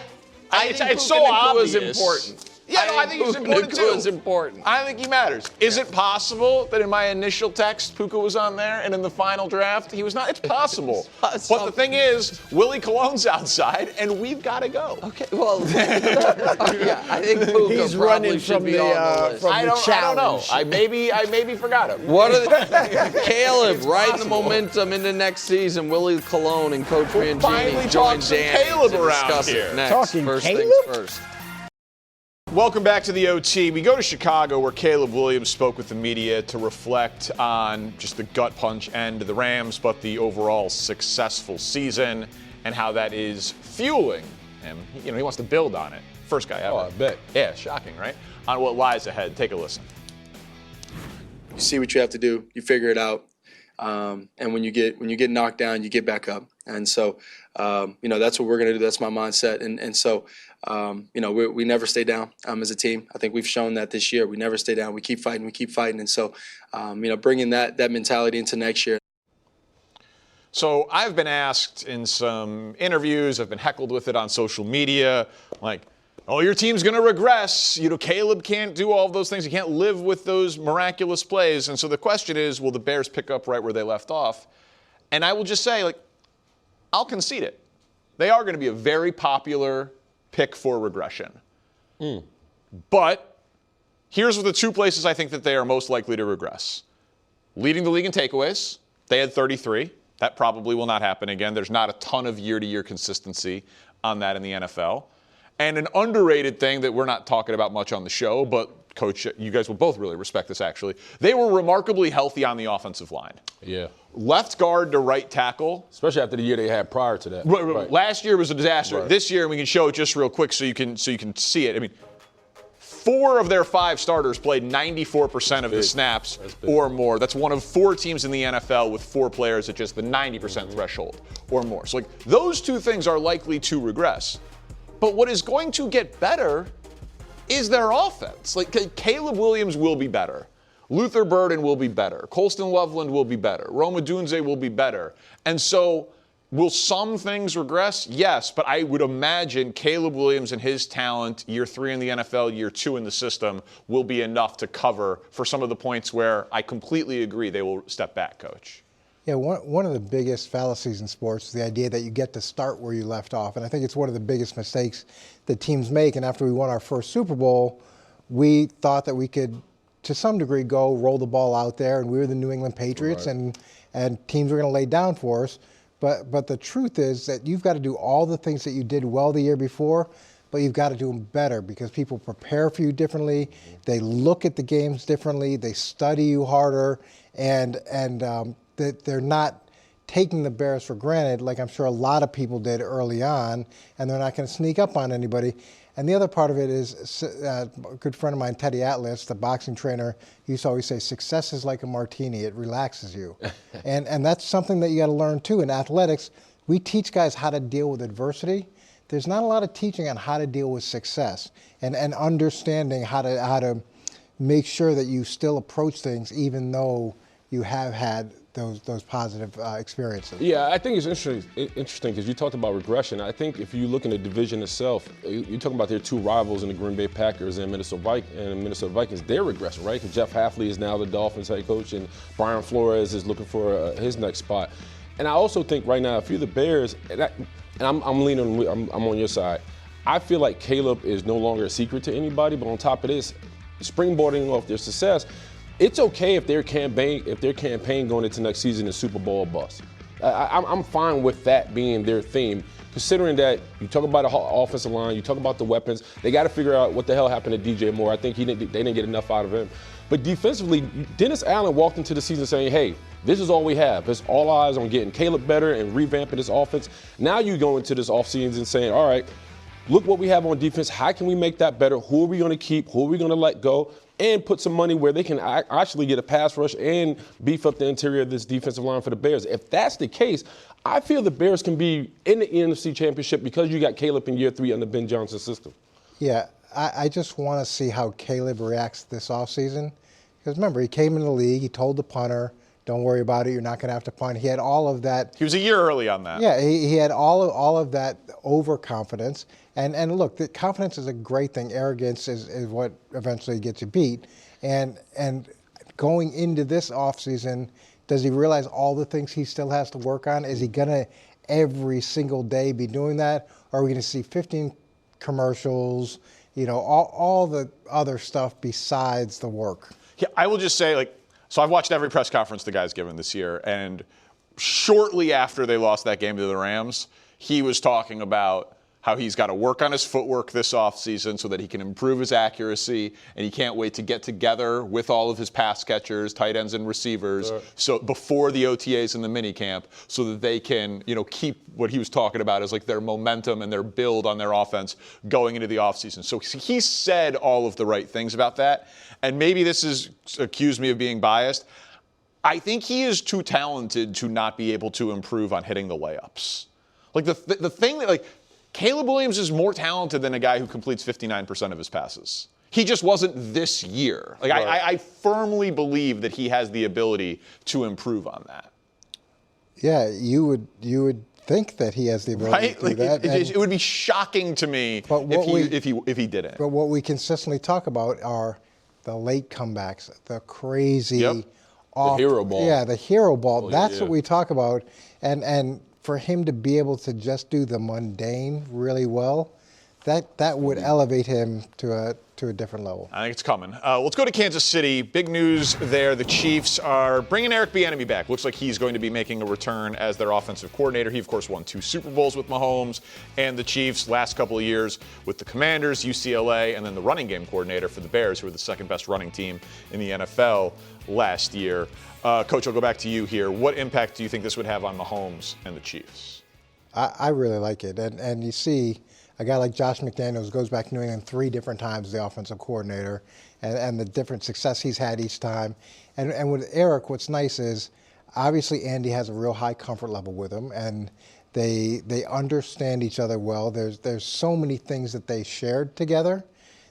think it's Puka so Nacua obvious. is important. Yeah, I think he's important too. Is important. I think he matters. Is it possible that in my initial text, Puka was on there, and in the final draft, he was not? It's possible. But the thing is, Willie Cologne's outside, and we've got to go. Okay, well, I think Puka He's probably running should from be the, on the list. I don't know. I maybe forgot him. What are Caleb riding the momentum into next season? Willie Cologne and Coach finally Bieniemy talk join some Dan Caleb to around discuss here. it next. Talking First Caleb? things first. Welcome back to the OT. We go to Chicago where Caleb Williams spoke with the media to reflect on just the gut punch end of the Rams, but the overall successful season and how that is fueling him. He wants to build on it. First guy ever. Oh, I bet. Yeah, shocking, right? On what lies ahead. Take a listen. You see what you have to do. You figure it out. And when you get knocked down, you get back up. And so, that's what we're going to do. That's my mindset. And so, we never stay down as a team. I think we've shown that this year. We never stay down. We keep fighting. And so, bringing that mentality into next year. So I've been asked in some interviews, I've been heckled with it on social media, like, oh, your team's going to regress. Caleb can't do all of those things. He can't live with those miraculous plays. And so the question is, will the Bears pick up right where they left off? And I will just say, I'll concede it. They are going to be a very popular pick for regression. But here's the 2 places I think that they are most likely to regress. Leading the league in takeaways. They had 33. That probably will not happen again. There's not a ton of year-to-year consistency on that in the NFL. And an underrated thing that we're not talking about much on the show, but Coach, you guys will both really respect this actually. They were remarkably healthy on the offensive line. Yeah. Left guard to right tackle. Especially after the year they had prior to that. Right. Last year was a disaster. Right. This year, we can show it just real quick so you can see it. 4 of their 5 starters played 94% of the snaps or more. That's one of 4 teams in the NFL with 4 players at just the 90% threshold or more. So those 2 things are likely to regress. But what is going to get better is their offense. Caleb Williams will be better. Luther Burden will be better. Colston Loveland will be better. Rome Odunze will be better. And so Will some things regress? Yes, but I would imagine Caleb Williams and his talent, year 3 in the NFL, year 2 in the system, will be enough to cover for some of the points where I completely agree they will step back, Coach. Yeah, one of the biggest fallacies in sports is the idea that you get to start where you left off. And I think it's one of the biggest mistakes that teams make. And after we won our first Super Bowl, we thought that we could, to some degree, go roll the ball out there, and we were the New England Patriots, right, and teams were going to lay down for us. But the truth is that you've got to do all the things that you did well the year before, but you've got to do them better because people prepare for you differently. They look at the games differently. They study you harder, and that they're not taking the Bears for granted like I'm sure a lot of people did early on, and they're not going to sneak up on anybody. And the other part of it is a good friend of mine, Teddy Atlas, the boxing trainer, he used to always say, success is like a martini. It relaxes you. and that's something that you got to learn, too. In athletics, we teach guys how to deal with adversity. There's not a lot of teaching on how to deal with success and understanding how to make sure that you still approach things even though you have had those positive experiences. Yeah, I think it's interesting because you talked about regression. I think if you look in the division itself, you're talking about their two rivals in the Green Bay Packers and Minnesota Vikings. They're regressing, right? Because Jeff Hafley is now the Dolphins head coach, and Brian Flores is looking for his next spot. And I also think right now, if you're the Bears, and I'm leaning, I'm on your side. I feel like Caleb is no longer a secret to anybody. But on top of this, springboarding off their success, it's okay if their campaign going into next season is Super Bowl bust. I'm fine with that being their theme, considering that you talk about the offensive line, you talk about the weapons. They got to figure out what the hell happened to DJ Moore. I think they didn't get enough out of him. But defensively, Dennis Allen walked into the season saying, hey, this is all we have. It's all eyes on getting Caleb better and revamping this offense. Now you go into this offseason saying, all right, look what we have on defense. How can we make that better? Who are we going to keep? Who are we going to let go? And put some money where they can actually get a pass rush and beef up the interior of this defensive line for the Bears. If that's the case, I feel the Bears can be in the NFC Championship because you got Caleb in year 3 under Ben Johnson's system. Yeah, I just want to see how Caleb reacts this offseason. Because remember, he came in the league, he told the punter, don't worry about it, you're not going to have to punt. He had all of that. He was a year early on that. Yeah, he had all of that overconfidence. And look, the confidence is a great thing. Arrogance is what eventually gets you beat. And going into this offseason, does he realize all the things he still has to work on? Is he going to every single day be doing that? Or are we going to see 15 commercials, all the other stuff besides the work? Yeah, I will just say, so I've watched every press conference the guy's given this year, and shortly after they lost that game to the Rams, he was talking about how he's got to work on his footwork this offseason so that he can improve his accuracy, and he can't wait to get together with all of his pass catchers, tight ends, and receivers so before the OTAs and the minicamp so that they can, keep what he was talking about as their momentum and their build on their offense going into the offseason. So he said all of the right things about that, and maybe this is accused me of being biased. I think he is too talented to not be able to improve on hitting the layups. The thing that, Caleb Williams is more talented than a guy who completes 59% of his passes. He just wasn't this year. Right. I firmly believe that he has the ability to improve on that. Yeah, you would think that he has the ability to do that. It would be shocking to me if he didn't. But what we consistently talk about are the late comebacks, the crazy the hero ball. Yeah, the hero ball. That's what we talk about. And for him to be able to just do the mundane really well, that would elevate him to a different level. I think it's coming. Let's go to Kansas City. Big news there. The Chiefs are bringing Eric Bieniemy back. Looks like he's going to be making a return as their offensive coordinator. He, of course, won 2 Super Bowls with Mahomes and the Chiefs last couple of years with the Commanders, UCLA, and then the running game coordinator for the Bears, who were the second best running team in the NFL last year. Coach, I'll go back to you here. What impact do you think this would have on Mahomes and the Chiefs? I really like it. And you see a guy like Josh McDaniels goes back to New England 3 different times as the offensive coordinator and the different success he's had each time. And with Eric, what's nice is obviously Andy has a real high comfort level with him, and they understand each other well. There's so many things that they shared together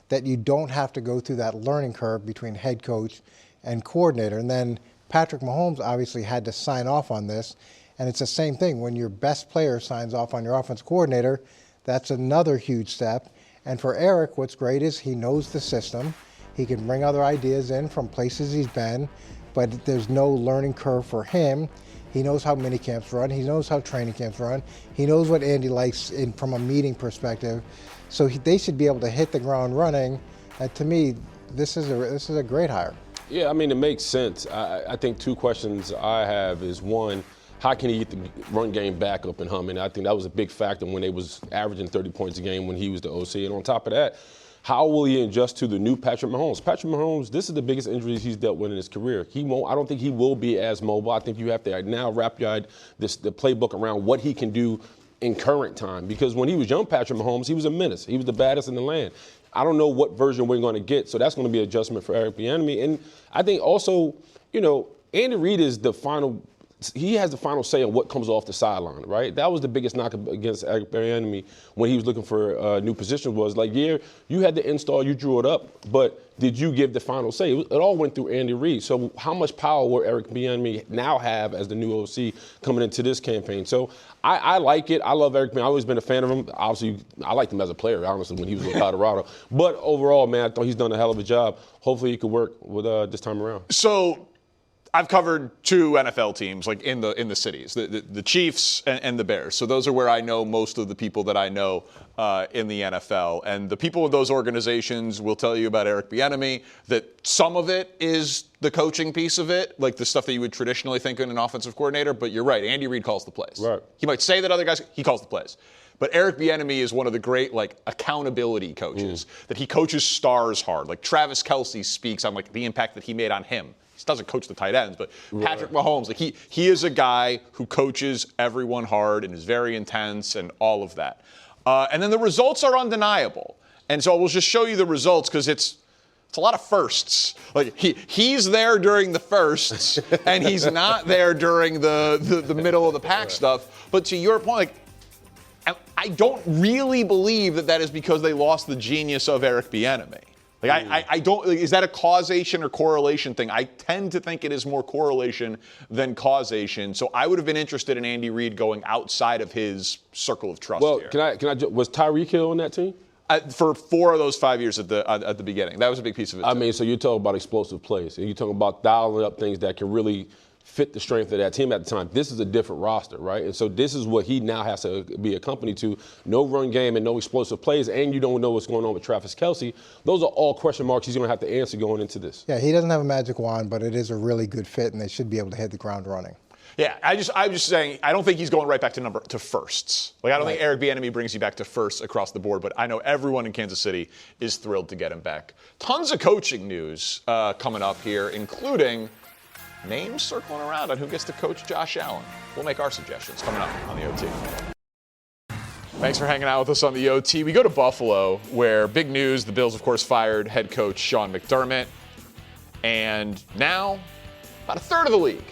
that you don't have to go through that learning curve between head coach and coordinator. And then Patrick Mahomes obviously had to sign off on this. And it's the same thing. When your best player signs off on your offensive coordinator, that's another huge step. And for Eric, what's great is he knows the system. He can bring other ideas in from places he's been, but there's no learning curve for him. He knows how mini camps run. He knows how training camps run. He knows what Andy likes from a meeting perspective. So they should be able to hit the ground running. And to me, this is a great hire. Yeah, I mean, it makes sense. I think two questions I have is, one, how can he get the run game back up and humming? I think that was a big factor when they was averaging 30 points a game when he was the OC. And on top of that, how will he adjust to the new Patrick Mahomes? Patrick Mahomes, this is the biggest injuries he's dealt with in his career. I don't think he will be as mobile. I think you have to now wrap the playbook around what he can do in current time. Because when he was young Patrick Mahomes, he was a menace. He was the baddest in the land. I don't know what version we're going to get, so that's going to be an adjustment for Eric Bieniemy. And I think also, Andy Reid is he has the final say on what comes off the sideline, right? That was the biggest knock against Eric Bieniemy when he was looking for a new position was like, yeah, you had the install, you drew it up, but did you give the final say? It all went through Andy Reid. So how much power will Eric Bieniemy now have as the new OC coming into this campaign? So I like it. I love Eric Bieniemy. I've always been a fan of him. Obviously, I liked him as a player, honestly, when he was with Colorado. But overall, man, I thought he's done a hell of a job. Hopefully he could work with this time around. So I've covered two NFL teams, like in the cities, the Chiefs and the Bears. So those are where I know most of the people that I know in the NFL. And the people in those organizations will tell you about Eric Bieniemy, that some of it is the coaching piece of it, like the stuff that you would traditionally think in an offensive coordinator. But you're right, Andy Reid calls the plays. Right. He might say that other guys, he calls the plays. But Eric Bieniemy is one of the great, accountability coaches, that he coaches stars hard. Like Travis Kelce speaks on, the impact that he made on him. He doesn't coach the tight ends, but Patrick Mahomes, he is a guy who coaches everyone hard and is very intense and all of that. And then the results are undeniable. And so we'll just show you the results because it's a lot of firsts. He's there during the firsts, and he's not there during the middle of the pack stuff. But to your point, I don't really believe that is because they lost the genius of Eric Bieniemy. I don't. Is that a causation or correlation thing? I tend to think it is more correlation than causation. So I would have been interested in Andy Reid going outside of his circle of trust. Well, here. can I? Was Tyreek Hill on that team? For 4 of those 5 years at the beginning, that was a big piece of it. I mean, so you're talking about explosive plays, and you're talking about dialing up things that can really fit the strength of that team at the time. This is a different roster, right? And so this is what he now has to be accompanied to. No run game and no explosive plays, and you don't know what's going on with Travis Kelce. Those are all question marks he's going to have to answer going into this. Yeah, he doesn't have a magic wand, but it is a really good fit, and they should be able to hit the ground running. Yeah, I'm just saying, I don't think he's going right back to firsts. I don't think Eric Bieniemy brings you back to firsts across the board, but I know everyone in Kansas City is thrilled to get him back. Tons of coaching news coming up here, including names circling around on who gets to coach Josh Allen. We'll make our suggestions coming up on the OT. Thanks for hanging out with us on the OT. We go to Buffalo, where big news, the Bills, of course, fired head coach Sean McDermott. And now, about a third of the league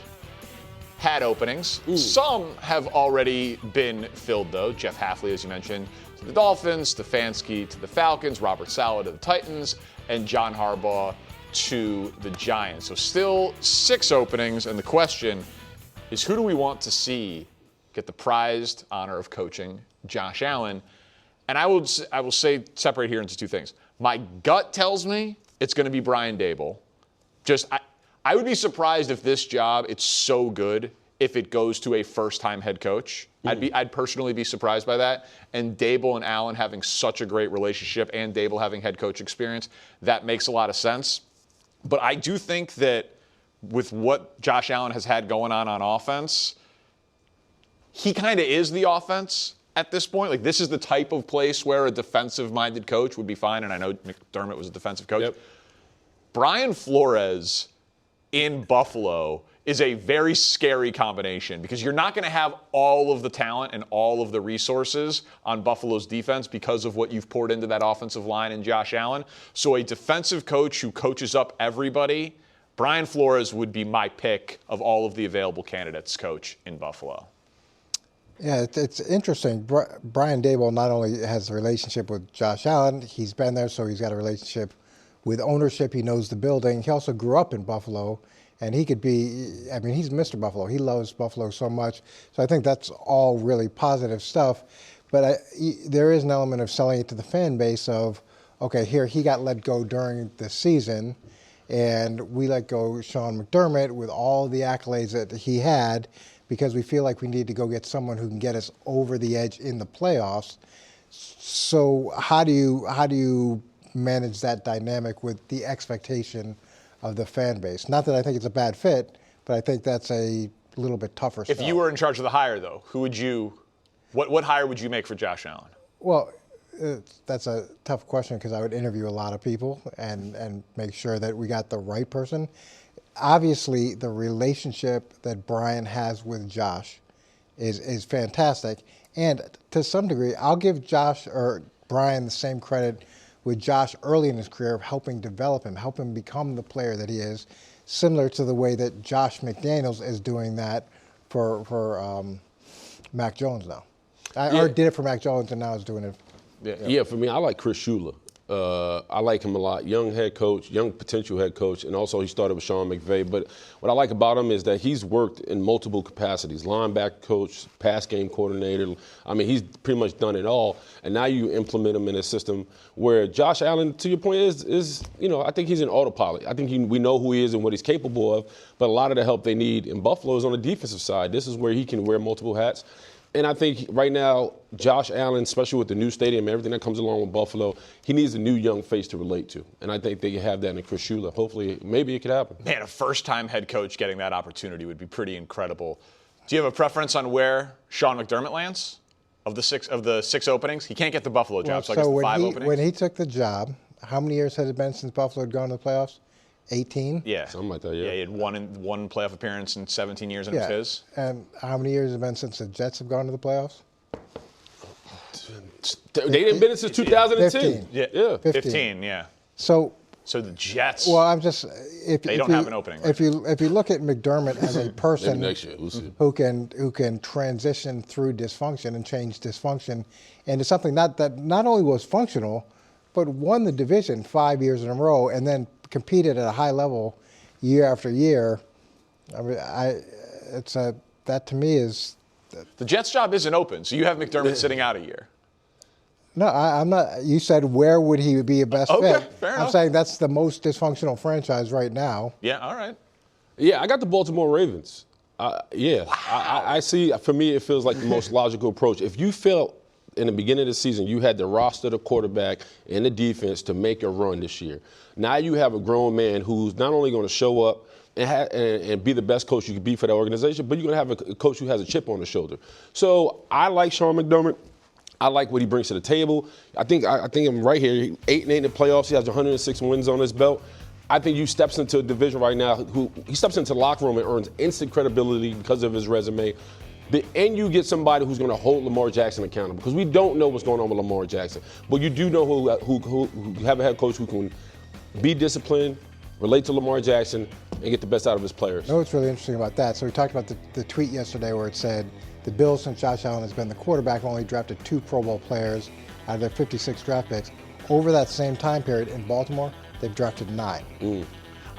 had openings. Some have already been filled, though. Jeff Hafley, as you mentioned, to the Dolphins, Stefanski to the Falcons, Robert Saleh to the Titans, and John Harbaugh to the Giants. So still 6 openings, and the question is, who do we want to see get the prized honor of coaching Josh Allen? And I will say, separate here into 2 things. My gut tells me it's going to be Brian Daboll. I would be surprised if this job, it's so good if it goes to a first-time head coach. I'd personally be surprised by that. And Daboll and Allen having such a great relationship, and Daboll having head coach experience, that makes a lot of sense. But I do think that with what Josh Allen has had going on offense, he kind of is the offense at this point. This is the type of place where a defensive-minded coach would be fine, and I know McDermott was a defensive coach. Yep. Brian Flores in Buffalo is a very scary combination because you're not going to have all of the talent and all of the resources on Buffalo's defense because of what you've poured into that offensive line and Josh Allen. So a defensive coach who coaches up everybody, Brian Flores would be my pick of all of the available candidates coach in Buffalo. Yeah, it's interesting. Brian Daboll not only has a relationship with Josh Allen, he's been there, so he's got a relationship with ownership. He knows the building. He also grew up in Buffalo, And he could be, I mean, he's Mr. Buffalo. He loves Buffalo so much. So I think that's all really positive stuff. But there is an element of selling it to the fan base of, okay, here he got let go during the season, and we let go Sean McDermott with all the accolades that he had because we feel like we need to go get someone who can get us over the edge in the playoffs. So how do you manage that dynamic with the expectation of the fan base? Not that I think it's a bad fit, but I think that's a little bit tougher stuff. If you were in charge of the hire, though, what hire would you make for Josh Allen? Well, that's a tough question because I would interview a lot of people and make sure that we got the right person. Obviously, the relationship that Brian has with Josh is fantastic. And to some degree, I'll give Josh or Brian the same credit with Josh early in his career of helping develop him, help him become the player that he is, similar to the way that Josh McDaniels is doing that for Mac Jones now. Or did it for Mac Jones and now is doing it. Yeah, for me, I like Chris Shula. I like him a lot. Young head coach, young potential head coach, and also he started with Sean McVay. But what I like about him is that he's worked in multiple capacities: linebacker coach, pass game coordinator. I mean, he's pretty much done it all. And now you implement him in a system where Josh Allen, to your point, is I think he's an autopilot. I think we know who he is and what he's capable of. But a lot of the help they need in Buffalo is on the defensive side. This is where he can wear multiple hats. And I think right now, Josh Allen, especially with the new stadium and everything that comes along with Buffalo, he needs a new young face to relate to. And I think they have that in Chris Shula. Hopefully, maybe it could happen. Man, a first-time head coach getting that opportunity would be pretty incredible. Do you have a preference on where Sean McDermott lands of the six openings? He can't get the Buffalo job, so I guess the 5 openings. When he took the job, how many years had it been since Buffalo had gone to the playoffs? 18? Yeah. Something like that, yeah. Yeah, he had one playoff appearance in 17 years, and it was his. And how many years has it been since the Jets have gone to the playoffs? They didn't been in since 2010. 15. Yeah. 15, yeah. So the Jets. Well, I'm just they don't have an opening. If you look at McDermott as a person next year, we'll see. who can transition through dysfunction and change dysfunction into something that not only was functional, but won the division 5 years in a row and then competed at a high level year after year. I mean, that to me is. The Jets job isn't open, so you have McDermott sitting out a year. No, I'm not. You said where would he be a best fit? Fair I'm enough. saying that's the most dysfunctional franchise right now. Yeah, all right. Yeah, I got the Baltimore Ravens. Wow. I see. For me, it feels like the most logical approach. If you felt in the beginning of the season you had the roster, the quarterback, and the defense to make a run this year, now you have a grown man who's not only going to show up and be the best coach you could be for that organization, but you're going to have a coach who has a chip on his shoulder. So I like Sean McDermott. I like what he brings to the table. I think I'm right here. 8-8 in the playoffs. He has 106 wins on his belt. I think he steps into a division right now. He steps into the locker room and earns instant credibility because of his resume. And you get somebody who's going to hold Lamar Jackson accountable, because we don't know what's going on with Lamar Jackson. But you do know who have a head coach who can be disciplined, relate to Lamar Jackson, and get the best out of his players. You know what's really interesting about that? So we talked about the tweet yesterday where it said the Bills, since Josh Allen has been the quarterback, only drafted 2 Pro Bowl players out of their 56 draft picks. Over that same time period in Baltimore, they've drafted 9.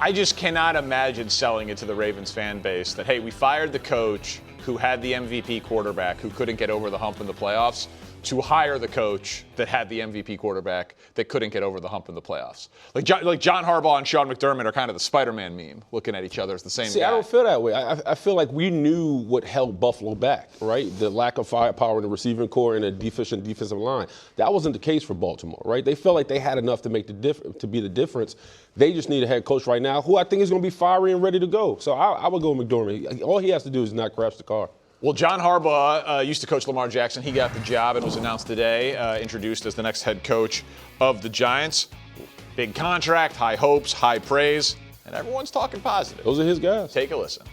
I just cannot imagine selling it to the Ravens fan base that, hey, we fired the coach who had the MVP quarterback who couldn't get over the hump in the playoffs, to hire the coach that had the MVP quarterback that couldn't get over the hump in the playoffs. Like John Harbaugh and Sean McDermott are kind of the Spider-Man meme, looking at each other as the same guy. I don't feel that way. I feel like we knew what held Buffalo back, right? The lack of firepower in the receiving core and a deficient defensive line. That wasn't the case for Baltimore, right? They felt like they had enough to make to be the difference. They just need a head coach right now who I think is going to be fiery and ready to go. So I would go with McDermott. All he has to do is not crash the car. Well, John Harbaugh used to coach Lamar Jackson. He got the job and was announced today, introduced as the next head coach of the Giants. Big contract, high hopes, high praise, and everyone's talking positive. Those are his guys. Take a listen.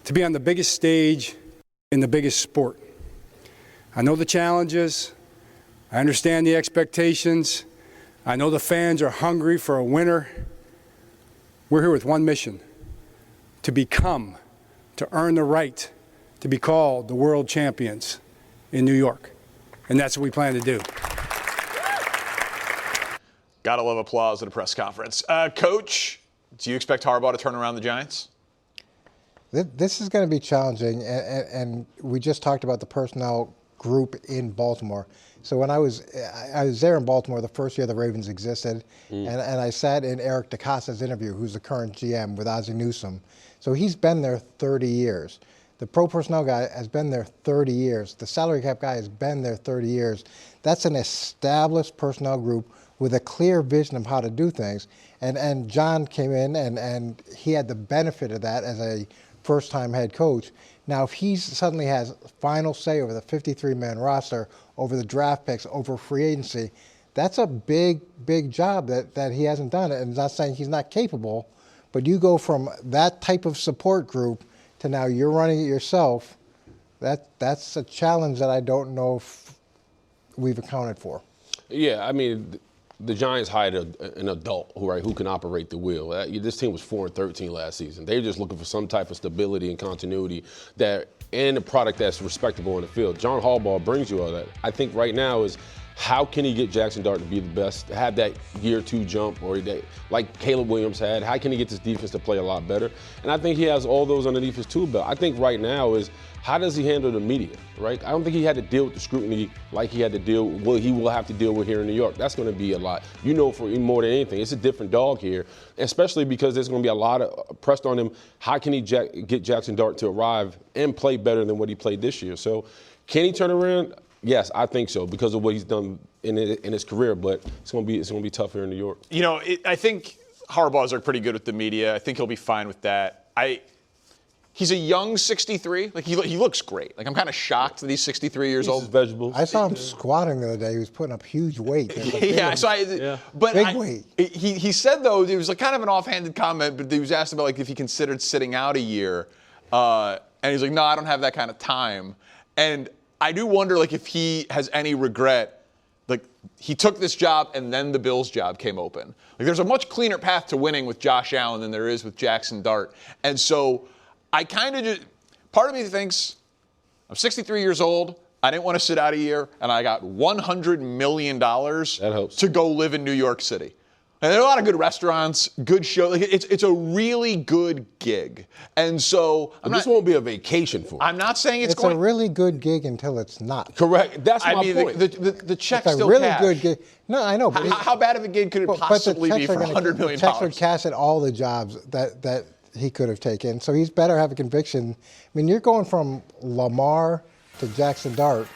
To be on the biggest stage in the biggest sport. I know the challenges. I understand the expectations. I know the fans are hungry for a winner. We're here with one mission: to earn the right to be called the world champions in New York. And that's what we plan to do. Gotta love applause at a press conference. Coach, Do you expect Harbaugh to turn around the Giants? This is going to be challenging, and we just talked about the personnel group in Baltimore. So when I was there in Baltimore the first year the Ravens existed, and I sat in Eric DeCosta's interview, who's the current GM with Ozzie Newsome. So he's been there 30 years. The pro personnel guy has been there 30 years. The salary cap guy has been there 30 years. That's an established personnel group with a clear vision of how to do things. And John came in and he had the benefit of that as a first-time head coach. Now, if he suddenly has final say over the 53-man roster, over the draft picks, over free agency, that's a big, big job that he hasn't done. And I'm not saying he's not capable, but you go from that type of support group to now you're running it yourself. That's a challenge that I don't know if we've accounted for. Yeah, I mean, the Giants hired an adult who can operate the wheel. This team was 4-13 last season. They're just looking for some type of stability and continuity and a product that's respectable in the field. John Harbaugh brings you all that. I think right now is how can he get Jackson Dart to be the best, have that year 2 jump, or like Caleb Williams had? How can he get this defense to play a lot better? And I think he has all those underneath his tool belt. I think right now is how does he handle the media, right? I don't think he had to deal with the scrutiny like he had to he will have to deal with here in New York. That's going to be a lot. For more than anything, it's a different dog here, especially because there's going to be a lot of pressed on him. How can he get Jackson Dart to arrive and play better than what he played this year? So can he turn around? Yes, I think so because of what he's done in his career. But it's going to be tough here in New York. I think Harbaugh's are pretty good with the media. I think he'll be fine with that. He's a young 63. Like he looks great. Like I'm kind of shocked that he's 63 years old. Vegetables. I saw him squatting the other day. He was putting up huge weight. But big weight. He said though it was like kind of an offhanded comment, but he was asked about like if he considered sitting out a year, and he's like, no, I don't have that kind of time. And I do wonder like if he has any regret. Like he took this job and then the Bills job came open. Like there's a much cleaner path to winning with Josh Allen than there is with Jackson Dart. And so I kind of just, part of me thinks I'm 63 years old. I didn't want to sit out a year and I got $100 million to go live in New York City. And there are a lot of good restaurants, good shows. Like it's a really good gig. And so this won't be a vacation for him. I'm not saying it's a really good gig until it's not. Correct. That's my point. The check's it's a still really cash. good gig. No, I know. But how bad of a gig could it possibly be for $100 million? The checks are cash at all the jobs that he could have taken. So he's better have a conviction. I mean, you're going from Lamar to Jackson Dart.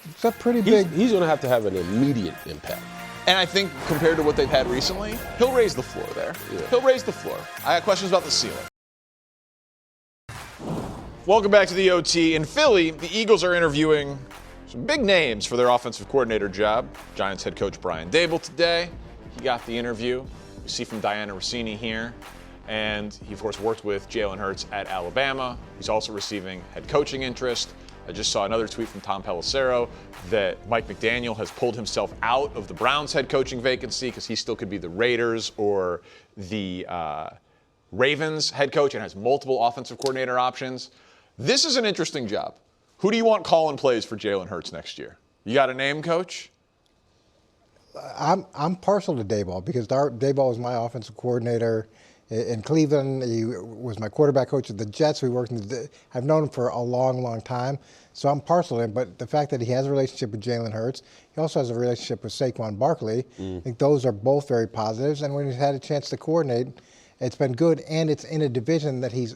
It's a pretty big. He's going to have an immediate impact. And I think compared to what they've had recently, he'll raise the floor there. Yeah. He'll raise the floor. I got questions about the ceiling. Welcome back to the OT. In Philly, the Eagles are interviewing some big names for their offensive coordinator job. Giants head coach Brian Daboll today. He got the interview. We see from Diana Rossini here. And he, of course, worked with Jalen Hurts at Alabama. He's also receiving head coaching interest. I just saw another tweet from Tom Pelissero that Mike McDaniel has pulled himself out of the Browns head coaching vacancy because he still could be the Raiders or the Ravens head coach and has multiple offensive coordinator options. This is an interesting job. Who do you want calling plays for Jalen Hurts next year? You got a name, Coach? I'm partial to Daboll because Daboll was my offensive coordinator in Cleveland. He was my quarterback coach at the Jets. I've known him for a long, long time. So I'm partial to him. But the fact that he has a relationship with Jalen Hurts, he also has a relationship with Saquon Barkley. I think those are both very positives. And when he's had a chance to coordinate, it's been good. And it's in a division that he's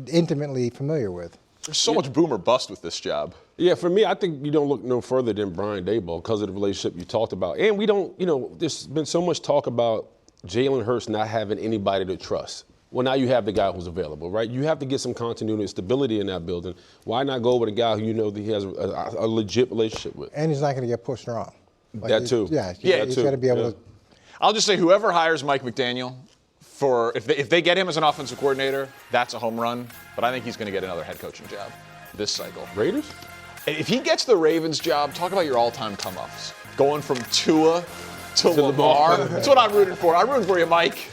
intimately familiar with. There's so much boom or bust with this job. Yeah, for me, I think you don't look no further than Brian Daboll because of the relationship you talked about. And we don't, there's been so much talk about Jalen Hurts not having anybody to trust. Well, now you have the guy who's available, right? You have to get some continuity and stability in that building. Why not go with a guy who you know that he has a legit relationship with? And he's not going to get pushed around. That too. He's got to be able to. I'll just say whoever hires Mike McDaniel, if they get him as an offensive coordinator, that's a home run. But I think he's going to get another head coaching job this cycle. Raiders? If he gets the Ravens job, talk about your all-time come-ups. Going from Tua to Lamar. That's what I'm rooting for. I'm rooting for you, Mike.